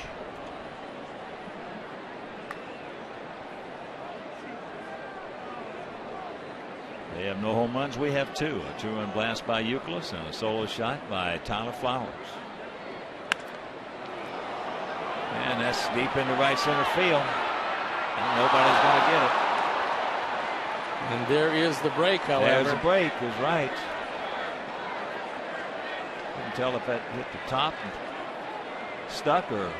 They have no home runs. We have 2. A 2-run blast by Euclid and a solo shot by Tyler Flowers. And that's deep into right center field. And nobody's going to get it. And there is the break, however. There's the break, is right. Couldn't tell if that hit the top and stuck or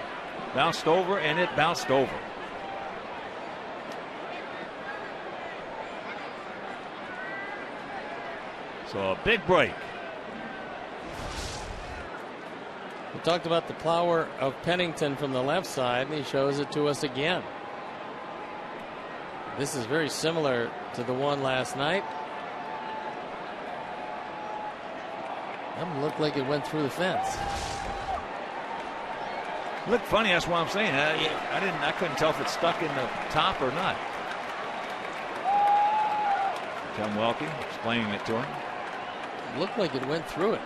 bounced over, and it bounced over. So a big break. We talked about the power of Pennington from the left side, and he shows it to us again. This is very similar to the one last night. That looked like it went through the fence. Looked funny. That's what I'm saying. I couldn't tell if it stuck in the top or not. Tom Welke explaining it to him. It looked like it went through it.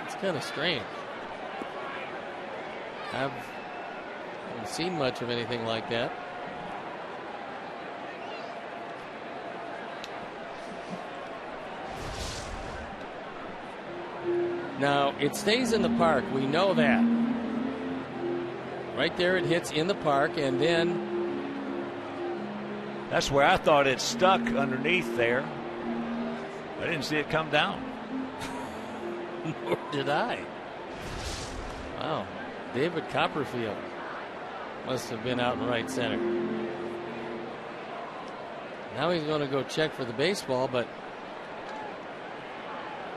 It's kind of strange. I haven't seen much of anything like that. Now, it stays in the park. We know that. Right there, it hits in the park, and then... That's where I thought it stuck underneath there. I didn't see it come down. Nor did I. Wow. David Copperfield must have been out in right center. Now he's going to go check for the baseball, but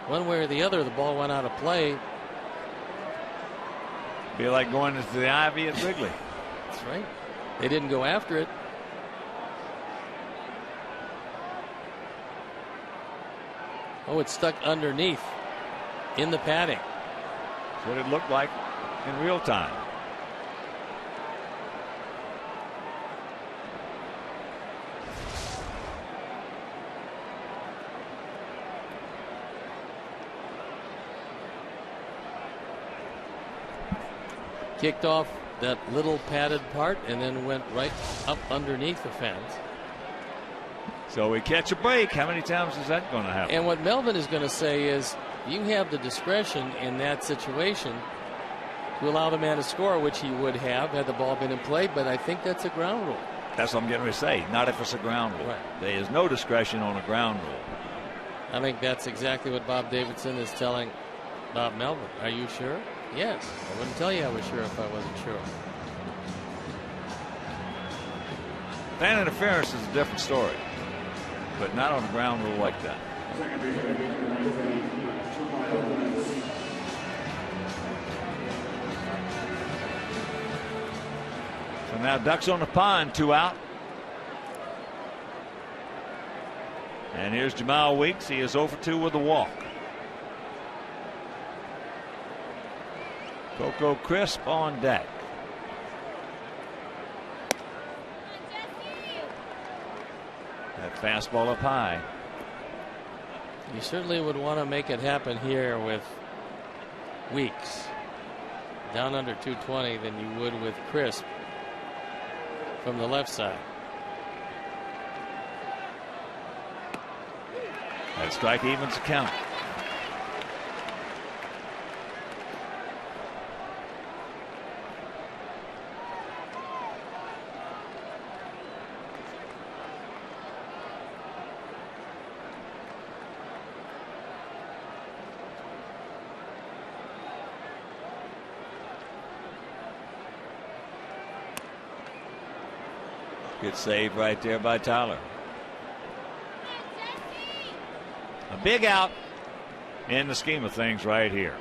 one way or the other, the ball went out of play. Be like going into the ivy at Wrigley. That's right. They didn't go after it. Oh, it's stuck underneath in the padding. That's what it looked like in real time. Kicked off that little padded part and then went right up underneath the fence. So we catch a break. How many times is that going to happen? And what Melvin is going to say is you have the discretion in that situation to allow the man to score, which he would have had the ball been in play, but I think that's a ground rule. That's what I'm getting ready to say. Not if it's a ground rule. Right. There is no discretion on a ground rule. I think that's exactly what Bob Davidson is telling Bob Melvin. Are you sure? Yes. I wouldn't tell you I was sure if I wasn't sure. Fan interference is a different story, but not on a ground rule like that. So now ducks on the pond, 2 out. And here's Jamal Weeks. He is 0 for 2 with a walk. Coco Crisp on deck. That fastball up high. You certainly would want to make it happen here with Weeks down under 220 than you would with Crisp from the left side. That strike evens the count. Good save right there by Tyler. A big out in the scheme of things right here.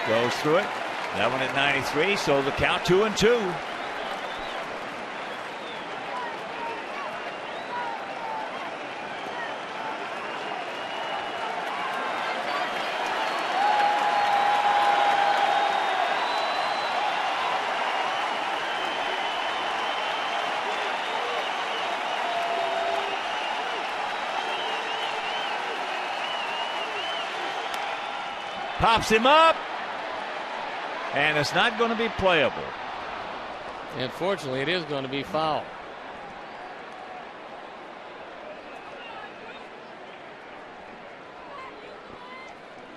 Goes through it. That one at 93, so the count 2-2. Pops him up. And it's not going to be playable. Unfortunately, it is going to be foul.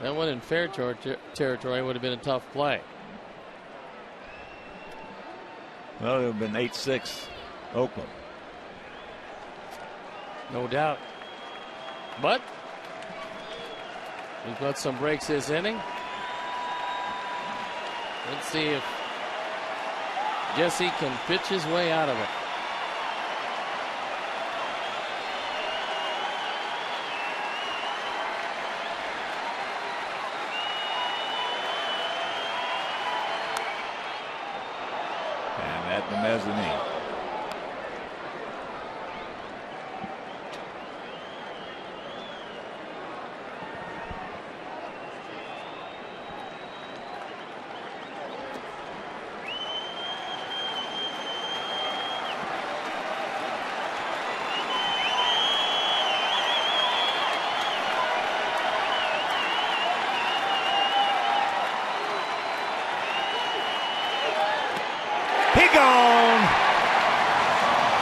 That one in fair territory would have been a tough play. Well, it would have been 8-6 Oakland. No doubt. But we've got some breaks this inning. Let's see if Jesse can pitch his way out of it. And at the mezzanine.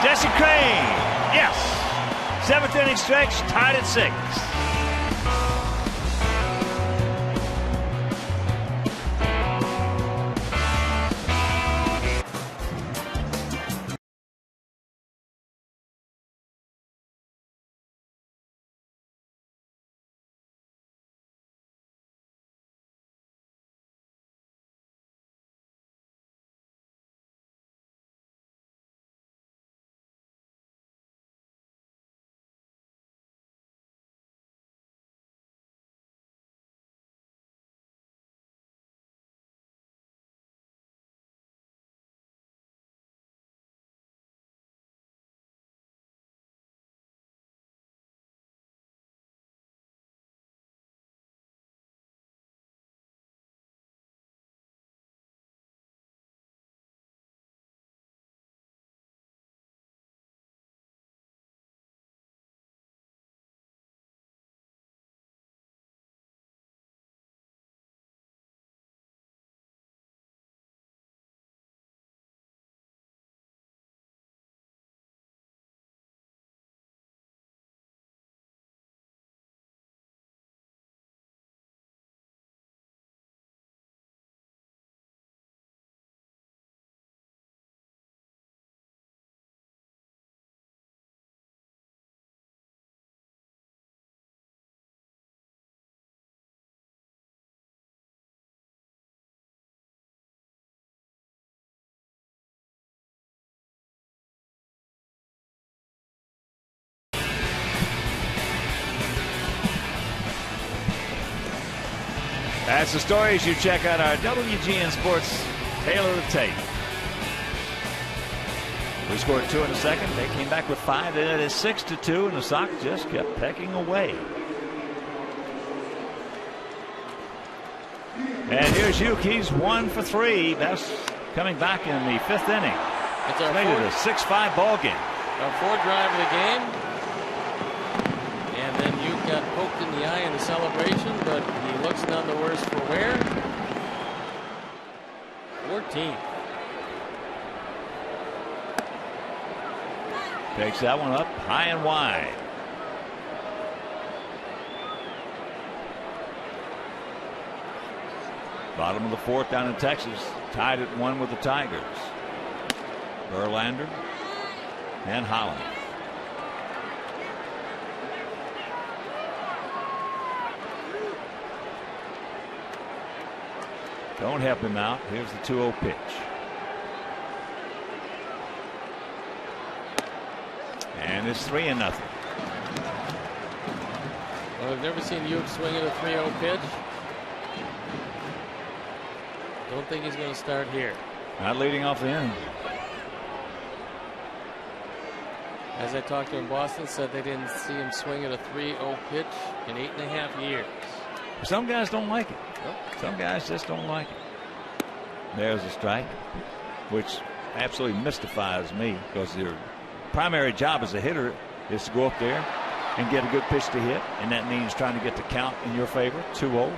Jesse Crane, yes. 7th inning stretch, tied at 6. That's the story as you check out our WGN Sports Tale of the Tape. We scored 2 in the second. They came back with 5. Then it is 6-2, and the Sox just kept pecking away. And here's Uke. He's 1 for 3. That's coming back in the 5th inning. It's our made it a 6-5 ball game. Our 4th drive of the game. And then Uke got poked in the eye in the celebration, but he looks none the worse for wear. 14. Takes that one up high and wide. Bottom of the 4th down in Texas. Tied at 1 with the Tigers. Verlander and Holland. Don't help him out. Here's the 2-0 pitch. And it's 3-0. Well, I've never seen Uke swing at a 3-0 pitch. Don't think he's going to start here. Not leading off the inning. As I talked to him in Boston, said they didn't see him swing at a 3-0 pitch in 8.5 years. Some guys don't like it. Nope. Some guys just don't like it. There's a strike, which absolutely mystifies me because your primary job as a hitter is to go up there and get a good pitch to hit, and that means trying to get the count in your favor. 2-0.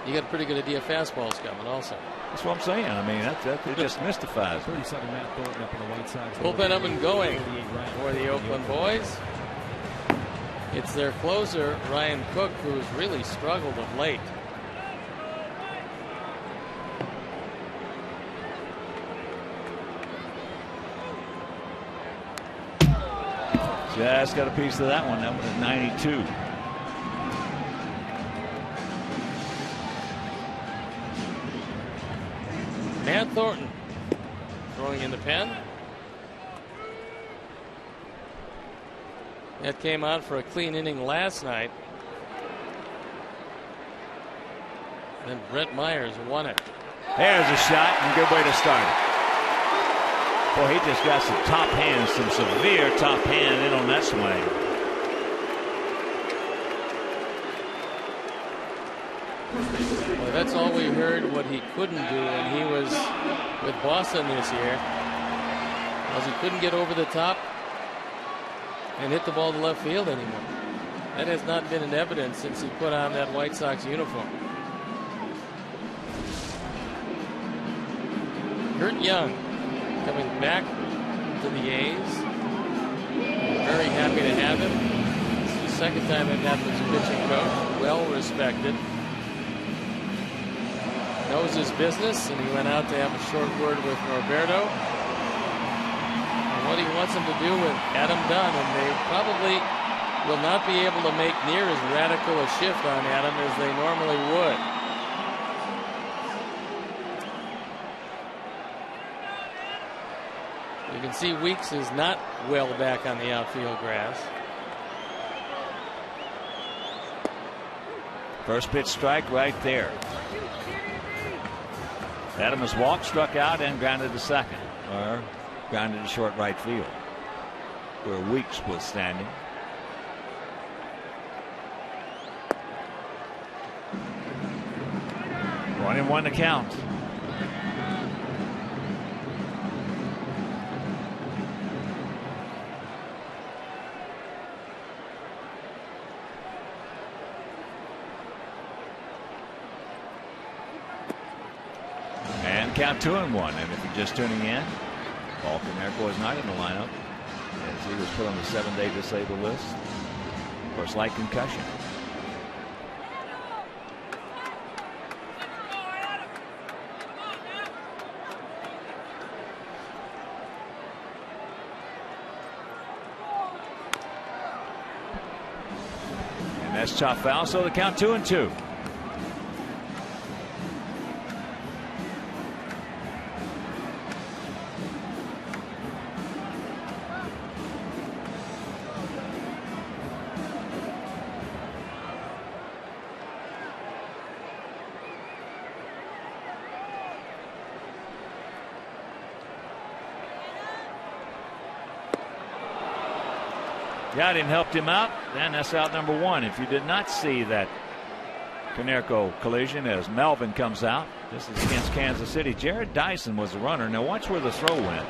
You got a pretty good idea fastballs coming also. That's what I'm saying. I mean, it just mystifies me. 37 Matt Thornton up in the White Sox. Bullpen up and going for the Oakland boys. It's their closer, Ryan Cook, who's really struggled of late. Just got a piece of that one. That was at 92. Matt Thornton throwing in the pen. That came out for a clean inning last night. Then Brett Myers won it. There's a shot and a good way to start it. Boy, he just got some top hands, some severe top hand in on that swing. Well, that's all we heard what he couldn't do when he was with Boston this year. Was he couldn't get over the top and hit the ball to left field anymore. That has not been in evidence since he put on that White Sox uniform. Kurt Young coming back to the A's. Very happy to have him. It's the second time they've had this pitching coach. Well respected. Knows his business, and he went out to have a short word with Norberto. And what he wants him to do with Adam Dunn, and they probably will not be able to make near as radical a shift on Adam as they normally would. You can see Weeks is not well back on the outfield grass. First pitch strike right there. Adam has walked, struck out, and grounded to second, or grounded to short right field, where Weeks was standing. One and one to count. Count 2-1, and if you're just tuning in, Paul Konerko is not in the lineup as he was put on the 7-day disabled list for a slight concussion. And that's chopped foul, so the count 2-2. Got him, helped him out, and that's out number one. If you did not see that Konerko collision as Melvin comes out, this is against Kansas City. Jared Dyson was the runner. Now watch where the throw went.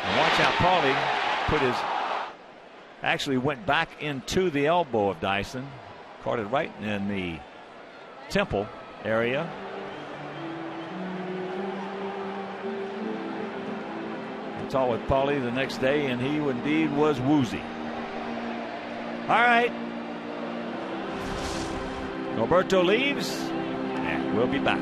And watch how Paulie actually went back into the elbow of Dyson. Caught it right in the temple area. I talked with Paulie the next day, and he indeed was woozy. All right. Norberto leaves, and we'll be back.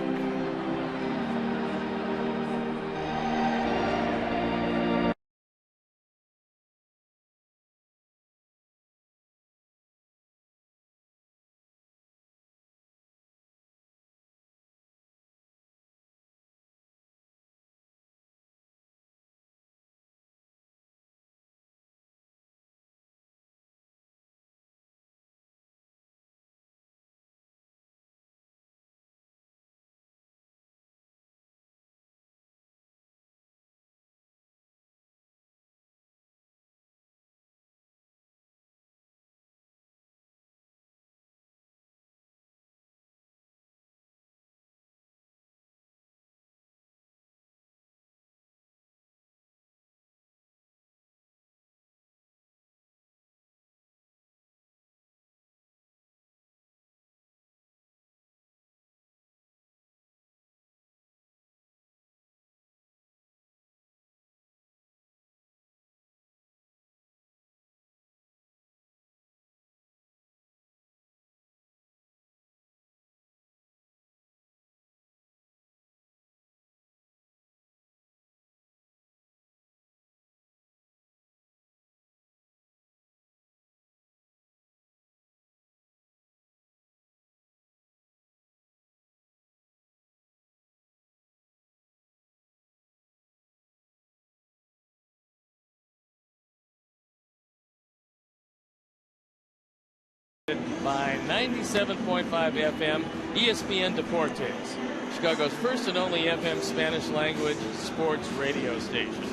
by 97.5 FM ESPN Deportes, Chicago's first and only FM Spanish language sports radio station.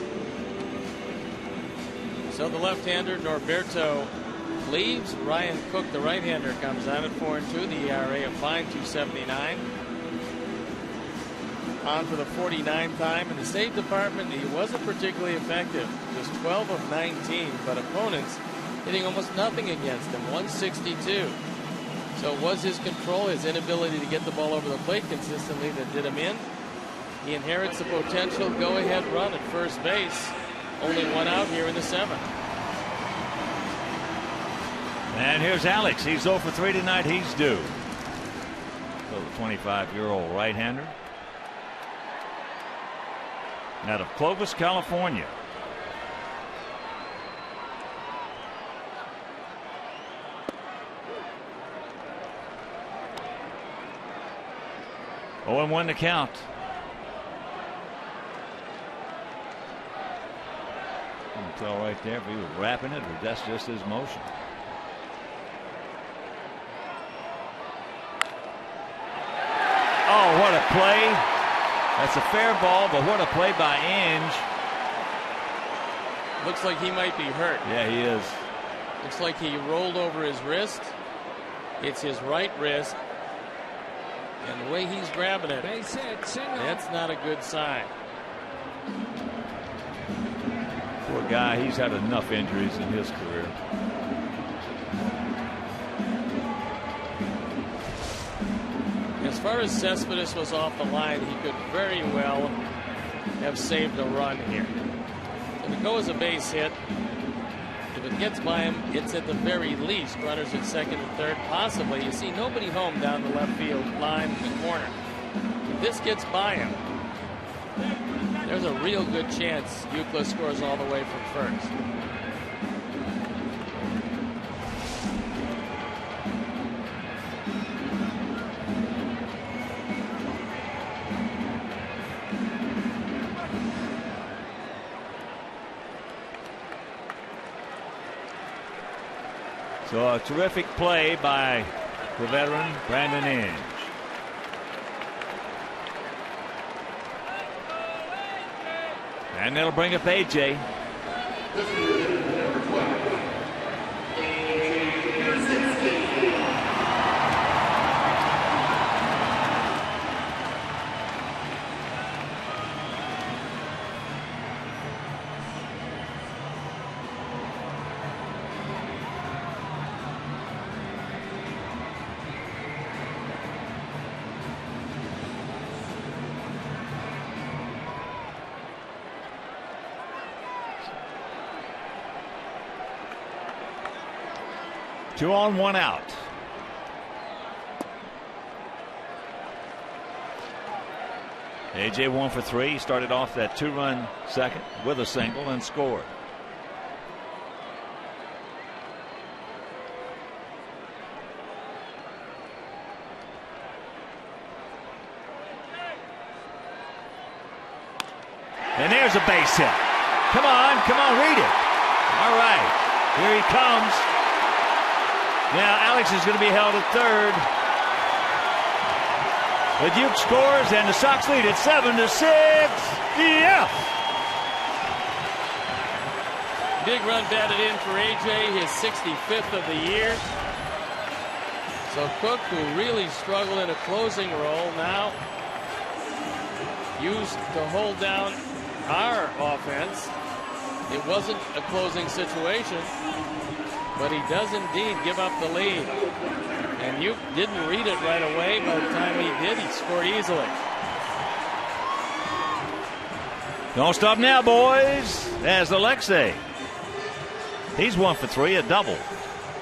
So the left-hander Norberto leaves. Ryan Cook, the right-hander, comes on at 4-2. The ERA a fine 2.79. On for the 49th time. In the save department, he wasn't particularly effective. Just 12 of 19, but opponents hitting almost nothing against him. 162. So it was his control, his inability to get the ball over the plate consistently that did him in. He inherits the potential go-ahead run at first base. Only one out here in the 7th. And here's Alex. He's 0 for 3 tonight. He's due. So the 25-year-old right-hander out of Clovis, California. Oh, and 1 to count. You can tell right there if he was wrapping it or that's just his motion. Oh, what a play. That's a fair ball, but what a play by Inge. Looks like he might be hurt. Yeah, he is. Looks like he rolled over his wrist. It's his right wrist. And the way he's grabbing it, Base hit, single. that's not a good sign. Poor guy, he's had enough injuries in his career. As far as Cespedes was off the line, he could very well have saved a run here. And to go as a base hit, if it gets by him, it's at the very least runners at second and third, possibly. You see nobody home down the left field line in the corner. If this gets by him, there's a real good chance Euclid scores all the way from first. So a terrific play by the veteran Brandon Inge. And they'll bring up AJ. Two on, one out. AJ 1 for 3. He started off that 2-run second with a single and scored. And there's a base hit. Come on, read it. All right, here he comes. Now Alex is going to be held at third. The Duke scores and the Sox lead at 7-6. Yeah. Big run batted in for AJ, his 65th of the year. So Cook, who really struggled in a closing role, now used to hold down our offense. It wasn't a closing situation, but he does indeed give up the lead. And you didn't read it right away. By the time he did, he scored easily. Don't stop now, boys. As Alexei. He's 1 for 3, a double,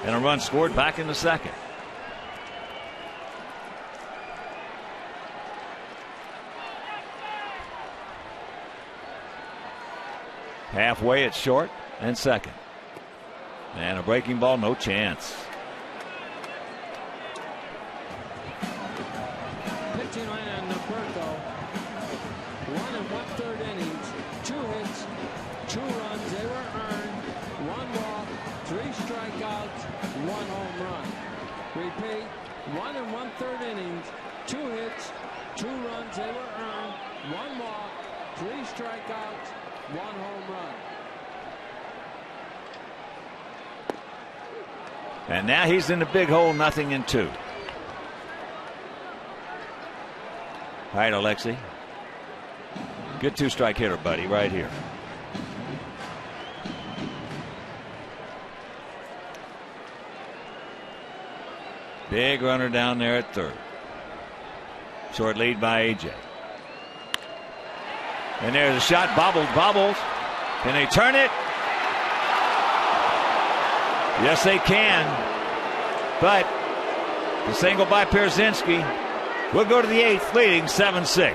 and a run scored back in the second. Halfway at short and second. And a breaking ball, no chance. Pitching line on Norberto. 1 1/3 innings, 2 hits, 2 runs. They were earned. 1 walk, 3 strikeouts, 1 home run. Repeat, 1 1/3 innings, 2 hits, 2 runs, they were earned, 1 walk, 3 strikeouts, 1 home run. And now he's in the big hole, 0-2. All right, Alexi. Good 2-strike hitter, buddy, right here. Big runner down there at third. Short lead by A.J. And there's a shot. Bobbled. Can they turn it? Yes, they can. But the single by Pierzynski will go to the 8th, leading 7-6.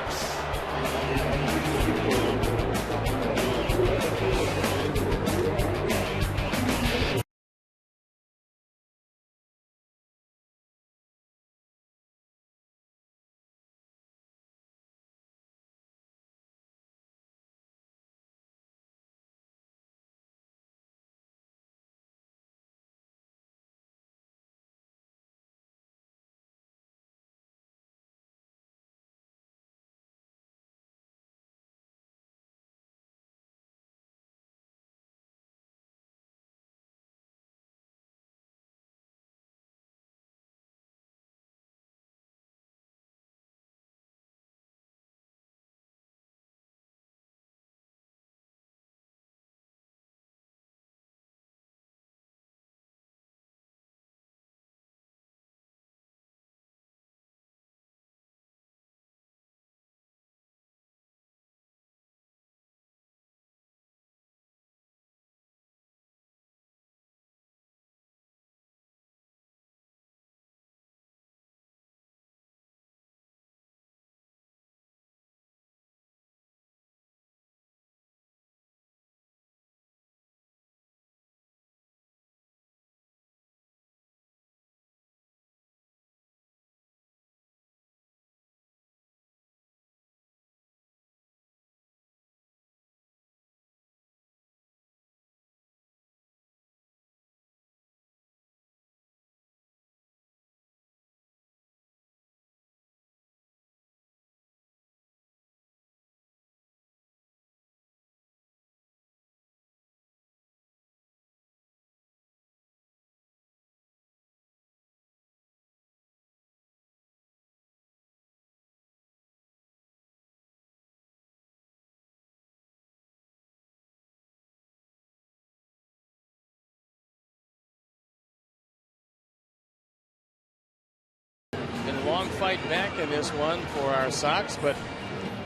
Been a long fight back in this one for our Sox, but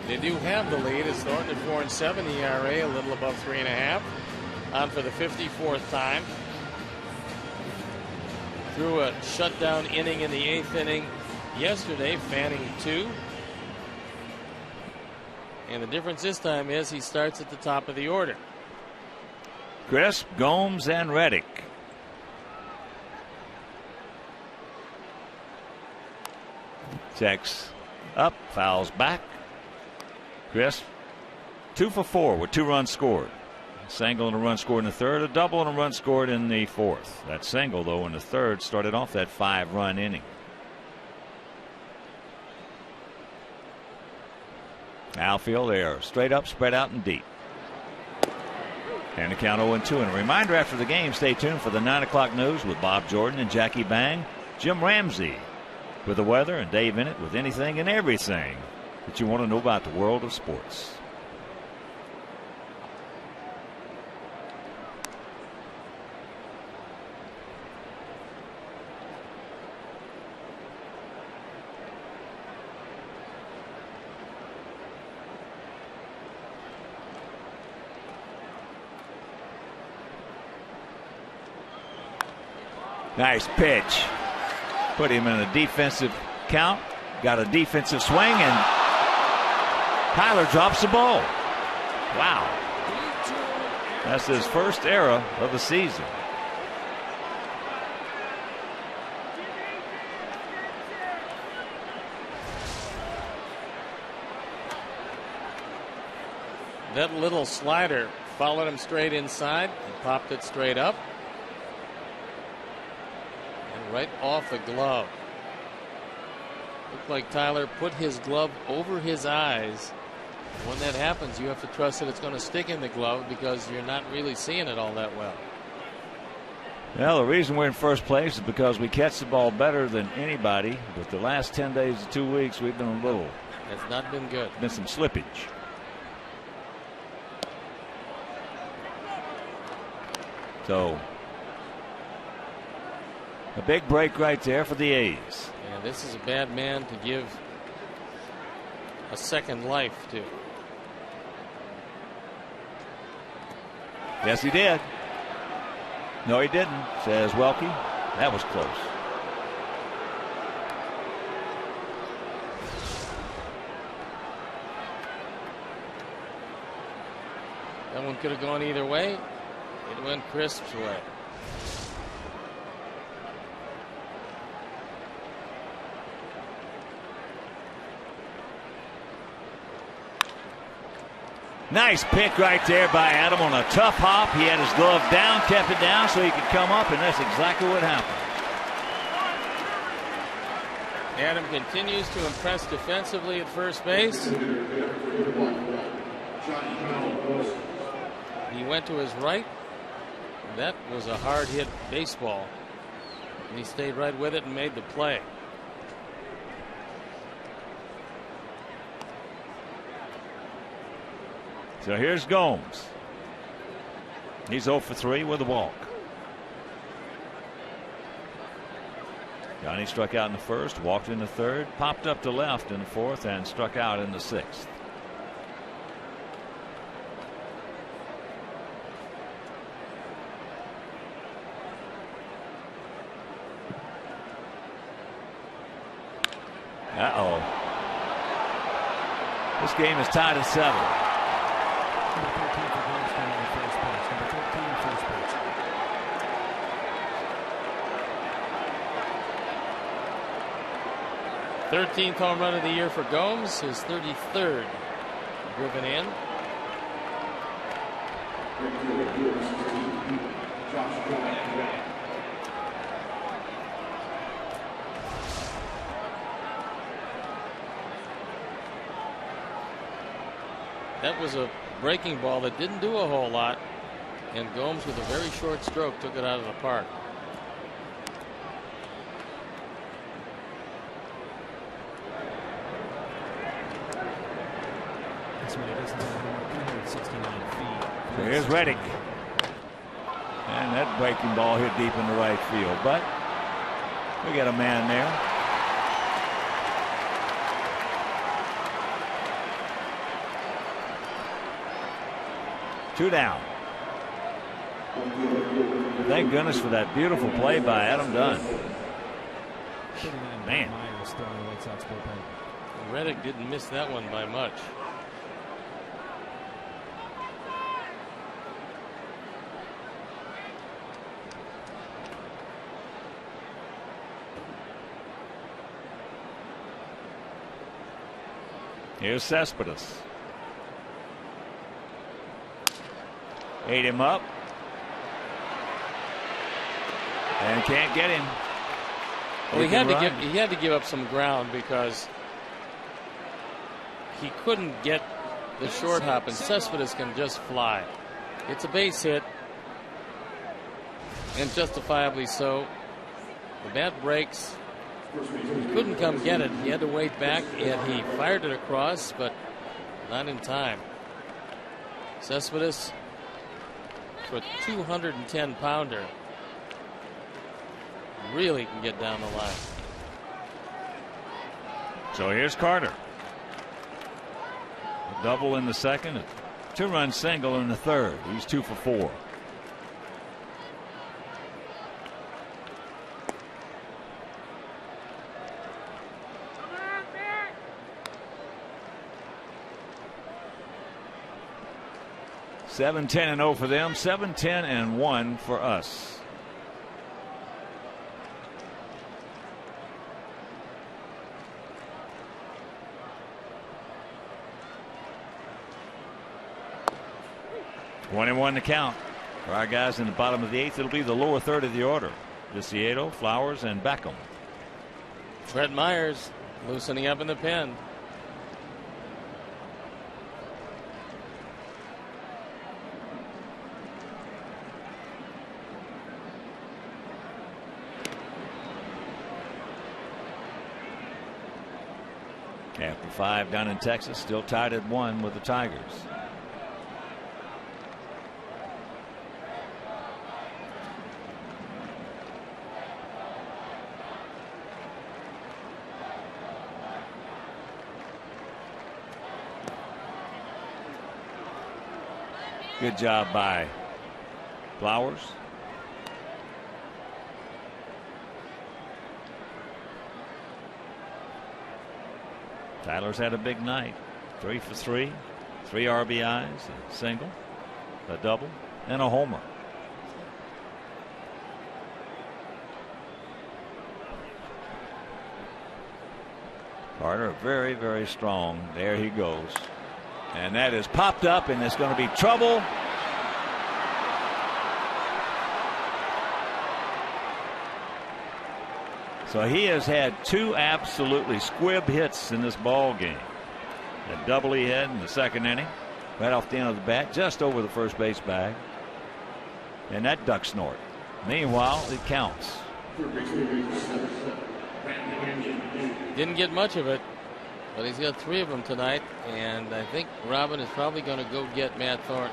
they do have the lead. It's Thornton at 4-7, ERA a little above 3.5. On for the 54th time. Threw a shutdown inning in the 8th inning yesterday, Fanning 2. And the difference this time is he starts at the top of the order. Crisp, Gomes, and Reddick. Checks up, fouls back. Crisp, 2 for 4 with 2 runs scored. A single and a run scored in the third, a double and a run scored in the fourth. That single, though, in the third started off that 5-run inning. Outfield, they are straight up, spread out, and deep. And the count 0-2. And a reminder after the game, stay tuned for the 9 o'clock news with Bob Jordan and Jackie Bang. Jim Ramsey with the weather, and Dave Innit with anything and everything that you want to know about the world of sports. Nice pitch. Put him in a defensive count. Got a defensive swing, and Kyler drops the ball. Wow. That's his first error of the season. That little slider followed him straight inside and popped it straight up. And right off the glove. Looked like Tyler put his glove over his eyes. When that happens, you have to trust that it's going to stick in the glove because you're not really seeing it all that well. Well, the reason we're in first place is because we catch the ball better than anybody. But the last 10 days to 2 weeks, we've been a little. It's not been good. Been some slippage. So a big break right there for the A's. And this is a bad man to give a second life to. Yes, he did. No, he didn't, says Welke. That was close. That one could have gone either way. It went Crisp's way. Nice pick right there by Adam on a tough hop. He had his glove down, kept it down so he could come up, and that's exactly what happened. Adam continues to impress defensively at first base. He went to his right. That was a hard hit baseball. And he stayed right with it and made the play. So here's Gomes. He's 0 for 3 with a walk. Johnny struck out in the first, walked in the third, popped up to left in the fourth, and struck out in the sixth. Uh-oh. This game is tied at 7. Number 13 for Gomes down on the first base. Number 13, first base. 13th home run of the year for Gomes, his 33rd driven in. That was a breaking ball that didn't do a whole lot, and Gomes with a very short stroke took it out of the park. That's what it is. It's only 369 feet. So here's Reddick. And that breaking ball hit deep in the right field, but we got a man there. Two down. Thank goodness for that beautiful play by Adam Dunn. 39 Man. Myers still in the White Sox bullpen. Reddick didn't miss that one by much. Here's Cespedes. Ate him up. And can't get him. Well, he had to give up some ground because he couldn't get the short hop, and Cespedes can just fly. It's a base hit, and justifiably so. The bat breaks. He couldn't come get it. He had to wait back, and he fired it across, but not in time. Cespedes, for a 210-pounder, really can get down the line. So here's Carter. A double in the second, a two-run single in the third. He's 2 for 4. (7-10 and 0 for them, 7-10 and 1 for us. One and one to count for our guys in the bottom of the 8th. It'll be the lower third of the order. Viciedo, Flowers, and Beckham. Fred Myers loosening up in the pen. After 5 down in Texas, still tied at 1 with the Tigers. Good job by Flowers. Tyler's had a big night. 3 for 3, 3 RBIs, a single, a double, and a homer. Carter very, very strong. There he goes. And that is popped up, and it's going to be trouble. So he has had 2 absolutely squib hits in this ball game. A double he had in the second inning, right off the end of the bat, just over the first base bag. And that duck snort. Meanwhile, it counts. Didn't get much of it, but he's got 3 of them tonight, and I think Robin is probably going to go get Matt Thornton.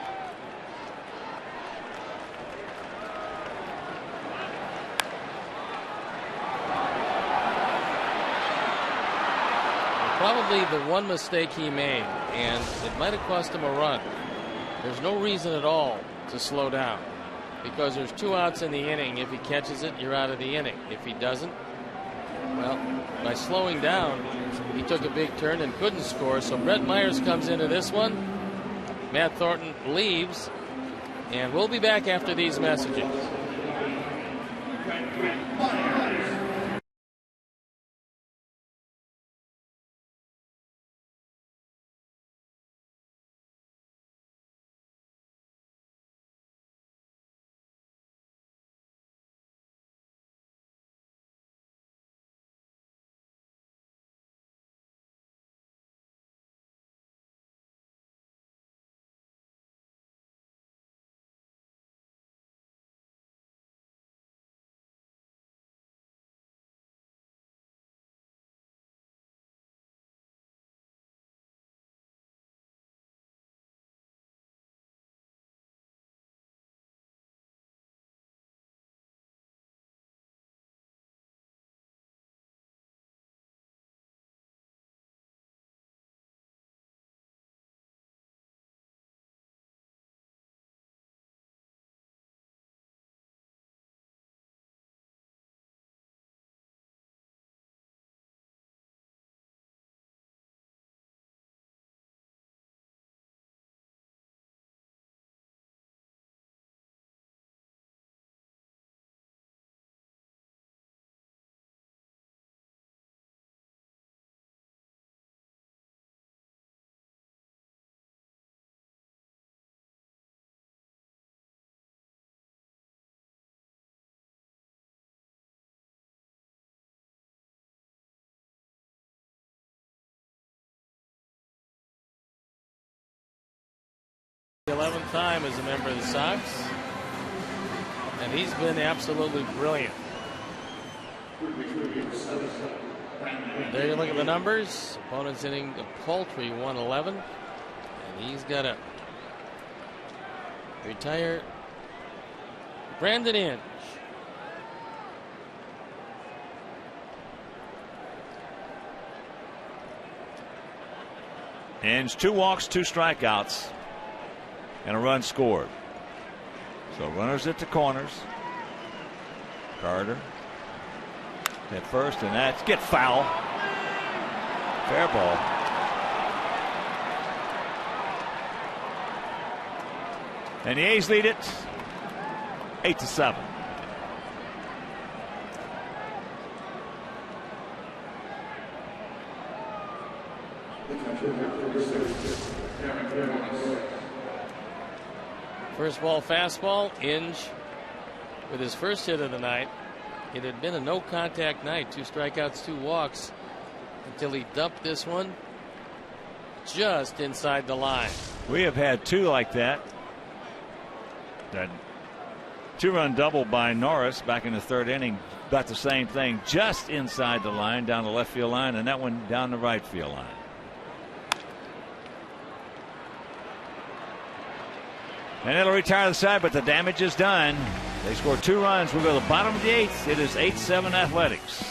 Probably the one mistake he made, and it might have cost him a run. There's no reason at all to slow down, because there's 2 outs in the inning. If he catches it, you're out of the inning. If he doesn't, well, by slowing down, he took a big turn and couldn't score. So Brett Myers comes into this one. Matt Thornton leaves, and we'll be back after these messages. The 11th time as a member of the Sox, and he's been absolutely brilliant. There you look at the numbers. Opponent's hitting a paltry 111, and he's got to retire Brandon Inge. Inge, 2 walks, 2 strikeouts, and a run scored. So runners at the corners. Carter at first, and that's get foul. Fair ball. And the A's lead it 8-7. First ball fastball. Inge with his first hit of the night. It had been a no contact night, 2 strikeouts, 2 walks, until he dumped this one just inside the line. We have had 2 like that. That 2-run double by Norris back in the 3rd inning. About the same thing, just inside the line, down the left field line, and that one down the right field line. And it'll retire the side, but the damage is done. They score 2 runs. We'll go to the bottom of the 8th. It is 8-7 Athletics.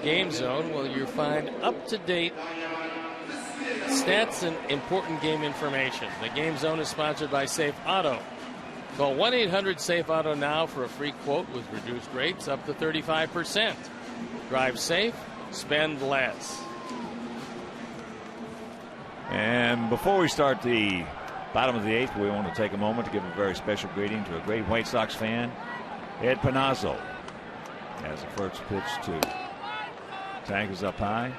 Game Zone, well, you find up-to-date stats and important game information. The Game Zone is sponsored by Safe Auto. Call 1-800-SAFE-AUTO now for a free quote with reduced rates up to 35%. Drive safe, spend less. And before we start the bottom of the 8th, we want to take a moment to give a very special greeting to a great White Sox fan, Ed Panazzo. As the first pitch to Tank is up high.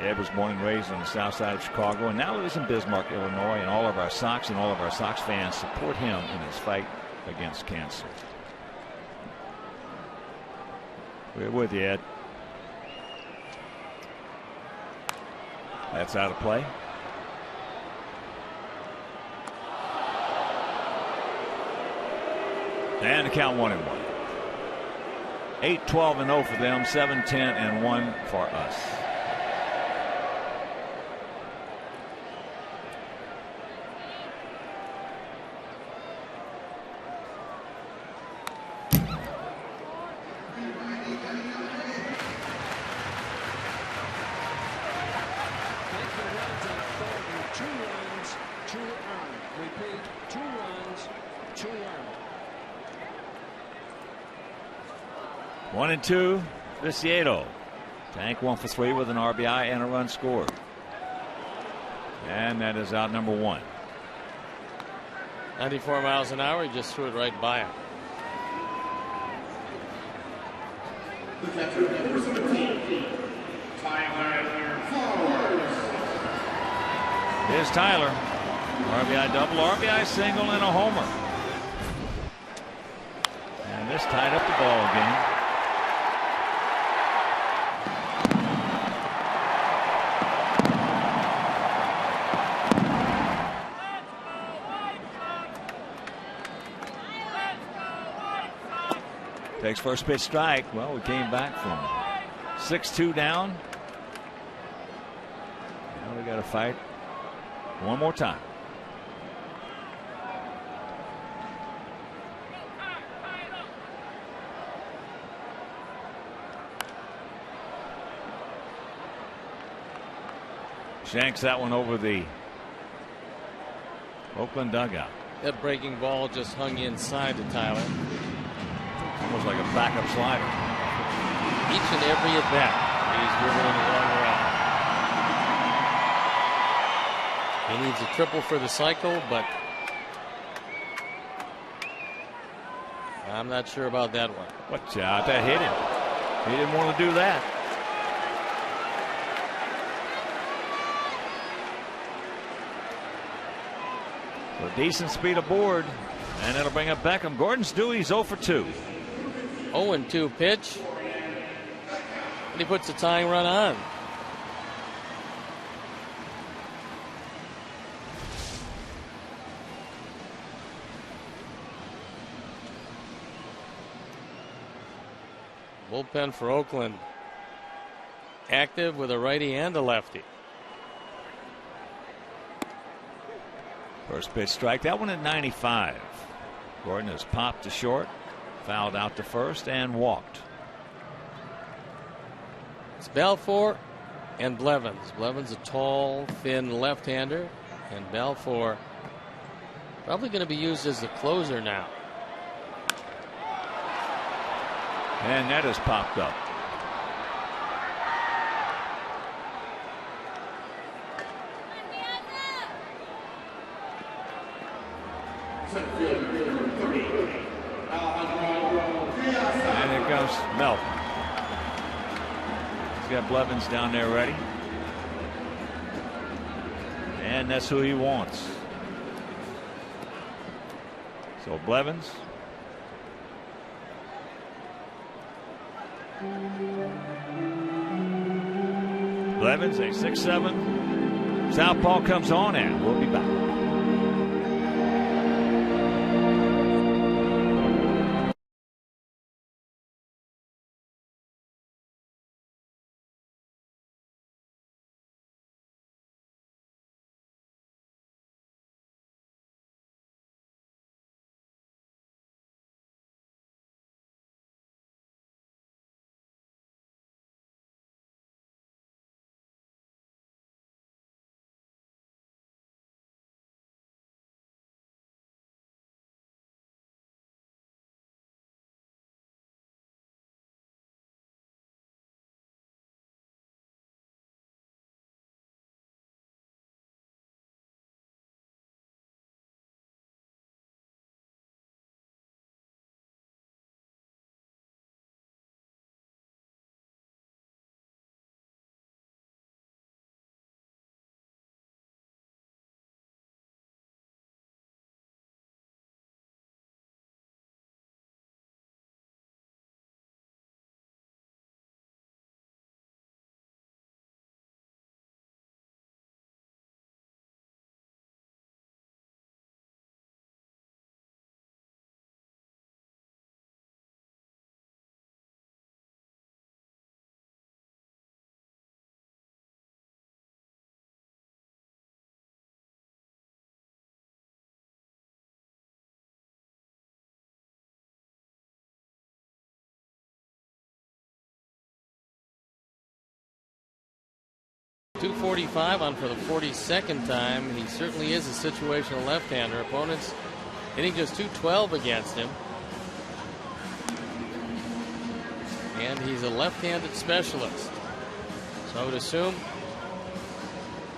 Ed was born and raised on the south side of Chicago and now lives in Bismarck, Illinois, and all of our Sox and all of our Sox fans support him in his fight against cancer. We're with you, Ed. That's out of play. And the count 1-1. 8-12-0 for them, 7-10-1 for us. One and two, Viciado. Tank 1 for 3 with an RBI and a run scored. And that is out number 1. 94 miles an hour, he just threw it right by him. Here's Tyler. RBI double, RBI single, and a homer. And this tied up the ball game. Takes first pitch strike. Well, we came back from 6-2 down. Now we got to fight one more time. Shanks that one over the Oakland dugout. That breaking ball just hung inside to Tyler. Almost like a backup slider. Each and every at bat, he's driven in a long run. He needs a triple for the cycle, but I'm not sure about that one. Watch out, that hit him. He didn't want to do that. So decent speed aboard, and it'll bring up Beckham. Gordon's due. He's 0 for 2. 0-2 pitch. And he puts the tying run on. Bullpen for Oakland. Active with a righty and a lefty. First pitch strike. That one at 95. Gordon has popped to short, fouled out to first, and walked. It's Balfour and Blevins. Blevins a tall, thin left-hander, and Balfour probably going to be used as the closer now. And that has popped up. And here comes Melton. He's got Blevins down there ready. And that's who he wants. So Blevins. Blevins, a 6'7" southpaw comes on, and we'll be back. .245 on for the 42nd time. He certainly is a situational left-hander. Opponents hitting just .212 against him. And he's a left-handed specialist. So I would assume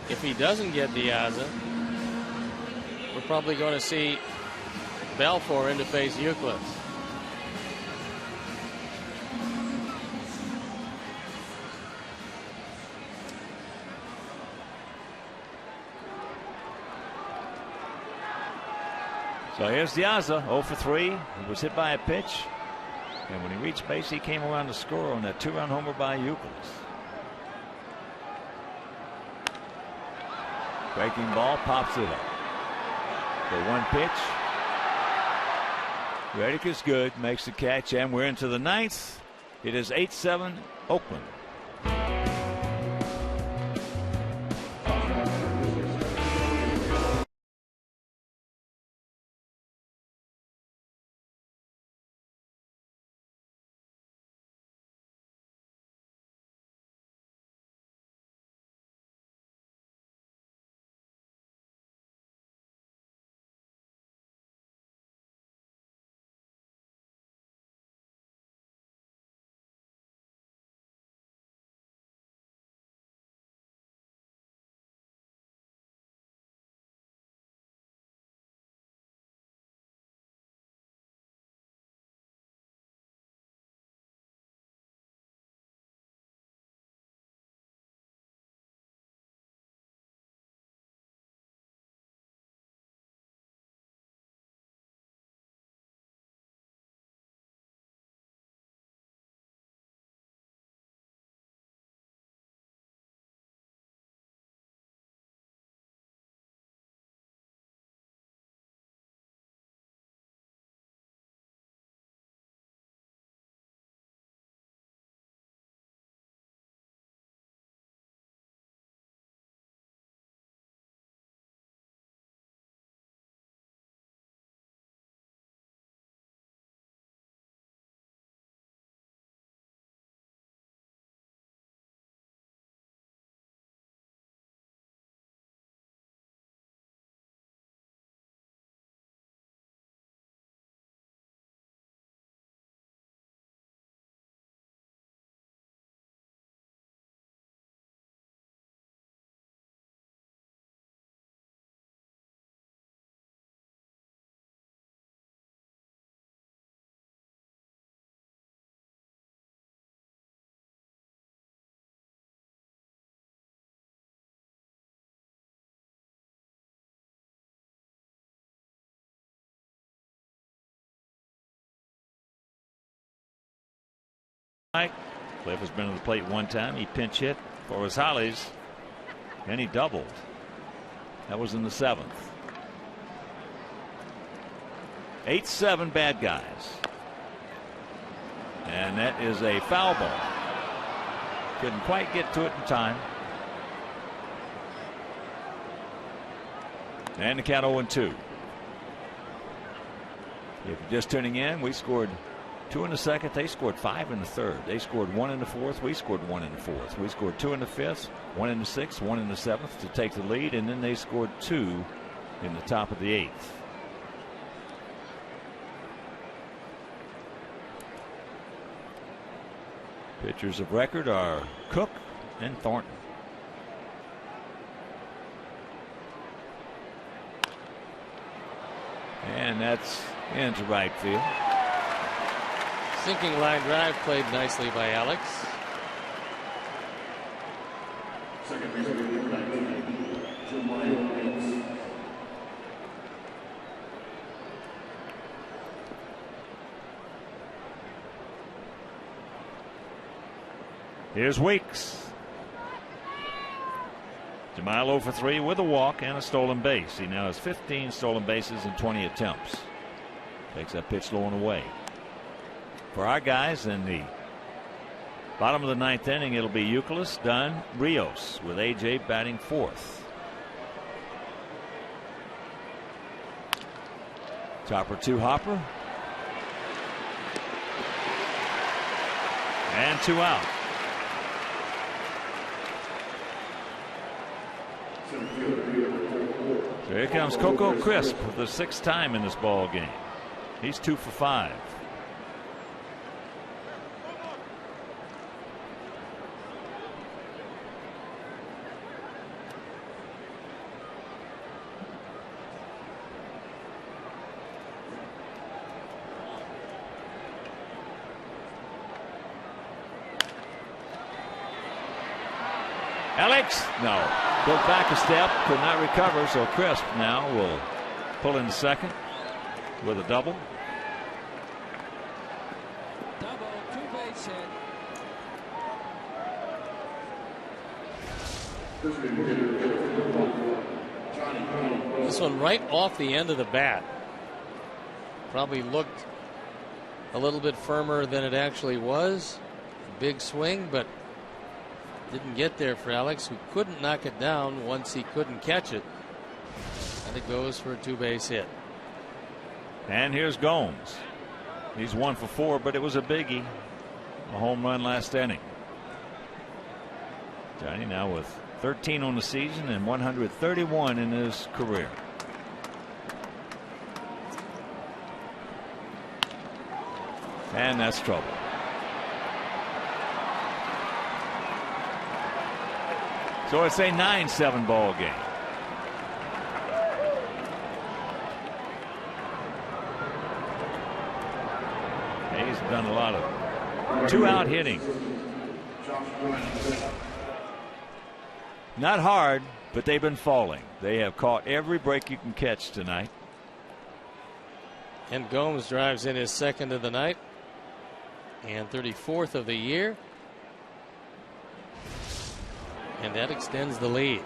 if he doesn't get Diaza, we're probably going to see Balfour in to face Euclid. So here's Diaza, 0 for 3. He was hit by a pitch. And when he reached base, he came around to score on that 2-run homer by Euclid. Breaking ball, pops it up. For one pitch. Reddick is good, makes the catch, and we're into the ninth. It is 8-7 Oakland. Cliff has been to the plate one time. He pinch hit for Rosales, and he doubled. That was in the 7th. 8-7 bad guys. And that is a foul ball. Couldn't quite get to it in time. And the count 0-2. If you're just tuning in, we scored 2 in the 2nd. They scored 5 in the 3rd. They scored 1 in the 4th. We scored 1 in the 4th. We scored 2 in the 5th, 1 in the 6th, 1 in the 7th to take the lead, and then they scored 2 in the top of the 8th. Pitchers of record are Cook and Thornton. And that's into right field. Sinking line drive played nicely by Alex. Here's Weeks. Jamal 0 for 3 with a walk and a stolen base. He now has 15 stolen bases in 20 attempts. Takes that pitch low and away. For our guys in the bottom of the 9th inning, it'll be Euclid, Dunn, Rios, with AJ batting 4th. Chopper 2 Hopper. And 2 out. So here comes Coco Crisp for the 6th time in this ball game. He's 2 for 5. Alex, no. Goes back a step, could not recover, so Crisp now will pull in second with a double. Double, 2-base hit. This one right off the end of the bat. Probably looked a little bit firmer than it actually was. Big swing, but didn't get there for Alex, who couldn't knock it down once he couldn't catch it. And it goes for a 2-base hit. And here's Gomes. He's 1 for 4, but it was a biggie. A home run last inning. Johnny now with 13 on the season and 131 in his career. And that's trouble. So it's a 9-7 ball game. He's done a lot of 2-out hitting. Not hard, but they've been falling. They have caught every break you can catch tonight. And Gomes drives in his 2nd of the night and 34th of the year. And that extends the lead.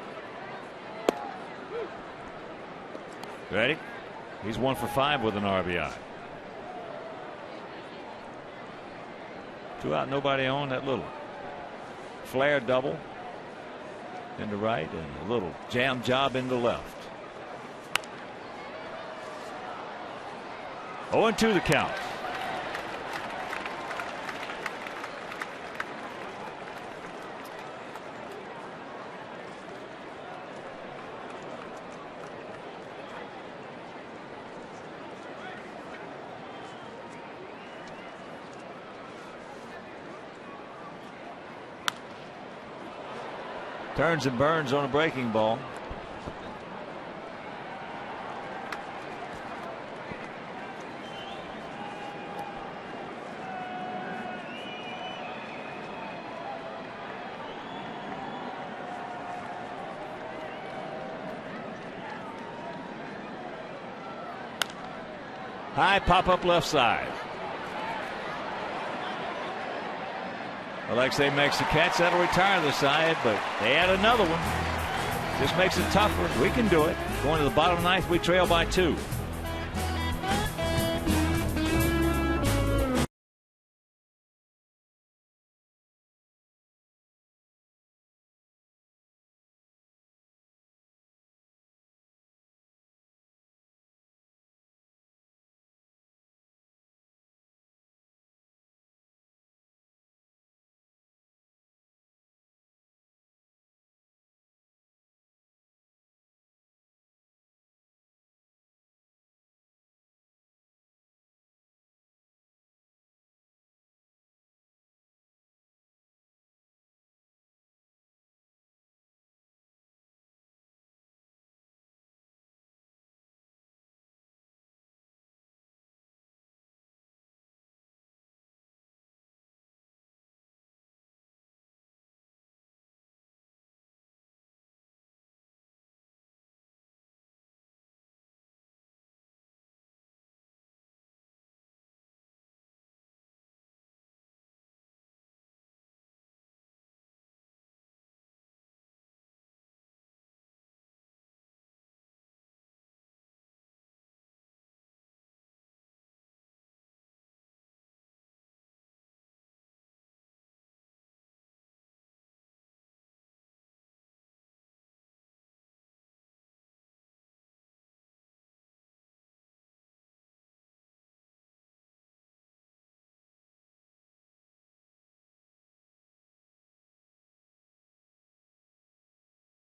Ready? He's 1 for 5 with an RBI. 2 out, nobody on. That little flare double into right and a little jam job into left. 0-2 the count. Turns and burns on a breaking ball. High pop up left side. Alexei makes the catch. That'll retire the side, but they add another one. Just makes it tougher. We can do it. Going to the bottom of the ninth, we trail by 2.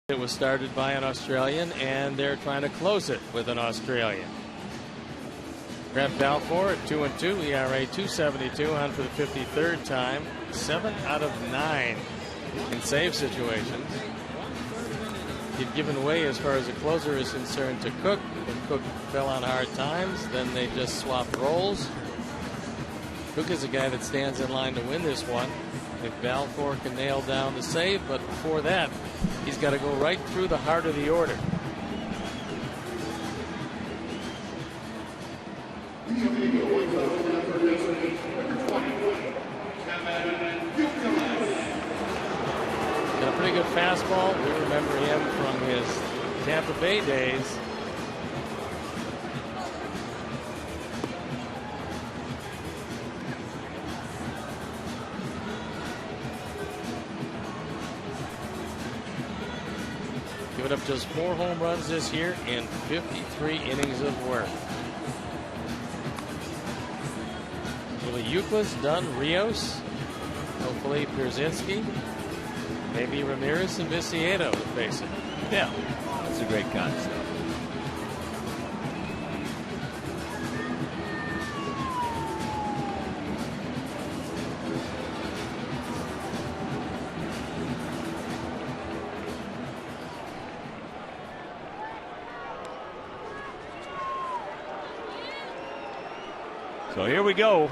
It was started by an Australian, and they're trying to close it with an Australian. Grant Balfour at 2-2, ERA 2.72, on for the 53rd time. 7 out of 9 in save situations. He'd given way as far as a closer is concerned to Cook, and Cook fell on hard times. Then they just swapped roles. Cook is a guy that stands in line to win this one if Balfour can nail down the save, but before that he's got to go right through the heart of the order. Got a pretty good fastball. We remember him from his Tampa Bay days. Given up just 4 home runs this year in 53 innings of work. Will Euclid's done, Rios, hopefully Pierzynski, maybe Ramirez and Viciedo to face it. Yeah, that's a great concept. So here we go.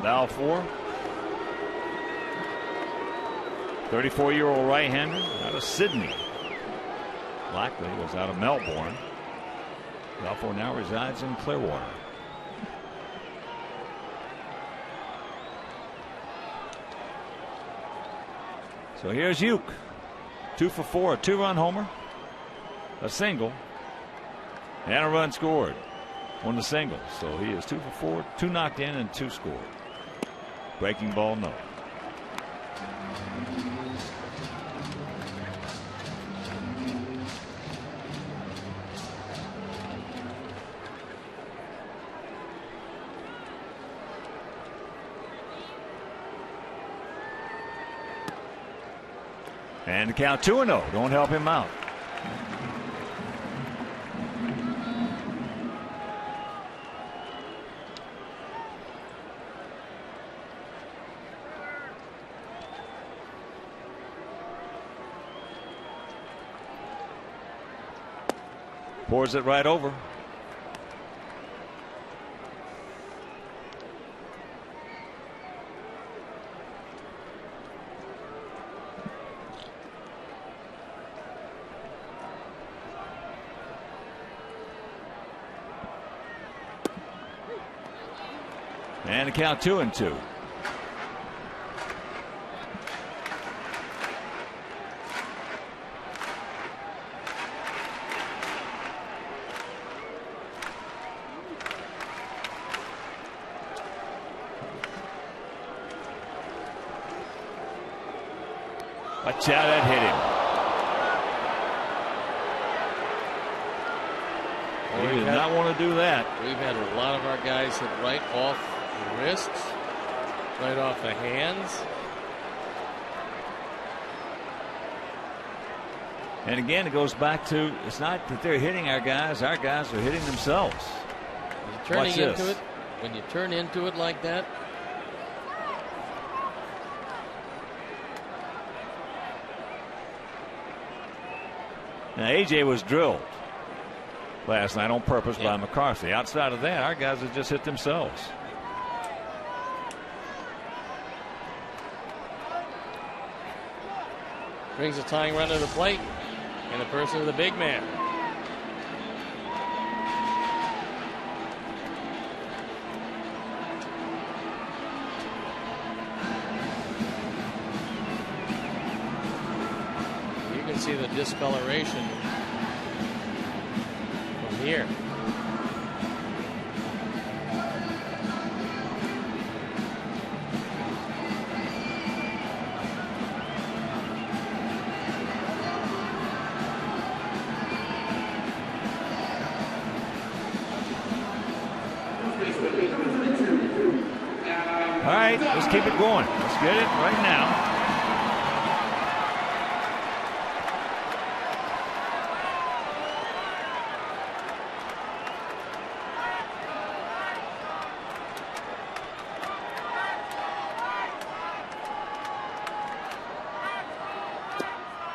Balfour, 34-year-old right-hander out of Sydney. Blackley was out of Melbourne. Balfour now resides in Clearwater. So here's Uke. 2 for 4, a 2-run homer, a single, and a run scored on the single. So he is 2 for 4, 2 knocked in and 2 scored. Breaking ball, no. And the count 2-0. Don't help him out. Pours it right over. And the count 2-2. Watch out, that hit him. He did not want to do that. We've had a lot of our guys hit right off the wrists, right off the hands. And again, it goes back to, it's not that they're hitting our guys are hitting themselves. Turning into it, when you turn into it like that. Now, AJ was drilled last night on purpose by McCarthy. Outside of that, our guys have just hit themselves. Brings a tying run to the plate in the person of the big man. You can see the discoloration from here. All right, let's keep it going. Let's get it right now.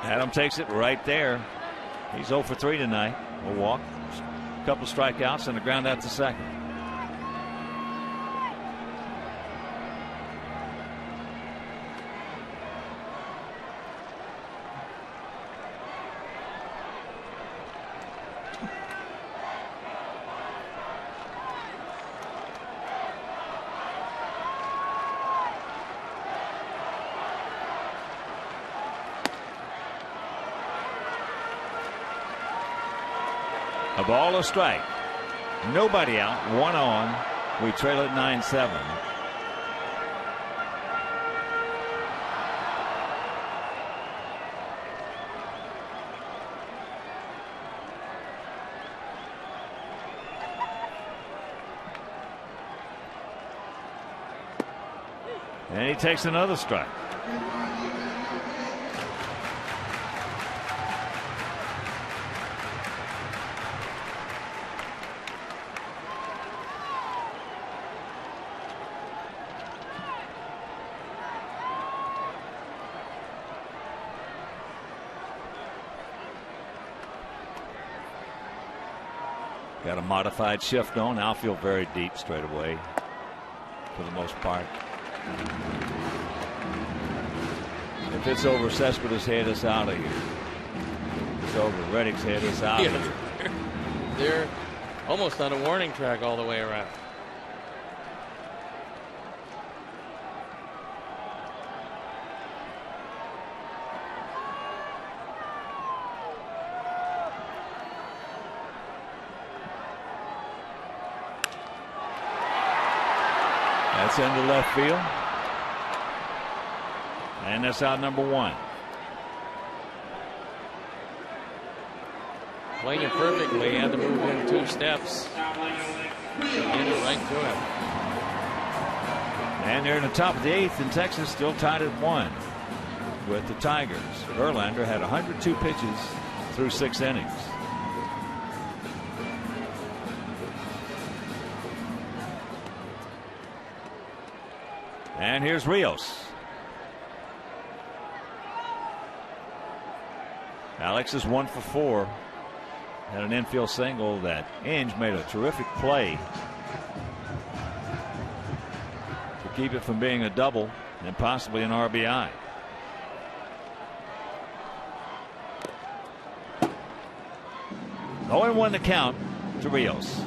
Adam takes it right there. He's 0 for 3 tonight. A walk, a couple strikeouts, and a ground out to second. A ball, a strike. Nobody out. One on. We trail at 9-7. And he takes another strike. Got a modified shift on. Outfield very deep straight away for the most part. If it's over Cespedes' head, it's out of here. If it's over Reddick's head, it's out of here. They're almost on a warning track all the way around. That's into left field. And that's out number 1. Playing it perfectly. He had to move in 2 steps. Get it right to him. And they're in the top of the 8th, and Texas still tied at 1 with the Tigers. Verlander had 102 pitches through 6 innings. And here's Rios. Alex is 1 for 4. Had an infield single that Inge made a terrific play to keep it from being a double and possibly an RBI. Oh, and 1 to count to Rios.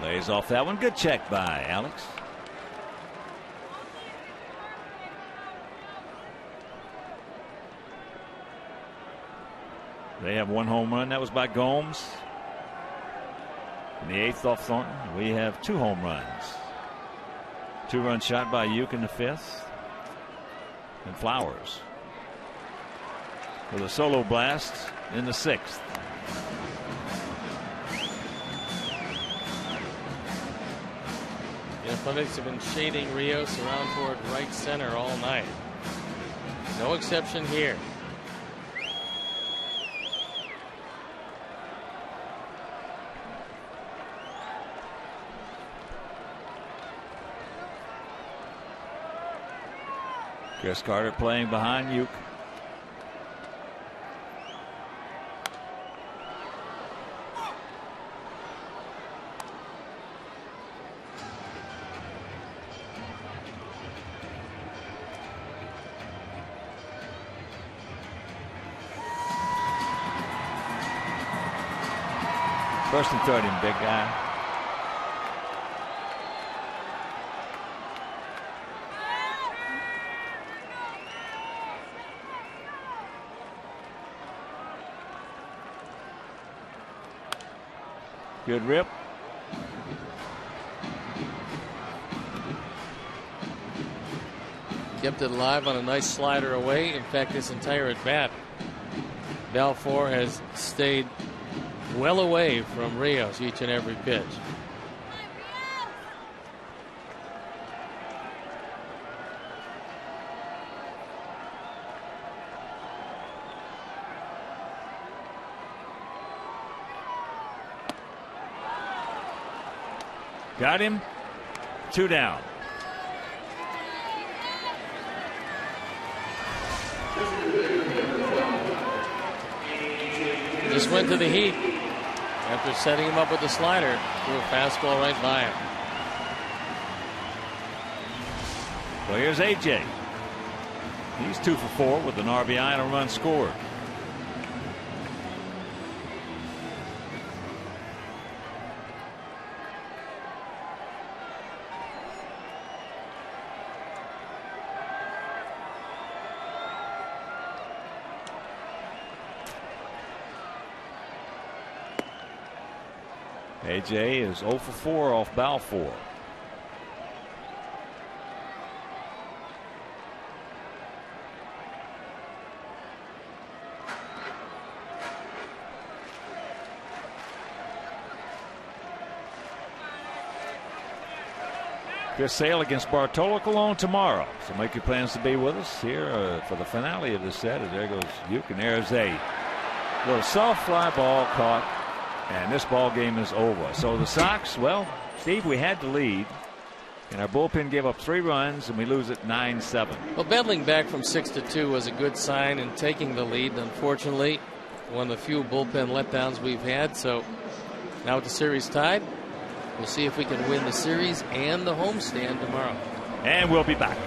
Lays off that one. Good check by Alex. They have one home run. That was by Gomes. In the 8th off Thornton. We have 2 home runs. 2-run shot by Uke in the 5th. And Flowers with a solo blast in the 6th. The Athletics have been shading Rios around toward right center all night. No exception here. Chris Carter playing behind Uke. First and 30, big guy. Good rip. Kept it alive on a nice slider away. In fact, this entire at bat, Balfour has stayed well away from Rios each and every pitch. Got him. 2 down. Just went to the heat after setting him up with the slider. Threw a fastball right by him. Well, here's AJ. He's 2 for 4 with an RBI and a run scored. AJ is 0 for 4 off Balfour. Chris Sale against Bartolo Colon tomorrow. So make your plans to be with us here for the finale of this set. As there goes Uke, and there's a little soft fly ball caught. And this ball game is over. So the Sox, well, Steve, we had the lead, and our bullpen gave up 3 runs, and we lose it 9-7. Well, battling back from 6-2 was a good sign in taking the lead. Unfortunately, one of the few bullpen letdowns we've had. So now with the series tied, we'll see if we can win the series and the homestand tomorrow. And we'll be back.